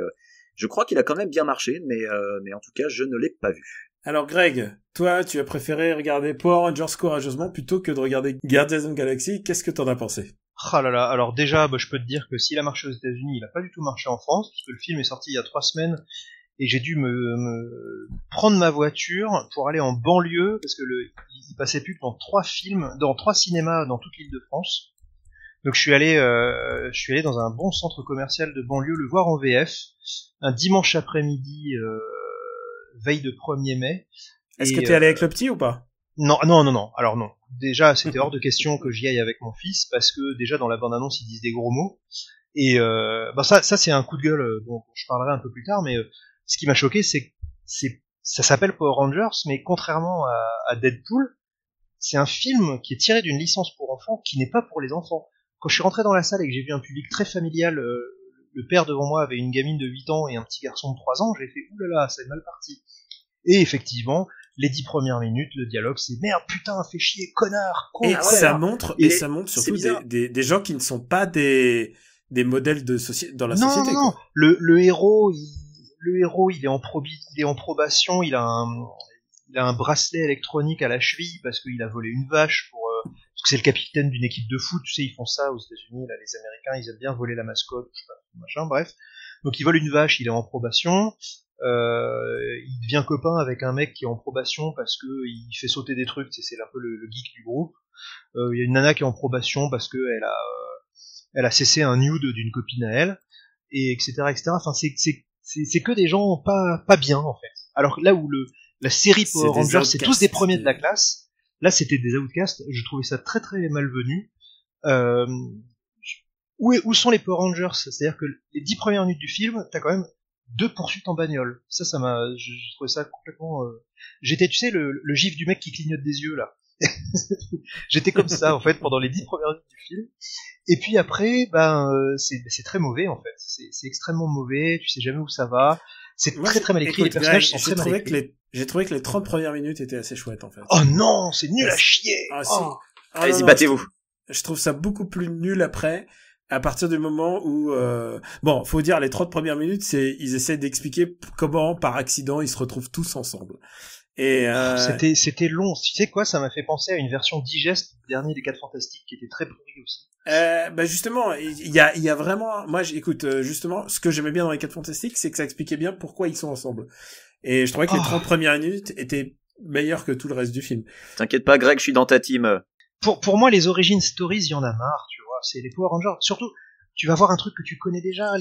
je crois qu'il a quand même bien marché, mais en tout cas je ne l'ai pas vu. Alors Greg, toi tu as préféré regarder Power Rangers courageusement plutôt que de regarder Guardians of the Galaxy, qu'est-ce que t'en as pensé? Ah là là, alors déjà, je peux te dire que s'il a marché aux États-Unis, il a pas du tout marché en France, puisque le film est sorti il y a 3 semaines, et j'ai dû me prendre ma voiture pour aller en banlieue, parce que il passait plus que dans 3 cinémas dans toute l'île de France. Donc je suis allé dans un bon centre commercial de banlieue le voir en VF, un dimanche après-midi, veille de 1er mai. Est-ce que t'es allé avec le petit ou pas? Non, alors non. Déjà, c'était hors de question que j'y aille avec mon fils, parce que déjà dans la bande-annonce, ils disent des gros mots. Et ça c'est un coup de gueule dont je parlerai un peu plus tard, mais ce qui m'a choqué, c'est ça s'appelle Power Rangers, mais contrairement à Deadpool, c'est un film qui est tiré d'une licence pour enfants qui n'est pas pour les enfants. Quand je suis rentré dans la salle et que j'ai vu un public très familial, le père devant moi avait une gamine de 8 ans et un petit garçon de 3 ans, j'ai fait oulala, c'est mal parti. Et effectivement, les 10 premières minutes, le dialogue, c'est merde, putain, fais chier, connard, con. Et ça montre surtout des gens qui ne sont pas des modèles de dans la société. Non. Quoi. Le héros, il est en probation, il a un bracelet électronique à la cheville parce qu'il a volé une vache parce que c'est le capitaine d'une équipe de foot, tu sais, ils font ça aux États-Unis, là, les Américains, ils aiment bien voler la mascotte, je sais pas, machin, bref. Donc il vole une vache, il est en probation. il devient copain avec un mec qui est en probation parce que il fait sauter des trucs, c'est un peu le geek du groupe. Il y a une nana qui est en probation parce que elle a cessé un nude d'une copine à elle, et etc. Enfin, c'est que des gens pas bien en fait. Alors là où la série Power Rangers, c'est tous des premiers de la classe. Là, c'était des outcasts. Je trouvais ça très très malvenu. Où sont les Power Rangers? C'est-à-dire que les 10 premières minutes du film, t'as quand même 2 poursuites en bagnole. J'ai trouvé ça complètement. J'étais, tu sais, le gif du mec qui clignote des yeux là. J'étais comme ça en fait pendant les 10 premières minutes du film. Et puis après, c'est très mauvais en fait. C'est extrêmement mauvais. Tu sais jamais où ça va. C'est très très mal écrit. Les personnages sont très mal écrits. J'ai trouvé que les 30 premières minutes étaient assez chouettes en fait. Oh non, c'est nul à chier. Allez-y, battez-vous. Je trouve ça beaucoup plus nul après. À partir du moment où faut dire les 30 premières minutes, ils essaient d'expliquer comment par accident ils se retrouvent tous ensemble. Et c'était long. Tu sais quoi, ça m'a fait penser à une version digeste du dernier des 4 Fantastiques qui était très pourri aussi. Justement, il y a vraiment, moi j'écoute justement, ce que j'aimais bien dans les 4 Fantastiques, c'est que ça expliquait bien pourquoi ils sont ensemble. Et je trouvais que les 30 premières minutes étaient meilleures que tout le reste du film. T'inquiète pas, Greg, je suis dans ta team. Pour moi, les origin stories, il y en a marre, tu vois. C'est les Power Rangers. Surtout, tu vas voir un truc que tu connais déjà.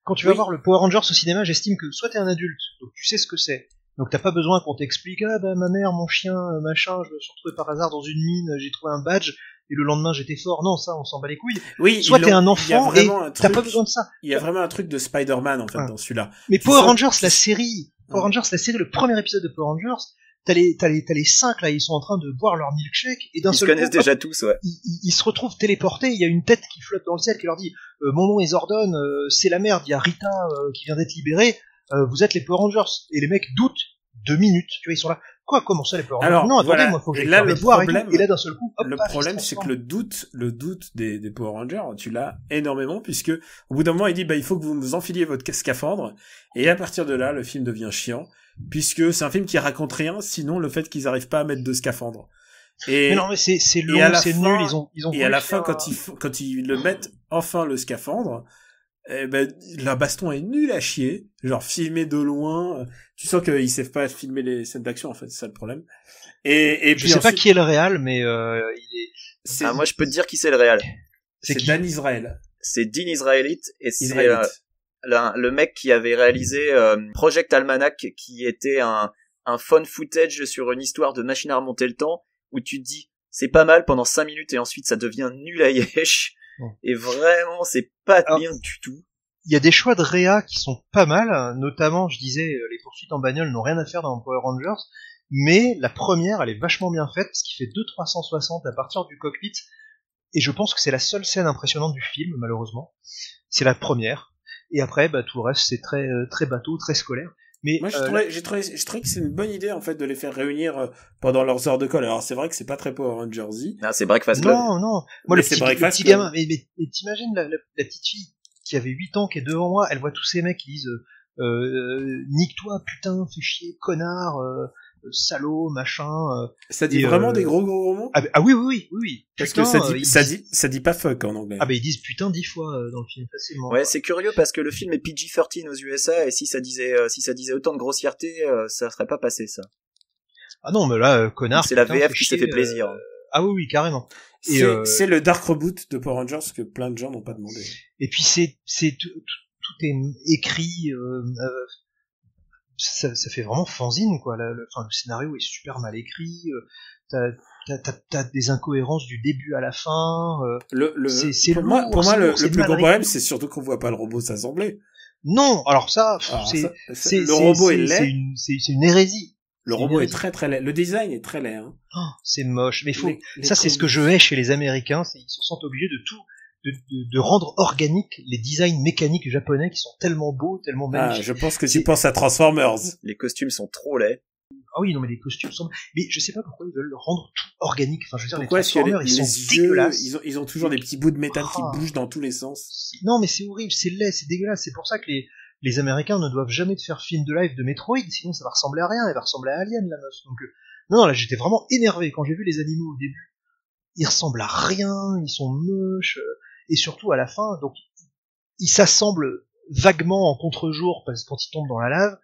Quand tu vas voir le Power Rangers au cinéma, j'estime que soit t'es un adulte, donc tu sais ce que c'est. Donc t'as pas besoin qu'on t'explique, ma mère, mon chien, machin, je me suis retrouvé par hasard dans une mine, j'ai trouvé un badge, et le lendemain j'étais fort. Non, ça, on s'en bat les couilles. Oui, soit t'es un enfant et t'as pas besoin de ça. Il y a vraiment un truc de Spider-Man, en fait, dans celui-là. Mais Power Rangers, la série, le premier épisode de Power Rangers, t'as les 5 là, ils sont en train de boire leur milkshake, et d'un seul coup, ils se connaissent déjà tous, ouais. Ils se retrouvent téléportés, il y a une tête qui flotte dans le ciel qui leur dit, mon nom est Zordon, c'est la merde, il y a Rita qui vient d'être libérée, vous êtes les Power Rangers. Et les mecs doutent 2 minutes, tu vois, ils sont là. Comment ça les Power Rangers? Alors, non, attendez, moi faut que j'aille faire mes devoirs et là d'un seul coup, hop, le problème c'est que le doute des Power Rangers, tu l'as énormément, puisque au bout d'un moment il dit il faut que vous nous enfiliez votre scaphandre, et à partir de là le film devient chiant, puisque c'est un film qui raconte rien sinon le fait qu'ils arrivent pas à mettre de scaphandre. Mais non, mais c'est long, c'est nul, ils ont et à la fin quand ils le mettent enfin le scaphandre, la baston est nulle à chier, genre filmé de loin, tu sens qu'ils savent pas filmer les scènes d'action en fait, c'est ça le problème. Et je sais pas qui est le réal, mais il est. Moi je peux te dire qui c'est le réal. C'est Dan Israel. C'est Dean Israelite, et c'est le mec qui avait réalisé Project Almanac, qui était un fun footage sur une histoire de machine à remonter le temps, où tu te dis c'est pas mal pendant 5 minutes et ensuite ça devient nul à yesh. Et vraiment, c'est pas bien du tout. Il y a des choix de réa qui sont pas mal, notamment, je disais, les poursuites en bagnole n'ont rien à faire dans Power Rangers, mais la première, elle est vachement bien faite, parce qu'il fait 2-360 à partir du cockpit, et je pense que c'est la seule scène impressionnante du film, malheureusement. C'est la première. Et après, tout le reste, c'est très, très bateau, très scolaire. Mais moi, j'ai trouvé que c'est une bonne idée, en fait, de les faire réunir pendant leurs heures de colle. Alors, c'est vrai que c'est pas très Power Rangers-y. Ah, c'est Breakfast Club. Non. Moi, le petit gamin, mais t'imagines la petite fille qui avait 8 ans, qui est devant moi, elle voit tous ces mecs qui disent, nique-toi, putain, fais chier, connard, salaud, machin. Ça dit vraiment des gros mots? Ah oui. Parce putain, que ça dit pas fuck en anglais. Ah ils disent putain 10 fois dans le film facilement. Ouais, c'est curieux parce que le film est PG-13 aux USA, et si ça disait autant de grossièreté, ça serait pas passé, ça. Ah non, mais là, connard. C'est la VF qui s'est fait plaisir. Ah oui, carrément. C'est le dark reboot de Power Rangers que plein de gens n'ont pas demandé. Et puis tout est écrit, ça fait vraiment fanzine, quoi. Le scénario est super mal écrit. T'as des incohérences du début à la fin. Pour moi, le plus gros problème, c'est surtout qu'on voit pas le robot s'assembler. Non, alors ça, le robot est laid. C'est une hérésie. Le robot est très très laid. Le design est très laid. Hein. Oh, c'est moche. Mais ça, c'est ce que je hais chez les Américains. Ils se sentent obligés de rendre organique les designs mécaniques japonais qui sont tellement beaux, tellement magnifiques. Je pense que tu penses à Transformers. Les costumes sont trop laids. Ah oui, non, mais les costumes sont... Mais je sais pas pourquoi ils veulent rendre tout organique. Enfin, je veux dire, pourquoi les Transformers, ils sont dégueulasses. Ils ont toujours des petits bouts de métal qui bougent dans tous les sens. Non, mais c'est horrible, c'est laid, c'est dégueulasse. C'est pour ça que les Américains ne doivent jamais te faire film de live de Metroid, sinon ça va ressembler à rien, elle va ressembler à Alien, la meuf. Donc, non, là, j'étais vraiment énervé quand j'ai vu les animaux au début. Ils ressemblent à rien, ils sont moches, et surtout à la fin, donc, ils s'assemblent vaguement en contre-jour parce quand il tombe dans la lave,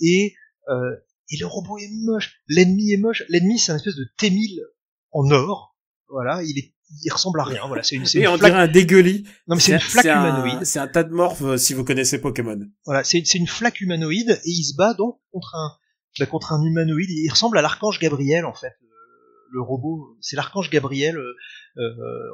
et le robot est moche, l'ennemi est moche. L'ennemi, c'est un espèce de T-1000 en or, voilà, il ressemble à rien, voilà, c'est une on flaque... dirait un dégueulis. Non, mais c'est une flaque humanoïde. C'est un tas de morphes, si vous connaissez Pokémon. Voilà, c'est une flaque humanoïde, et il se bat donc contre un humanoïde. Il ressemble à l'archange Gabriel, en fait. Le robot, c'est l'archange Gabriel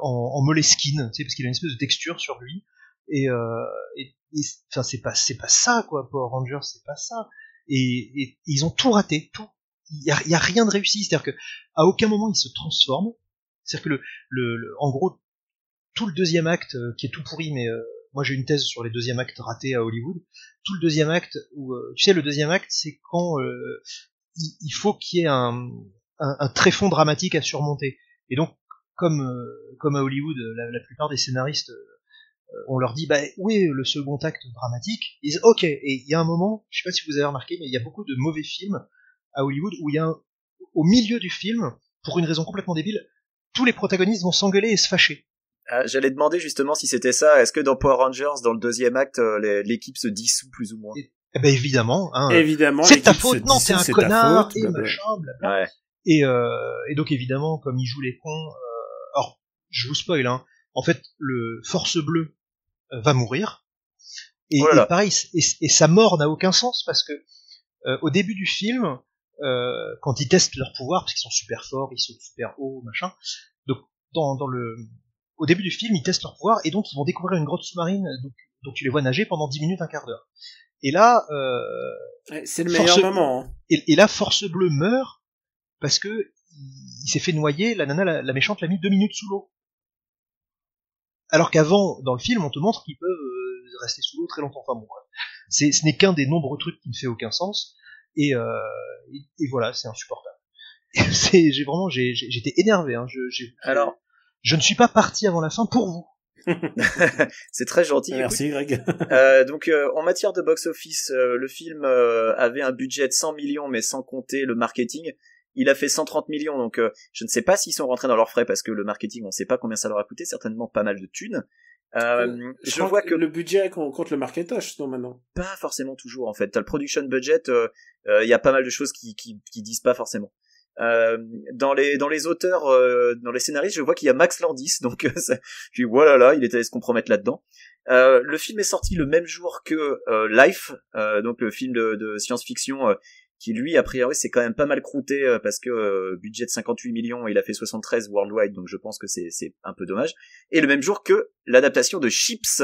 en Moleskine, tu sais, parce qu'il a une espèce de texture sur lui. Et enfin, c'est pas ça, quoi, Power Rangers, c'est pas ça. Et ils ont tout raté, tout. Il y a rien de réussi, c'est-à-dire que à aucun moment ils se transforment. C'est-à-dire que en gros, tout le deuxième acte, qui est tout pourri, mais moi j'ai une thèse sur les deuxièmes actes ratés à Hollywood. Tout le deuxième acte, où tu sais, le deuxième acte, c'est quand il faut qu'il y ait un tréfonds dramatique à surmonter. Et donc, comme à Hollywood, la plupart des scénaristes, on leur dit, bah où est le second acte dramatique? Ils disent, ok. Et il y a un moment, je sais pas si vous avez remarqué, mais il y a beaucoup de mauvais films à Hollywood où il y a au milieu du film, pour une raison complètement débile, tous les protagonistes vont s'engueuler et se fâcher. J'allais demander justement si c'était ça. Est-ce que dans Power Rangers, dans le deuxième acte, l'équipe se dissout plus ou moins? Eh ben évidemment, hein. Évidemment. C'est ta faute, non, t'es un connard, et machin, blabla. Ouais. Et donc évidemment, comme ils jouent les cons, alors je vous spoil, hein. En fait, le Force Bleue va mourir. Et pareil, et sa mort n'a aucun sens parce que au début du film, quand ils testent leur pouvoir, parce qu'ils sont super forts, ils sautent super haut, machin. Donc au début du film, ils testent leur pouvoir et donc ils vont découvrir une grotte sous-marine. Donc tu les vois nager pendant 10 minutes, un quart d'heure. Et là, c'est le meilleur moment. Hein. Et là, Force Bleue meurt parce que il s'est fait noyer. La nana, la méchante, l'a mis 2 minutes sous l'eau. Alors qu'avant, dans le film, on te montre qu'ils peuvent rester sous l'eau très longtemps. Enfin bon, ce n'est qu'un des nombreux trucs qui ne fait aucun sens. Et voilà, c'est insupportable. J'étais énervé. Hein. Alors, je ne suis pas parti avant la fin pour vous. C'est très gentil. Merci Greg. Donc en matière de box-office, le film avait un budget de 100 millions, mais sans compter le marketing. Il a fait 130 millions, donc je ne sais pas s'ils sont rentrés dans leurs frais, parce que le marketing, on ne sait pas combien ça leur a coûté, certainement pas mal de thunes. Je vois que le budget compte le marketage, non, maintenant. Pas forcément toujours, en fait. T'as le production budget, y a pas mal de choses qui disent pas forcément. Dans les auteurs, dans les scénaristes, je vois qu'il y a Max Landis, donc je dis voilà, il était allé se compromettre là-dedans. Le film est sorti le même jour que Life, donc le film de science-fiction, qui lui, a priori, c'est quand même pas mal croûté, parce que budget de 58 millions, il a fait 73 worldwide, donc je pense que c'est un peu dommage. Et le même jour que l'adaptation de Chips.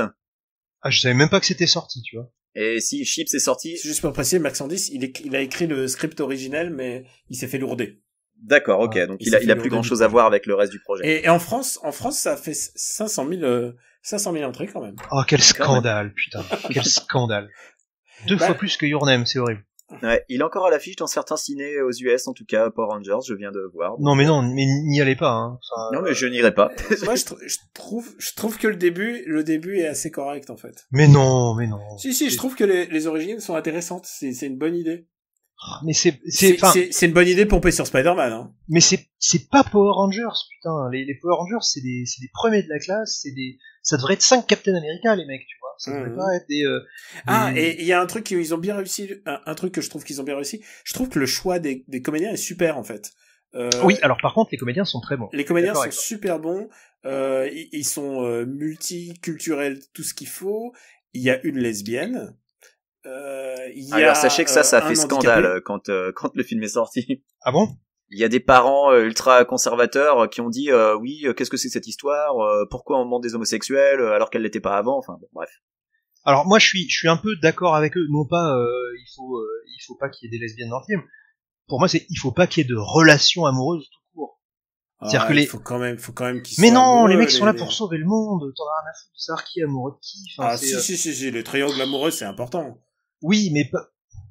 Ah, je savais même pas que c'était sorti, tu vois. Et si Chips est sorti... Juste pour préciser, Max Landis, il a écrit le script originel, mais il s'est fait lourder. D'accord, ok, donc il a plus grand chose à voir avec le reste du projet. Et en France, ça a fait 500 000 entrées quand même. Oh, quel scandale, putain, quel scandale. 2 fois plus que Your Name, c'est horrible. Ouais, il est encore à l'affiche dans certains ciné aux US, en tout cas, Power Rangers, je viens de voir. Non, mais n'y allez pas, hein. Enfin, non, mais je n'irai pas. Moi, je trouve que le début est assez correct, en fait. Mais non. Si, je trouve que les origines sont intéressantes. C'est une bonne idée. Mais c'est une bonne idée pompée sur Spider-Man, hein. Mais c'est pas Power Rangers, putain. Les Power Rangers, c'est des premiers de la classe, ça devrait être 5 Captain America, les mecs, tu vois. Ça devrait pas être des... et il y a un truc qu'ils ont bien réussi, un truc que je trouve qu'ils ont bien réussi. Je trouve que le choix des comédiens est super, en fait. Oui, alors par contre, les comédiens sont très bons. Les comédiens sont super bons. Ils sont multiculturels, tout ce qu'il faut. Il y a une lesbienne. Alors sachez que ça fait scandale quand le film est sorti. Ah bon? Il y a des parents ultra conservateurs qui ont dit oui, qu'est-ce que c'est que cette histoire, pourquoi on demande des homosexuels alors qu'elle l'était pas avant, enfin bon, bref. Alors moi je suis un peu d'accord avec eux, non pas il faut pas qu'il y ait des lesbiennes dans le film. Pour moi il faut pas qu'il y ait de relations amoureuses tout court. C'est-à-dire que il faut quand même qu'ils soient Mais non, amoureux, les mecs sont là pour sauver le monde, t'en as rien à foutre de savoir qui est amoureux de qui. Enfin, si, le triangle amoureux c'est important. Oui, mais pas...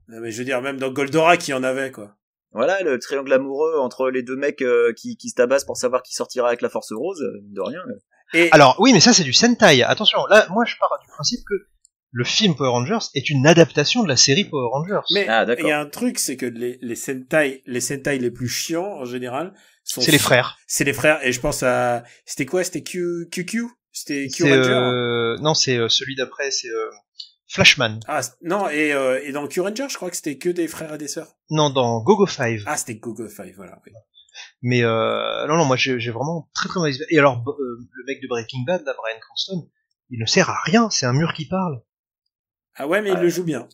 Mais je veux dire, même dans Goldorak, il y en avait, quoi. Voilà, le triangle amoureux entre les deux mecs qui se tabassent pour savoir qui sortira avec la Force Rose, de rien. Et... Alors, oui, mais ça, c'est du Sentai. Attention, là, moi, je pars du principe que le film Power Rangers est une adaptation de la série Power Rangers. Mais il y a un truc, c'est que les Sentai les plus chiants, en général, c'est les frères. C'est les frères, et je pense à... C'était quoi? C'était QQ? C'était Q Ranger? Non, c'est celui d'après, c'est... Flashman. Ah, non, et dans Q-Ranger, je crois que c'était que des frères et des sœurs. Non, dans Go-Go 5. Ah, c'était Go-Go 5, voilà. Oui. Mais non, moi j'ai vraiment très très mauvais. Et alors le mec de Breaking Bad, là, Bryan Cranston, il ne sert à rien, c'est un mur qui parle. Ah ouais, mais il le joue bien.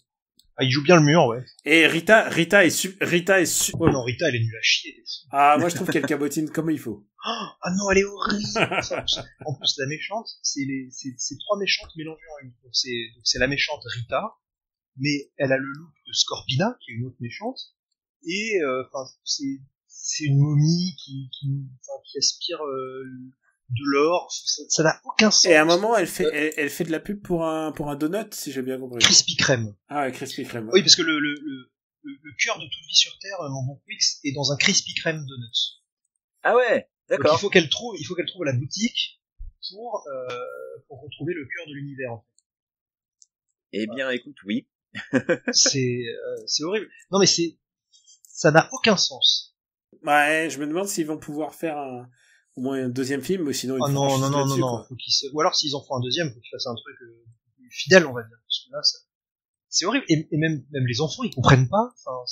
Ah, il joue bien le mur, ouais. Et Rita est Ouais, non, Rita, elle est nulle à chier. Des fous. Ah, moi je trouve qu'elle cabotine comme il faut. Ah non, elle est horrible. En plus, la méchante, c'est trois méchantes mélangées en une. Donc c'est la méchante Rita, mais elle a le look de Scorpina, qui est une autre méchante, et enfin c'est une momie qui aspire de l'or. Ça n'a aucun sens. Et à un moment, elle fait de la pub pour un donut, si j'ai bien compris. Krispy Kreme. Ah ouais, Krispy Kreme. Ouais. Oui, parce que le cœur de toute vie sur Terre, mon bon Twix, est dans un Krispy Kreme donuts. Ah ouais, Donc d'accord. il faut qu'elle trouve la boutique pour retrouver le cœur de l'univers. En fait. Eh bien, écoute, oui. C'est horrible. Non mais ça n'a aucun sens. Ouais, je me demande s'ils vont pouvoir faire au moins un deuxième film, ou sinon ils non. Faut ou alors s'ils en font un deuxième, faut qu'ils fassent un truc plus fidèle, on va dire. Parce que là, c'est horrible. Et même les enfants, ils comprennent pas. Enfin,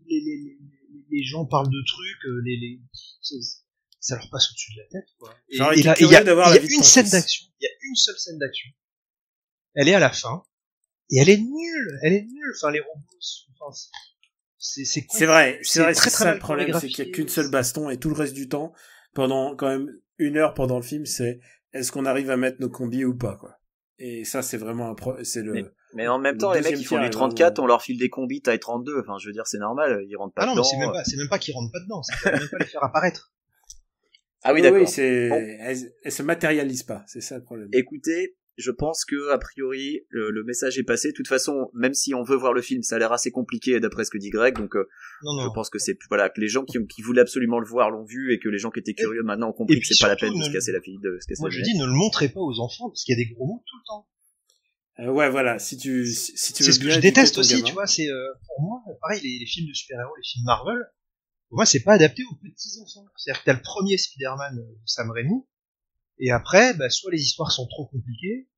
les gens parlent de trucs, ça leur passe au-dessus de la tête, quoi. Et là, il y a une scène d'action. Il y a une seule scène d'action. Elle est à la fin. Et elle est nulle. Enfin, les robots, c'est vrai, c'est ça le problème, c'est chorégraphié. qu'il y a qu'une seule baston, et tout le reste du temps, pendant quand même 1 heure pendant le film, c'est est-ce qu'on arrive à mettre nos combis ou pas, quoi. Et ça, c'est vraiment mais en même temps, les mecs, ils font du 34, on leur file des combis taille 32, enfin, je veux dire, c'est normal, ils rentrent pas dedans. Ah non, mais c'est même pas qu'ils rentrent pas dedans, c'est même pas les faire apparaître. Ah oui, d'accord. Oui, elles se matérialisent pas, c'est ça le problème. Écoutez, je pense que a priori le message est passé. De toute façon, même si on veut voir le film, ça a l'air assez compliqué d'après ce que dit Greg. Donc, je pense que c'est voilà que les gens qui voulaient absolument le voir l'ont vu, et que les gens qui étaient curieux maintenant ont compris que c'est pas la peine de se casser la fille. Moi, je dis, ne le montrez pas aux enfants parce qu'il y a des gros mots tout le temps. Ouais, voilà. Si tu veux c'est ce que bien je déteste éduquer ton aussi, gamin. tu vois. C'est pour moi, pareil, les films de super-héros, les films Marvel. Pour moi, c'est pas adapté aux petits enfants. C'est-à-dire que t'as le premier Spider-Man de Sam Raimi, et après, soit les histoires sont trop compliquées.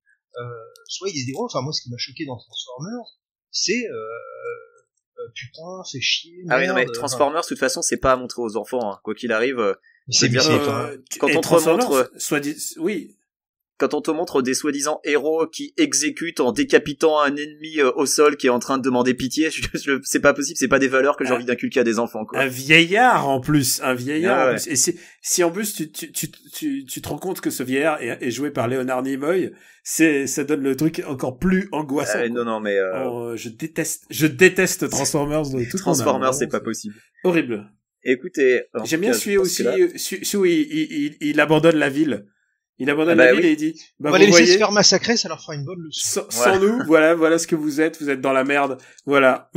Soit ils disent des gros, enfin moi ce qui m'a choqué dans Transformers, c'est putain, c'est chier. Merde, ah oui, non mais Transformers, de toute façon, c'est pas à montrer aux enfants, hein. Quoi qu'il arrive. C'est bien. Quand on te remontre, oui. Quand on te montre des soi-disant héros qui exécutent en décapitant un ennemi au sol qui est en train de demander pitié, c'est pas possible, c'est pas des valeurs que j'ai envie d'inculquer à des enfants, quoi. Un vieillard en plus. En plus. Ouais. Et si en plus tu te rends compte que ce vieillard est joué par Leonard Nimoy, ça donne le truc encore plus angoissant. Non, mais je déteste Transformers de toute Transformers, c'est pas possible. Horrible. Écoutez, j'aime bien celui aussi où il abandonne la ville. Il abandonne la ville et il dit, on va les laisser se faire massacrer, ça leur fera une bonne leçon. Sans nous, voilà ce que vous êtes dans la merde, voilà.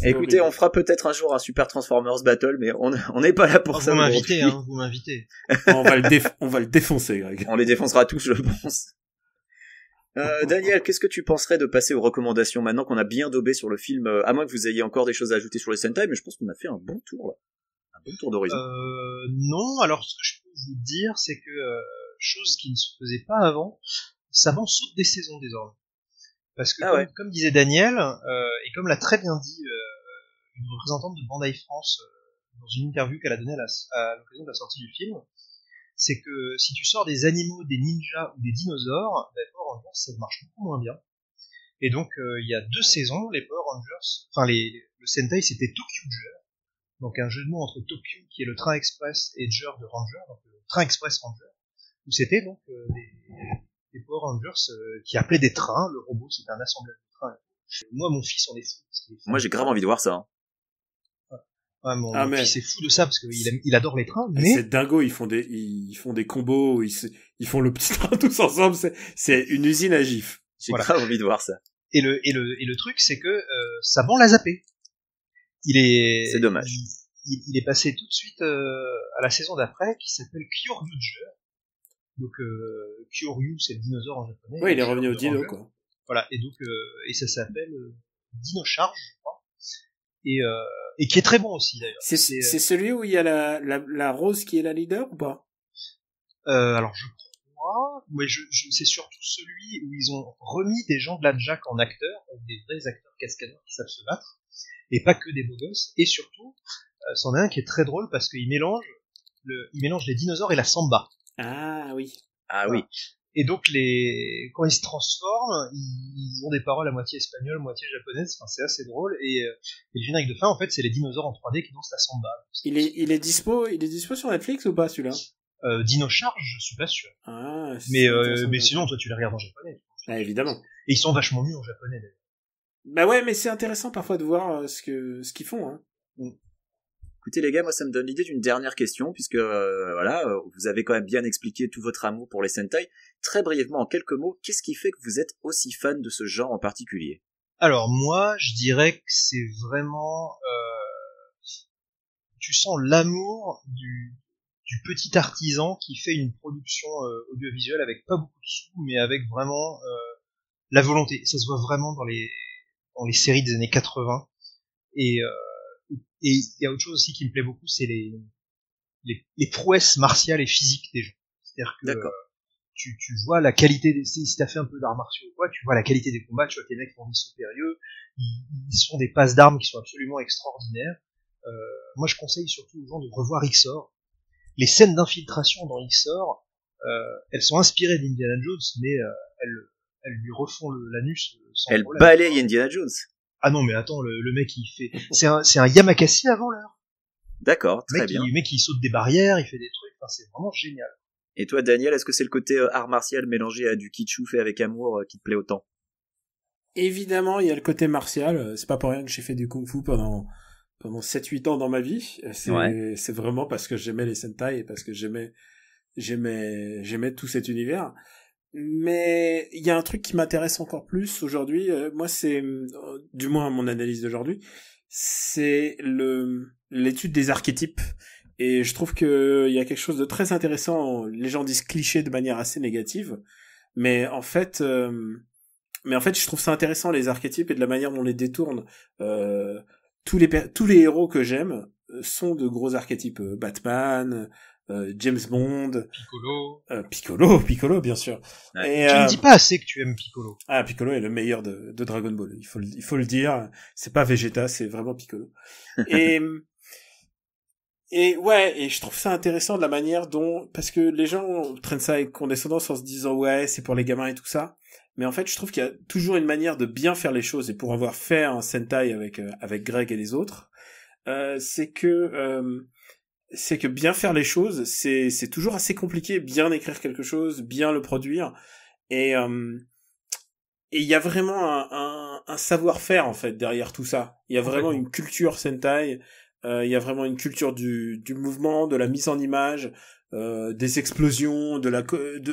Écoutez, on fera peut-être un jour un Super Transformers Battle, mais on n'est pas là pour ça. Vous m'invitez. On va le défoncer, Greg. On les défoncera tous, je pense. Daniel, qu'est-ce que tu penserais de passer aux recommandations maintenant qu'on a bien daubé sur le film, à moins que vous ayez encore des choses à ajouter sur les Sentai, mais je pense qu'on a fait un bon tour, là. Un bon tour d'horizon. Non, alors ce que je peux vous dire, c'est que chose qui ne se faisait pas avant, Saban saute des saisons désormais. Parce que comme disait Daniel, et comme l'a très bien dit une représentante de Bandai France dans une interview qu'elle a donnée à l'occasion de la sortie du film, c'est que si tu sors des animaux, des ninjas ou des dinosaures, les Power Rangers ça marche beaucoup moins bien. Et donc il y a 2 saisons, les Power Rangers, enfin le Sentai c'était Tokyo Ger, donc un jeu de mots entre Tokyo qui est le train express et Ger de Ranger, donc le train express Ranger, où c'était donc des Power Rangers qui appelaient des trains, le robot c'était un assemblage de trains. Moi mon fils en est fou. Moi j'ai grave envie de voir ça. Hein. Mon fils est fou de ça parce qu'il adore les trains, mais c'est dingo, ils font des combos, ils font le petit train tous ensemble, c'est une usine à gifs. J'ai grave envie de voir ça. Et le truc c'est que Saban l'a zappé. C'est dommage. Il est passé tout de suite à la saison d'après qui s'appelle Kyoryuger. Donc Kyoryu c'est le dinosaure en japonais. Oui, il est revenu au dino quoi. Voilà, et donc et ça s'appelle Dino Charge, je crois. Et qui est très bon aussi d'ailleurs. C'est celui où il y a la rose qui est la leader ou pas? Alors je crois crois. Ouais, c'est surtout celui où ils ont remis des gens de la Jack en acteurs, des vrais acteurs cascadeurs qui savent se battre, et pas que des beaux gosses. Et surtout, c'en est un qui est très drôle parce qu'il mélange les dinosaures et la samba. Ah oui. Ah oui. Et donc quand ils se transforment, ils ont des paroles à moitié espagnoles, moitié japonaises. Enfin, c'est assez drôle. Et le générique de fin, en fait, c'est les dinosaures en 3D qui dansent la samba. Il est dispo sur Netflix ou pas celui-là? Dino Charge, je suis pas sûr. Ah, mais sinon, toi, tu les regardes en japonais. Ah, évidemment. Et ils sont vachement mieux en japonais, d'ailleurs. Bah ouais, mais c'est intéressant parfois de voir ce qu'ils font, hein. Écoutez les gars, moi ça me donne l'idée d'une dernière question, puisque vous avez quand même bien expliqué tout votre amour pour les Sentai. Très brièvement, en quelques mots, qu'est-ce qui fait que vous êtes aussi fan de ce genre en particulier? Alors moi, je dirais que c'est vraiment... tu sens l'amour du petit artisan qui fait une production audiovisuelle avec pas beaucoup de sous, mais avec vraiment la volonté. Ça se voit vraiment dans les séries des années 80. Et il y a autre chose aussi qui me plaît beaucoup, c'est les prouesses martiales et physiques des gens. C'est-à-dire que tu vois la qualité si t'as fait un peu d'arts martiaux ou quoi, tu vois la qualité des combats, tu vois que les mecs font des sauts périlleux, ils font des passes d'armes qui sont absolument extraordinaires. Moi je conseille surtout aux gens de revoir XOR. Les scènes d'infiltration dans XOR, elles sont inspirées d'Indiana Jones, mais elles lui refont l'anus sans problème. Elle balaye Indiana Jones. Ah non, mais attends, le mec il fait, c'est un Yamakasi avant l'heure. D'accord, très bien. Le mec il saute des barrières, il fait des trucs, enfin c'est vraiment génial. Et toi Daniel, est-ce que c'est le côté art martial mélangé à du kitschou fait avec amour qui te plaît autant? Évidemment, il y a le côté martial, c'est pas pour rien que j'ai fait du kung-fu pendant 7-8 ans dans ma vie. C'est vraiment parce que j'aimais les Sentai et parce que j'aimais tout cet univers. Mais il y a un truc qui m'intéresse encore plus aujourd'hui, moi c'est, du moins mon analyse d'aujourd'hui, c'est l'étude des archétypes. Et je trouve que il y a quelque chose de très intéressant. Les gens disent cliché de manière assez négative, mais en fait, je trouve ça intéressant les archétypes et de la manière dont on les détourne. Tous les héros que j'aime sont de gros archétypes. Batman, James Bond, Piccolo, bien sûr. Ouais. Et, tu ne dis pas assez que tu aimes Piccolo. Ah, Piccolo est le meilleur de Dragon Ball. Il faut le dire. C'est pas Vegeta, c'est vraiment Piccolo. Et je trouve ça intéressant de la manière dont, parce que les gens traînent ça avec condescendance en se disant ouais, c'est pour les gamins et tout ça. Mais en fait, je trouve qu'il y a toujours une manière de bien faire les choses. Et pour avoir fait un Sentai avec Greg et les autres, c'est que bien faire les choses, c'est toujours assez compliqué. Bien écrire quelque chose, bien le produire. Et il y a vraiment un savoir-faire, en fait, derrière tout ça. Il y a vraiment une culture Sentai. Il y a vraiment une culture du mouvement, de la mise en image, des explosions,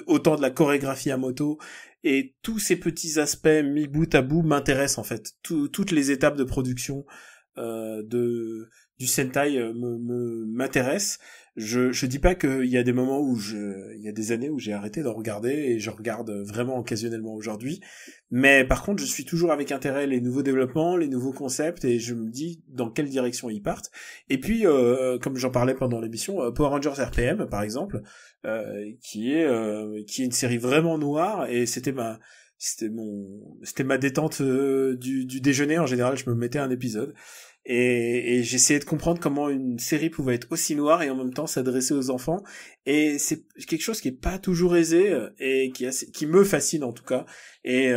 autant de la chorégraphie à moto, et tous ces petits aspects mis bout à bout m'intéressent en fait. Toutes les étapes de production du Sentai m'intéressent. Je dis pas qu'il y a des moments il y a des années où j'ai arrêté de regarder et je regarde vraiment occasionnellement aujourd'hui. Mais par contre, je suis toujours avec intérêt les nouveaux développements, les nouveaux concepts et je me dis dans quelle direction ils partent. Et puis, comme j'en parlais pendant l'émission, Power Rangers RPM, par exemple, qui est une série vraiment noire et c'était ma détente du déjeuner. En général, je me mettais un épisode. Et j'essayais de comprendre comment une série pouvait être aussi noire et en même temps s'adresser aux enfants, et c'est quelque chose qui est pas toujours aisé et qui me fascine en tout cas, et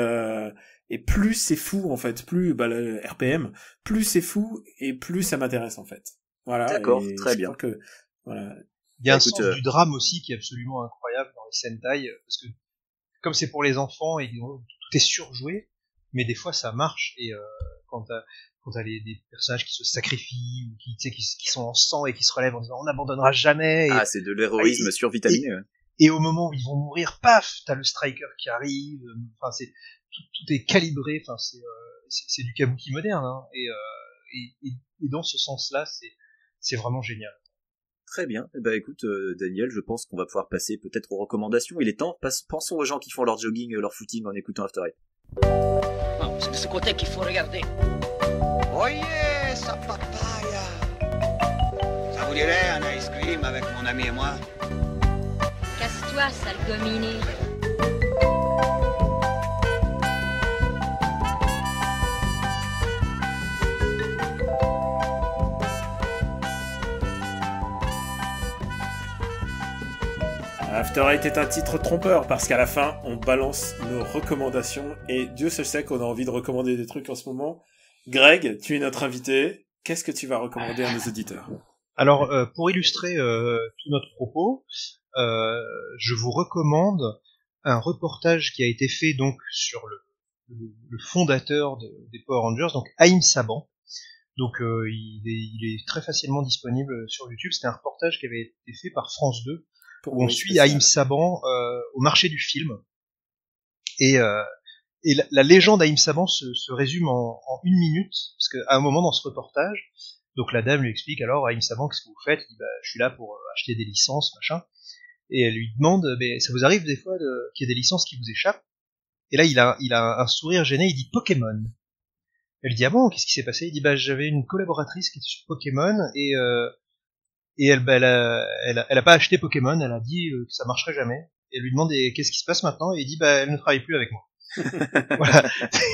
plus c'est fou en fait, plus le RPM, plus c'est fou et plus ça m'intéresse en fait. Voilà. D'accord, très bien. Voilà. Il y a un sens du drame aussi qui est absolument incroyable dans les Sentai, parce que comme c'est pour les enfants et tout est surjoué, mais des fois ça marche, et quand t'as des personnages qui se sacrifient ou qui sont en sang et qui se relèvent en disant on n'abandonnera jamais. Ah, c'est de l'héroïsme survitaminé. Et au moment où ils vont mourir, paf, t'as le striker qui arrive. Enfin, tout est calibré. Enfin, c'est du kabuki moderne. Hein, et dans ce sens-là, c'est vraiment génial. Très bien. Eh ben, écoute, Daniel, je pense qu'on va pouvoir passer peut-être aux recommandations. Il est temps. Pensons aux gens qui font leur jogging, leur footing en écoutant After Eight. Non, c'est de ce côté qu'il faut regarder. Oyez, sa papaya. Ça vous dirait un ice cream avec mon ami et moi? Qu'est-ce que toi, sale gominé. After Eight est un titre trompeur parce qu'à la fin, on balance nos recommandations et Dieu seul sait qu'on a envie de recommander des trucs en ce moment. Greg, tu es notre invité. Qu'est-ce que tu vas recommander à nos auditeurs ? Alors, pour illustrer tout notre propos, je vous recommande un reportage qui a été fait donc sur le fondateur des Power Rangers, donc Haïm Saban. Donc il est très facilement disponible sur YouTube. C'était un reportage qui avait été fait par France 2 où on suit Haïm Saban au marché du film. Et la légende d'Haïm Saban se résume en 1 minute, parce qu'à un moment dans ce reportage, donc la dame lui explique alors Haïm Saban, qu'est-ce que vous faites ? Il dit je suis là pour acheter des licences, machin. Et elle lui demande mais ça vous arrive des fois qu'il y ait des licences qui vous échappent ? Et là il a un sourire gêné, il dit Pokémon. Elle lui dit ah bon, qu'est-ce qui s'est passé ? Il dit j'avais une collaboratrice qui était sur Pokémon et elle a pas acheté Pokémon, elle a dit que ça marcherait jamais. Et elle lui demande qu'est-ce qui se passe maintenant ? Et il dit elle ne travaille plus avec moi. Voilà.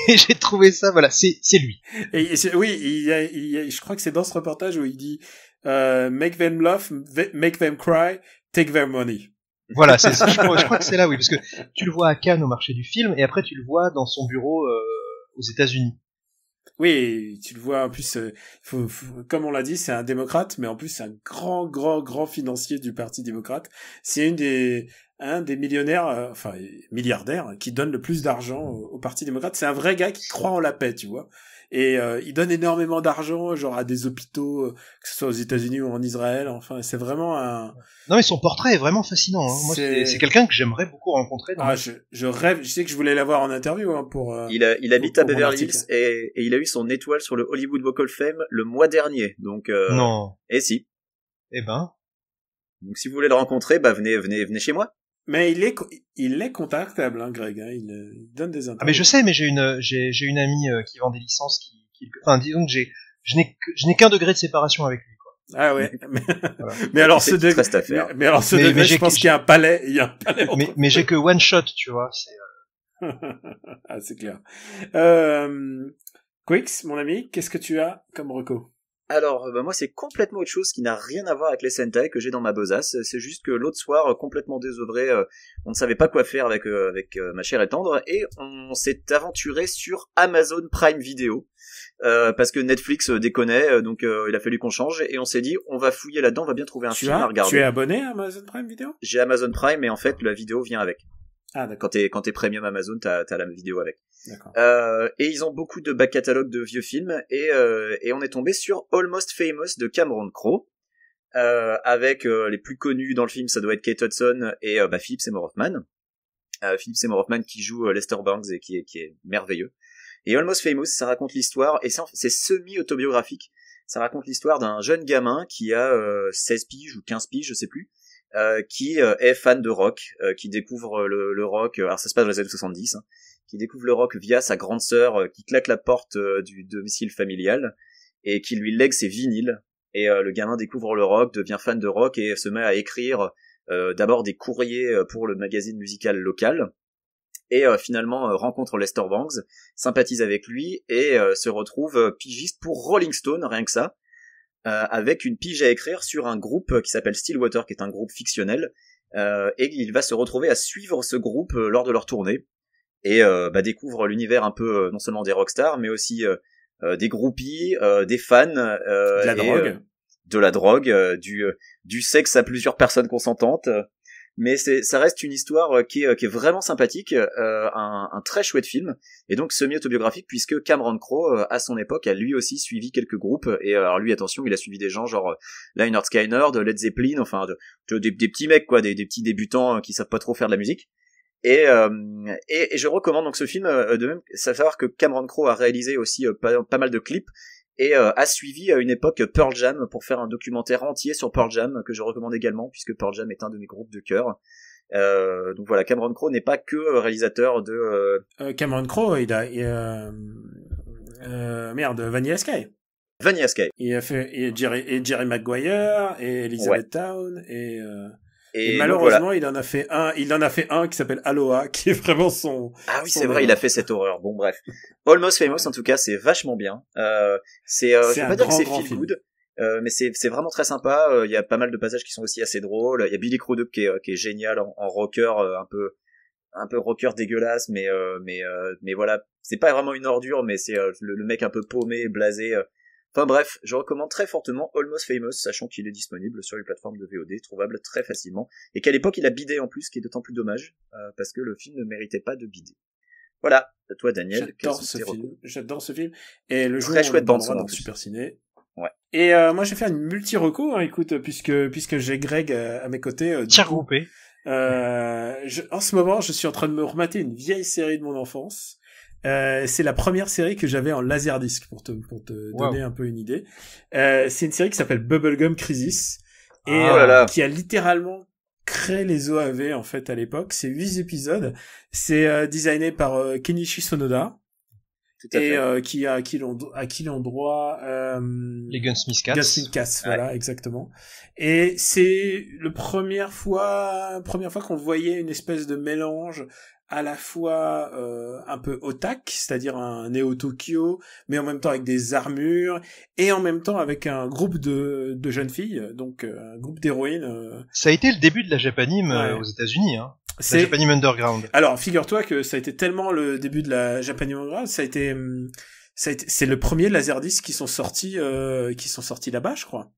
Et j'ai trouvé ça, voilà, c'est lui. Et oui, je crois que c'est dans ce reportage où il dit make them laugh, make them cry, take their money. Voilà, je crois que c'est là, oui, parce que tu le vois à Cannes au marché du film et après tu le vois dans son bureau aux États-Unis. Oui, tu le vois, en plus, comme on l'a dit, c'est un démocrate, mais en plus, c'est un grand financier du Parti démocrate. C'est un des millionnaires, milliardaires, qui donne le plus d'argent au Parti démocrate. C'est un vrai gars qui croit en la paix, tu vois. Et il donne énormément d'argent, genre à des hôpitaux, que ce soit aux États-Unis ou en Israël. Enfin, c'est vraiment un... Non, mais son portrait est vraiment fascinant. Hein. Moi, c'est quelqu'un que j'aimerais beaucoup rencontrer. Je rêve. Je sais que je voulais l'avoir en interview pour. Il habite à Beverly Hills et il a eu son étoile sur le Hollywood Walk of Fame le mois dernier. Donc. Non. Et si. Eh ben. Donc si vous voulez le rencontrer, venez chez moi. Mais il est contactable, hein, Greg. Hein, il donne des interviews. Ah mais je sais, mais j'ai une amie qui vend des licences enfin disons que je n'ai qu'un degré de séparation avec lui, quoi. Ah ouais. Voilà. Mais alors ce degré, mais alors ce degré, je pense qu'il y a un palais, mais j'ai que one shot, tu vois. C'est. Ah c'est clair. Quix, mon ami, qu'est-ce que tu as comme reco ? Alors, moi, c'est complètement autre chose qui n'a rien à voir avec les Sentai que j'ai dans ma besace. C'est juste que l'autre soir, complètement désœuvré, on ne savait pas quoi faire avec ma chère et tendre, et on s'est aventuré sur Amazon Prime Video, parce que Netflix déconnait, donc il a fallu qu'on change, et on s'est dit, on va fouiller là-dedans, on va bien trouver un film à regarder. Tu es abonné à Amazon Prime Video ? J'ai Amazon Prime, et en fait, la vidéo vient avec. Ah, d'accord. Quand t'es premium Amazon, t'as la vidéo avec. D'accord. Et ils ont beaucoup de back catalogue de vieux films, et on est tombé sur Almost Famous de Cameron Crowe, avec les plus connus dans le film, ça doit être Kate Hudson et Philip Seymour Hoffman. Philip Seymour Hoffman qui joue Lester Bangs et qui est merveilleux. Et Almost Famous, ça raconte l'histoire, et c'est semi-autobiographique, ça raconte l'histoire d'un jeune gamin qui a 16 piges ou 15 piges, je sais plus, qui est fan de rock, qui découvre le rock, alors ça se passe dans les années 70, hein, qui découvre le rock via sa grande sœur, qui claque la porte du domicile familial, et qui lui lègue ses vinyles, et le gamin découvre le rock, devient fan de rock, et se met à écrire d'abord des courriers pour le magazine musical local, et finalement rencontre Lester Bangs, sympathise avec lui, et se retrouve pigiste pour Rolling Stone, rien que ça, avec une pige à écrire sur un groupe qui s'appelle Stillwater, qui est un groupe fictionnel, et il va se retrouver à suivre ce groupe lors de leur tournée, et découvre l'univers un peu non seulement des rockstars, mais aussi des groupies, des fans, de la drogue, du sexe à plusieurs personnes consentantes. Mais ça reste une histoire qui est vraiment sympathique, un très chouette film, et donc semi-autobiographique, puisque Cameron Crowe, à son époque, a lui aussi suivi quelques groupes, et alors lui, attention, il a suivi des gens genre Lynyrd Skynyrd, Led Zeppelin, enfin des petits mecs, quoi, des petits débutants qui savent pas trop faire de la musique. Et je recommande donc ce film, de même, savoir que Cameron Crowe a réalisé aussi pas mal de clips, et a suivi à une époque Pearl Jam pour faire un documentaire entier sur Pearl Jam, que je recommande également, puisque Pearl Jam est un de mes groupes de cœur. Donc voilà, Cameron Crowe n'est pas que réalisateur de... Cameron Crowe, il a Vanilla Sky. Vanilla Sky. Il a fait et Jerry Maguire, et Elizabeth Town, et Et malheureusement, voilà. il en a fait un qui s'appelle Aloha, qui est vraiment son... Ah oui, c'est vrai, il a fait cette horreur. Bon, bref. Almost Famous, en tout cas, c'est vachement bien. Je vais pas dire que c'est feel good, mais c'est vraiment très sympa. Il y a pas mal de passages qui sont aussi assez drôles. Il y a Billy Crudup qui est génial en rocker, un peu rocker dégueulasse, mais voilà. C'est pas vraiment une ordure, mais c'est le mec un peu paumé, blasé. Enfin bref, je recommande très fortement Almost Famous, sachant qu'il est disponible sur les plateformes de VOD, trouvable très facilement, et qu'à l'époque il a bidé en plus, ce qui est d'autant plus dommage, parce que le film ne méritait pas de bider. Voilà, à toi Daniel. J'adore ce film, et le jeu très chouette bande sonore Super Ciné. Ouais. Et moi je vais faire une multi-reco, écoute, puisque j'ai Greg à mes côtés. Tiens groupé. En ce moment, je suis en train de me remater une vieille série de mon enfance. C'est la première série que j'avais en laserdisc pour te donner un peu une idée. C'est une série qui s'appelle Bubblegum Crisis et qui a littéralement créé les OAV en fait à l'époque. C'est 8 épisodes. C'est designé par Kenichi Sonoda. Et à qui l'ont droit les Gunsmith Cats. Gunsmith Cats, voilà, exactement. Et c'est la première fois qu'on voyait une espèce de mélange à la fois un peu otak, c'est-à-dire un Neo Tokyo, mais en même temps avec des armures, et en même temps avec un groupe de jeunes filles, donc un groupe d'héroïnes. Ça a été le début de la Japanime aux États-Unis, hein. La Japanime Underground. Alors, figure-toi que ça a été tellement le début de la Japanime Underground, c'est le premier laserdisc qui sont sortis là-bas, je crois.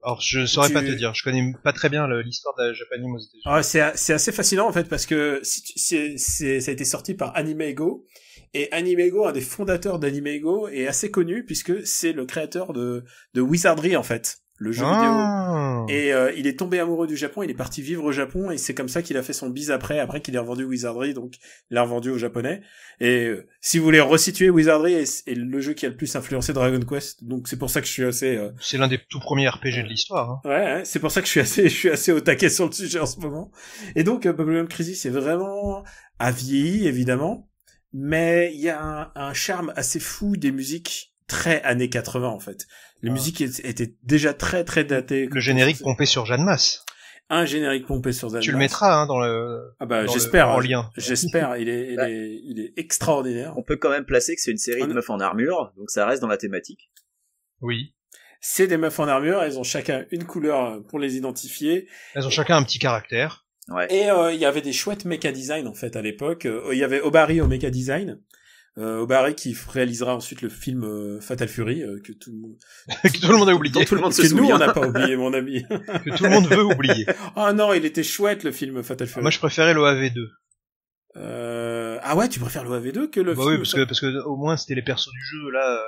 Alors, je saurais pas te dire, je connais pas très bien l'histoire de la Japanime aux États-Unis. Ah, c'est assez fascinant, en fait, parce que ça a été sorti par Animego, et Animego, un des fondateurs d'Animego, est assez connu, puisque c'est le créateur de Wizardry, en fait, le jeu vidéo. Et il est tombé amoureux du Japon, il est parti vivre au Japon, et c'est comme ça qu'il a fait son bise après qu'il ait revendu Wizardry, donc il l'a revendu aux Japonais. Et si vous voulez resituer, Wizardry est le jeu qui a le plus influencé Dragon Quest, donc c'est pour ça que je suis assez... C'est l'un des tout premiers RPG de l'histoire. Hein. Ouais, c'est pour ça que je suis assez au taquet sur le sujet en ce moment. Et donc, Bubblegum Crisis, c'est vraiment à vieilli, évidemment, mais il y a un charme assez fou des musiques très années 80, en fait. Les musiques étaient déjà très très datées. Le générique pompé sur Jeanne Masse. Un générique pompé sur Jeanne Masse. Tu le mettras hein, dans le. Ah bah j'espère. En lien. J'espère. Il est extraordinaire. On peut quand même placer que c'est une série de meufs en armure, donc ça reste dans la thématique. Oui. C'est des meufs en armure. Elles ont chacun une couleur pour les identifier. Elles ont chacun un petit caractère. Ouais. Et il y avait des chouettes mecha design en fait à l'époque. Il y avait Obari au mecha design. Obari qui réalisera ensuite le film Fatal Fury que tout le monde que tout le monde a oublié. Tout le monde se souvient. Nous on n'a pas oublié, mon ami. Que tout le monde veut oublier. Ah non, il était chouette le film Fatal Fury. Moi je préférais l'OAV2. Ah ouais, tu préfères l'OAV2 que le film. Oui, parce que au moins c'était les persos du jeu là.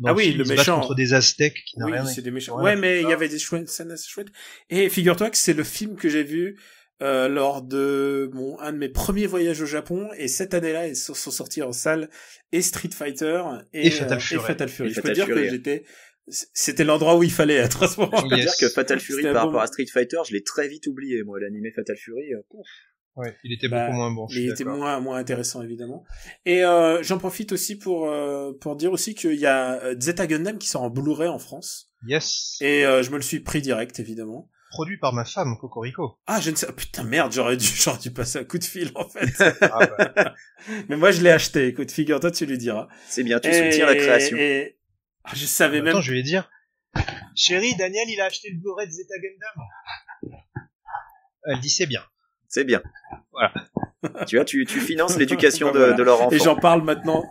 Ah oui, le méchant contre des Aztèques qui n'a rien. C'est des méchants. Ouais, mais il y avait des scènes assez chouettes. Et figure-toi que c'est le film que j'ai vu lors de un de mes premiers voyages au Japon, et cette année-là ils sont sortis en salle et Street Fighter et Fatal Fury. Je peux dire que c'était l'endroit où il fallait être à ce moment. Je peux dire que Fatal Fury par rapport à Street Fighter, je l'ai très vite oublié moi, l'animé Fatal Fury. Ouais, il était beaucoup moins bon. Il était moins intéressant évidemment. Et j'en profite aussi pour dire aussi qu'il y a Zeta Gundam qui sort en Blu-ray en France. Yes. Et je me le suis pris direct évidemment. Produit par ma femme, Cocorico. Ah, je ne sais... Putain, merde, j'aurais dû passer un coup de fil, en fait. Mais moi, je l'ai acheté. Écoute, figure-toi, tu lui diras. C'est bien, tu soutiens la création. Ah, je savais même... Attends, je vais lui dire. Chérie, Daniel, il a acheté le Blu-ray de Zeta Gundam. Elle dit c'est bien. C'est bien. Voilà. Tu vois, tu finances l'éducation de leur enfant. Et j'en parle maintenant.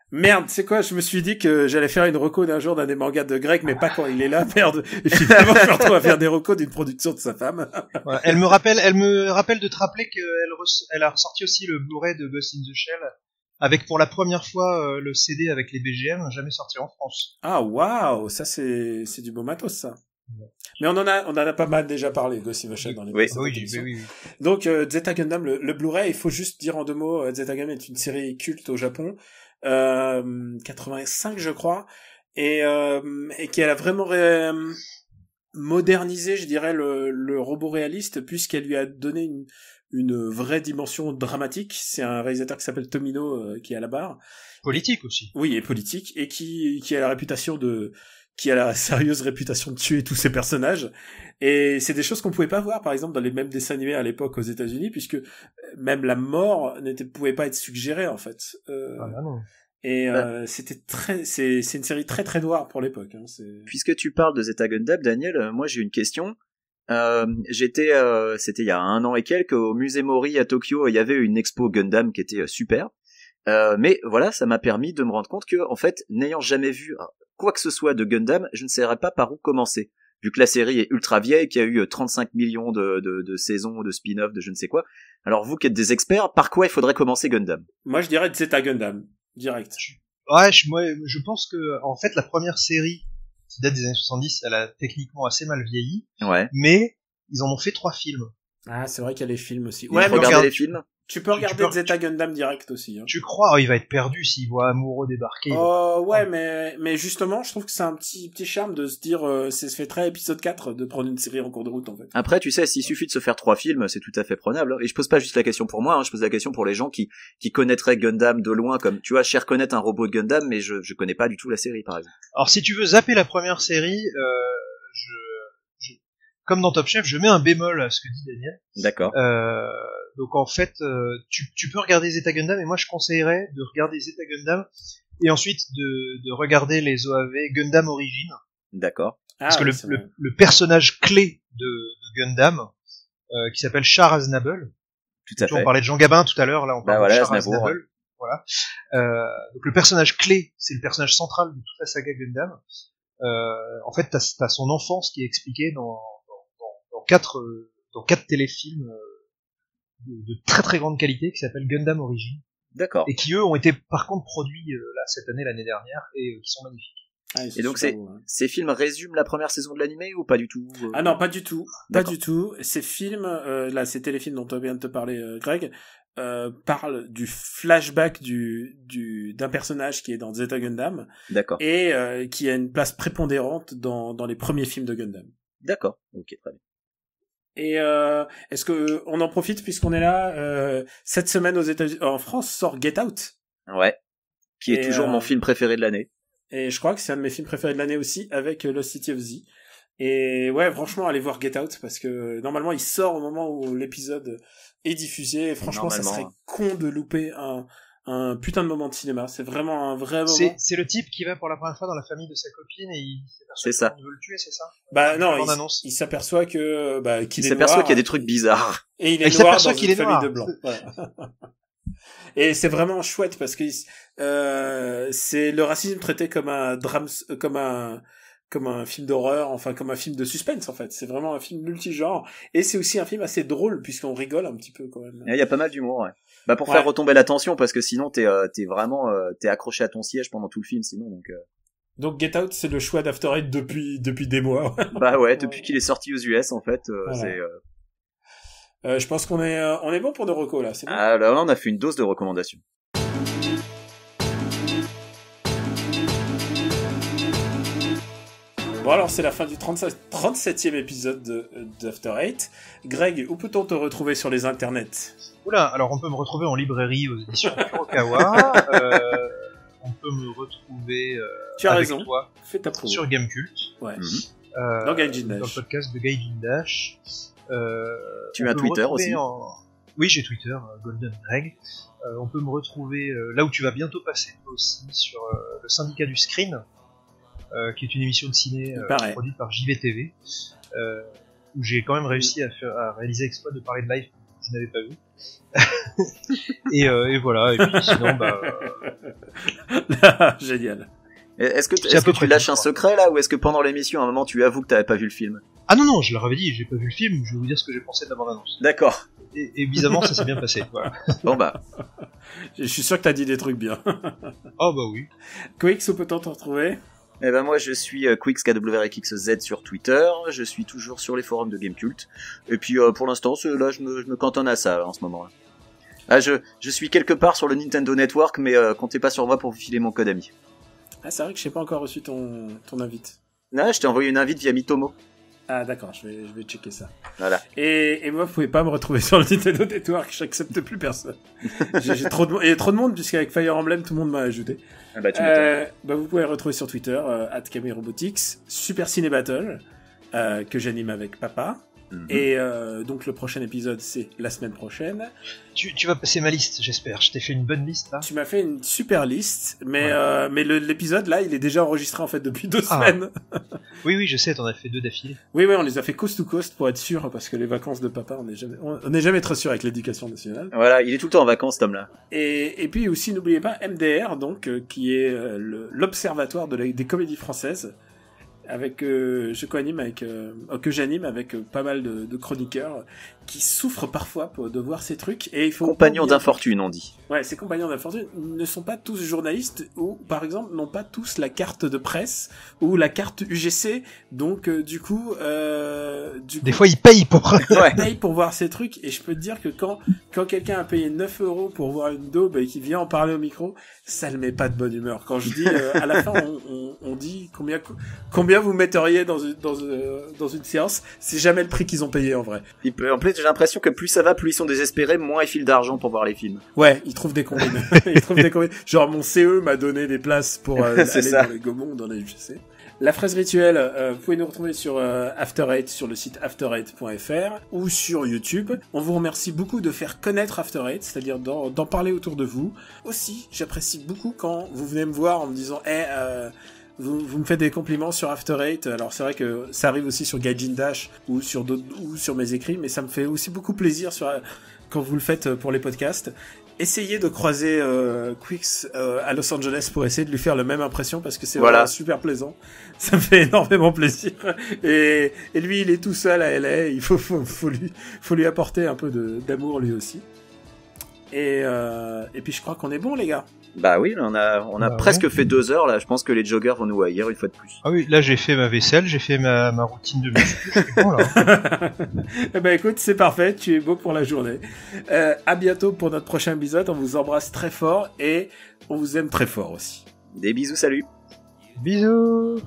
Merde, c'est quoi? Je me suis dit que j'allais faire une reco d'un jour d'un des mangas de Greg, mais pas quand il est là, merde. Et finalement, je me retrouve à faire des recos d'une production de sa femme. Ouais, elle me rappelle de te rappeler qu'elle a ressorti aussi le Blu-ray de Ghost in the Shell, avec pour la première fois le CD avec les BGM, jamais sorti en France. Ah, waouh, ça c'est du beau matos, ça. Ouais. Mais on en a pas mal déjà parlé, Ghost in the Shell, dans les oui. Donc, Zeta Gundam, le Blu-ray, il faut juste dire en 2 mots, Zeta Gundam est une série culte au Japon. 85 je crois, et qui a vraiment modernisé, je dirais, le robot réaliste, puisqu'elle lui a donné une vraie dimension dramatique. C'est un réalisateur qui s'appelle Tomino qui est à la barre. Politique aussi. Oui, et politique, et qui a la réputation de qui a la sérieuse réputation de tuer tous ses personnages. Et c'est des choses qu'on pouvait pas voir, par exemple, dans les mêmes dessins animés à l'époque aux États-Unis, puisque même la mort pouvait pas être suggérée, en fait. Non. Et c'est une série très très noire pour l'époque. Hein, Puisque tu parles de Zeta Gundam, Daniel, moi j'ai une question. C'était il y a 1 an et quelques, au musée Mori à Tokyo, il y avait une expo Gundam qui était super. Mais voilà, ça m'a permis de me rendre compte que, en fait, n'ayant jamais vu quoi que ce soit de Gundam, je ne saurais pas par où commencer. Vu que la série est ultra vieille, qu'il y a eu 35 millions de saisons, de spin-off, de je ne sais quoi. Alors vous qui êtes des experts, par quoi il faudrait commencer Gundam? Moi je dirais Zeta Gundam, direct. Ouais, je pense que en fait la première série qui date des années 70, elle a techniquement assez mal vieilli. Ouais. Mais ils en ont fait 3 films. Ah, c'est vrai qu'il y a les films aussi. Ouais, mais regardez les films. Tu peux regarder Zeta Gundam direct aussi. Hein. Tu crois, il va être perdu s'il voit Amuro débarquer. Ouais, mais justement, je trouve que c'est un petit charme de se dire, c'est fait très épisode 4 de prendre une série en cours de route, en fait. Après, tu sais, s'il suffit de se faire 3 films, c'est tout à fait prenable. Et je pose pas juste la question pour moi, hein, je pose la question pour les gens qui connaîtraient Gundam de loin, comme, tu vois, je sais reconnaître un robot de Gundam, mais je connais pas du tout la série, par exemple. Alors, si tu veux zapper la première série, comme dans Top Chef, je mets un bémol à ce que dit Daniel. D'accord. Donc en fait, tu peux regarder Zeta Gundam, et moi je conseillerais de regarder Zeta Gundam et ensuite de regarder les OAV Gundam Origin. D'accord. Parce que le personnage clé de Gundam, qui s'appelle Char Aznable. Tout à fait. On parlait de Jean Gabin tout à l'heure, là on parle de Char Aznavour. Aznable. Voilà. Donc le personnage clé, c'est le personnage central de toute la saga Gundam. En fait, t'as son enfance qui est expliquée dans 4 téléfilms de très très grande qualité qui s'appellent Gundam Origin. D'accord. Et qui eux ont été par contre produits là cette année, l'année dernière, et qui sont magnifiques. Et donc ces films résument la première saison de l'animé ou pas du tout? Ah non, pas du tout. Pas du tout. Ces films, là, ces téléfilms dont on vient de te parler, Greg, parlent du flashback d'un personnage qui est dans Zeta Gundam. D'accord. Et qui a une place prépondérante dans les premiers films de Gundam. D'accord. Ok, très bien. Et est-ce que on en profite puisqu'on est là cette semaine aux États-Unis, en France sort Get Out. Ouais. Qui est toujours mon film préféré de l'année. Et je crois que c'est un de mes films préférés de l'année aussi, avec Lost City of Z. Et ouais, franchement, allez voir Get Out parce que normalement il sort au moment où l'épisode est diffusé. Et franchement, ça serait con de louper un putain de moment de cinéma. C'est vraiment un vrai moment. C'est le type qui va pour la première fois dans la famille de sa copine et il s'aperçoit qu'on veut le tuer, c'est ça? Bah non, il s'aperçoit que qu'il est s'aperçoit noir, qu'il y a des trucs bizarres. Et il est noir dans une famille de blancs. Voilà. Et c'est vraiment chouette parce que c'est le racisme traité comme un drame, comme un film d'horreur, enfin comme un film de suspense en fait. C'est vraiment un film multigenre et c'est aussi un film assez drôle puisqu'on rigole un petit peu quand même. Il y a pas mal d'humour, ouais. Bah pour faire retomber la tension parce que sinon t'es vraiment t'es accroché à ton siège pendant tout le film sinon donc Get Out c'est le choix d'After Eight depuis des mois. Bah ouais, depuis qu'il est sorti aux US en fait, voilà. Je pense qu'on est bon pour nos recos là, c'est bon. Ah là on a fait une dose de recommandations. Bon alors c'est la fin du 37e épisode d'After Eight. Greg, où peut-on te retrouver sur les internets? Oula, alors on peut me retrouver en librairie aux éditions Kurokawa. On peut me retrouver tu as avec raison. Toi fais ta promo. Sur Gamecult. Ouais. Dans Gaijin Dash. Dans le podcast de Gaijin Dash. Tu as Twitter aussi. Oui, j'ai Twitter, Golden Greg. On peut me retrouver là où tu vas bientôt passer toi aussi sur le syndicat du Screen. Qui est une émission de ciné produite par JVTV, où j'ai quand même réussi à réaliser l'exploit de parler de live que je n'avais pas vu. et voilà, et puis sinon, Génial. Est-ce que tu lâches un secret là, ou est-ce que pendant l'émission, à un moment, tu avoues que t'avais pas vu le film? Ah non, je leur avais dit, j'ai pas vu le film, je vais vous dire ce que j'ai pensé de la bande-annonce. D'accord. Et évidemment, ça s'est bien passé, voilà. Bon bah. Je suis sûr que t'as dit des trucs bien. Oh bah oui. Quicks, où peut-on te retrouver? Eh ben moi je suis Quicks KWRXZ sur Twitter, je suis toujours sur les forums de Gamecult, et puis pour l'instant là je me cantonne à ça en ce moment. Ah, je suis quelque part sur le Nintendo Network, mais comptez pas sur moi pour vous filer mon code ami. Ah c'est vrai que j'ai pas encore reçu ton invite. Non, je t'ai envoyé une invite via Mitomo. Ah d'accord, je vais checker ça. Voilà. Et moi, vous pouvez pas me retrouver sur le Nintendo Network, j'accepte plus personne. J'ai trop de il y a trop de monde, puisqu'avec Fire Emblem, tout le monde m'a ajouté. Ah bah, tu m'étonnes. Vous pouvez le retrouver sur Twitter, @KamiRobotics, Super Ciné Battle, que j'anime avec papa. Et donc le prochain épisode, c'est la semaine prochaine. Tu vas passer ma liste, j'espère. Je t'ai fait une bonne liste là. Tu m'as fait une super liste, mais l'épisode là, il est déjà enregistré en fait depuis 2 semaines. Oui, je sais, t'en as fait 2 d'affilée. Oui, on les a fait coast to coast pour être sûr, parce que les vacances de papa, on n'est jamais très sûr avec l'éducation nationale. Voilà, il est tout le temps en vacances, Tom là. Et puis aussi, n'oubliez pas MDR, donc qui est l'observatoire des comédies françaises. Que j'anime avec pas mal de chroniqueurs qui souffrent parfois de voir ces trucs, et il faut compagnons d'infortune, on dit. Ouais, ces compagnons d'infortune ne sont pas tous journalistes, ou par exemple n'ont pas tous la carte de presse ou la carte UGC, donc du coup des fois ils payent pour voir ces trucs, et je peux te dire que quand quelqu'un a payé 9 € pour voir une daube et qui vient en parler au micro, ça le met pas de bonne humeur. Quand je dis à la fin on dit combien vous metteriez dans une séance, c'est jamais le prix qu'ils ont payé en vrai. En plus, j'ai l'impression que plus ça va, plus ils sont désespérés, moins ils filent d'argent pour voir les films. Ouais, ils trouvent des combines. Genre mon CE m'a donné des places pour aller dans les Gaumont, dans les UGC. La fraise rituelle, vous pouvez nous retrouver sur After Eight, sur le site after8.fr ou sur YouTube. On vous remercie beaucoup de faire connaître After Eight, c'est-à-dire d'en parler autour de vous. Aussi, j'apprécie beaucoup quand vous venez me voir en me disant vous me faites des compliments sur After Eight. Alors c'est vrai que ça arrive aussi sur Gaijin Dash ou sur mes écrits, mais ça me fait aussi beaucoup plaisir quand vous le faites pour les podcasts. Essayez de croiser Quix à Los Angeles pour essayer de lui faire la même impression, parce que c'est vraiment super plaisant. Ça me fait énormément plaisir. Et lui, il est tout seul à LA. Il faut lui apporter un peu d'amour lui aussi. Et puis je crois qu'on est bon, les gars. Bah oui, on a presque fait 2 heures là. Je pense que les joggers vont nous haïr une fois de plus. Ah oui, là j'ai fait ma vaisselle, j'ai fait ma routine de muscu. Je suis bon là. Eh ben écoute, c'est parfait, tu es beau pour la journée. À bientôt pour notre prochain épisode. On vous embrasse très fort et on vous aime très fort aussi. Des bisous, salut. Bisous.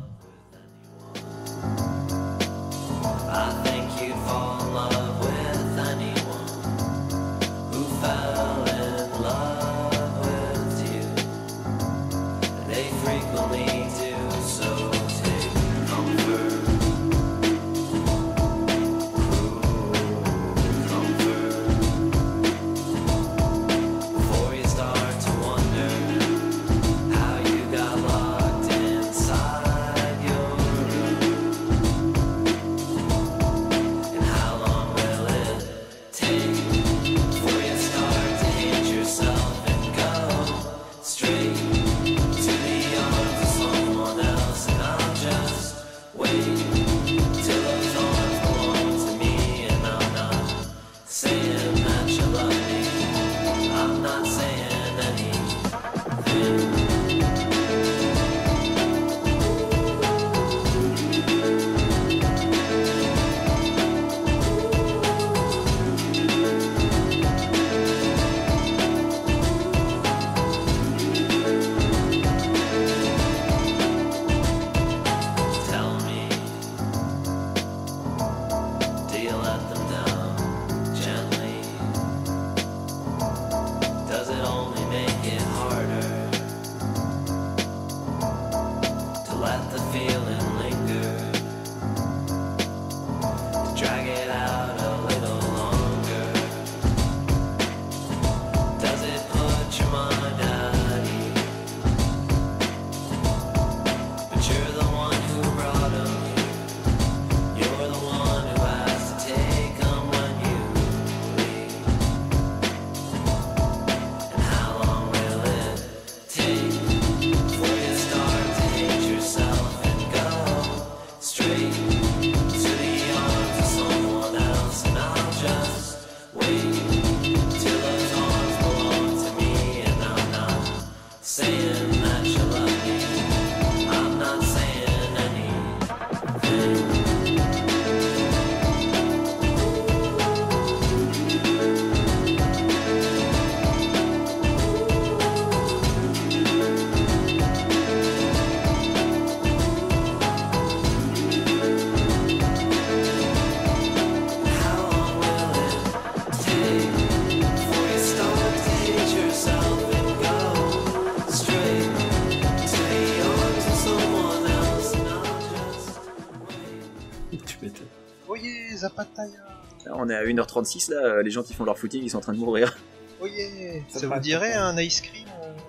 Tu m'étonnes. Oye, Zapataya. Là, on est à 1h36 là, les gens qui font leur footing ils sont en train de mourir. Oye, ça vous dirait un ice cream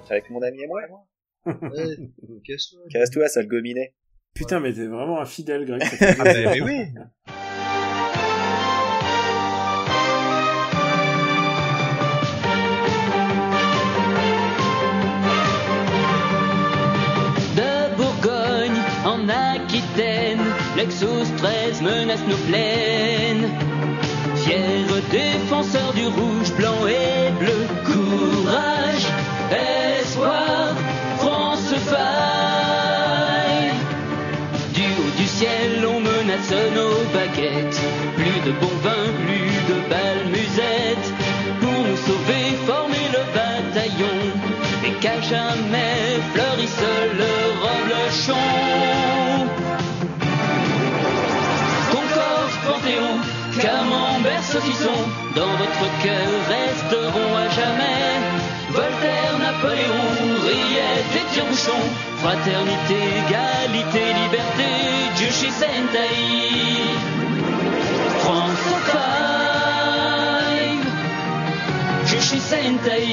Avec mon ami et moi. Ouais, casse-toi. Casse-toi, sale gominet. Putain, mais t'es vraiment un fidèle, Greg. Ah mais oui. De Bourgogne en Aquitaine, Lexus 13 menace nos plaines. Fiers défenseurs du rouge, blanc et bleu, courage, espoir, France faille. Du haut du ciel, on menace nos baguettes. Plus de bon vin, plus de balles musettes. Pour nous sauver, former le bataillon. Et qu'à jamais fleurisse le reblochon. Concorde, Panthéon, Camembert, saucisson, dans votre cœur resteront à jamais. Voltaire, Napoléon, Riette et Tire-Bouchon. Fraternité, égalité, liberté, Jushi Sentai. France 5, Jushi Sentai.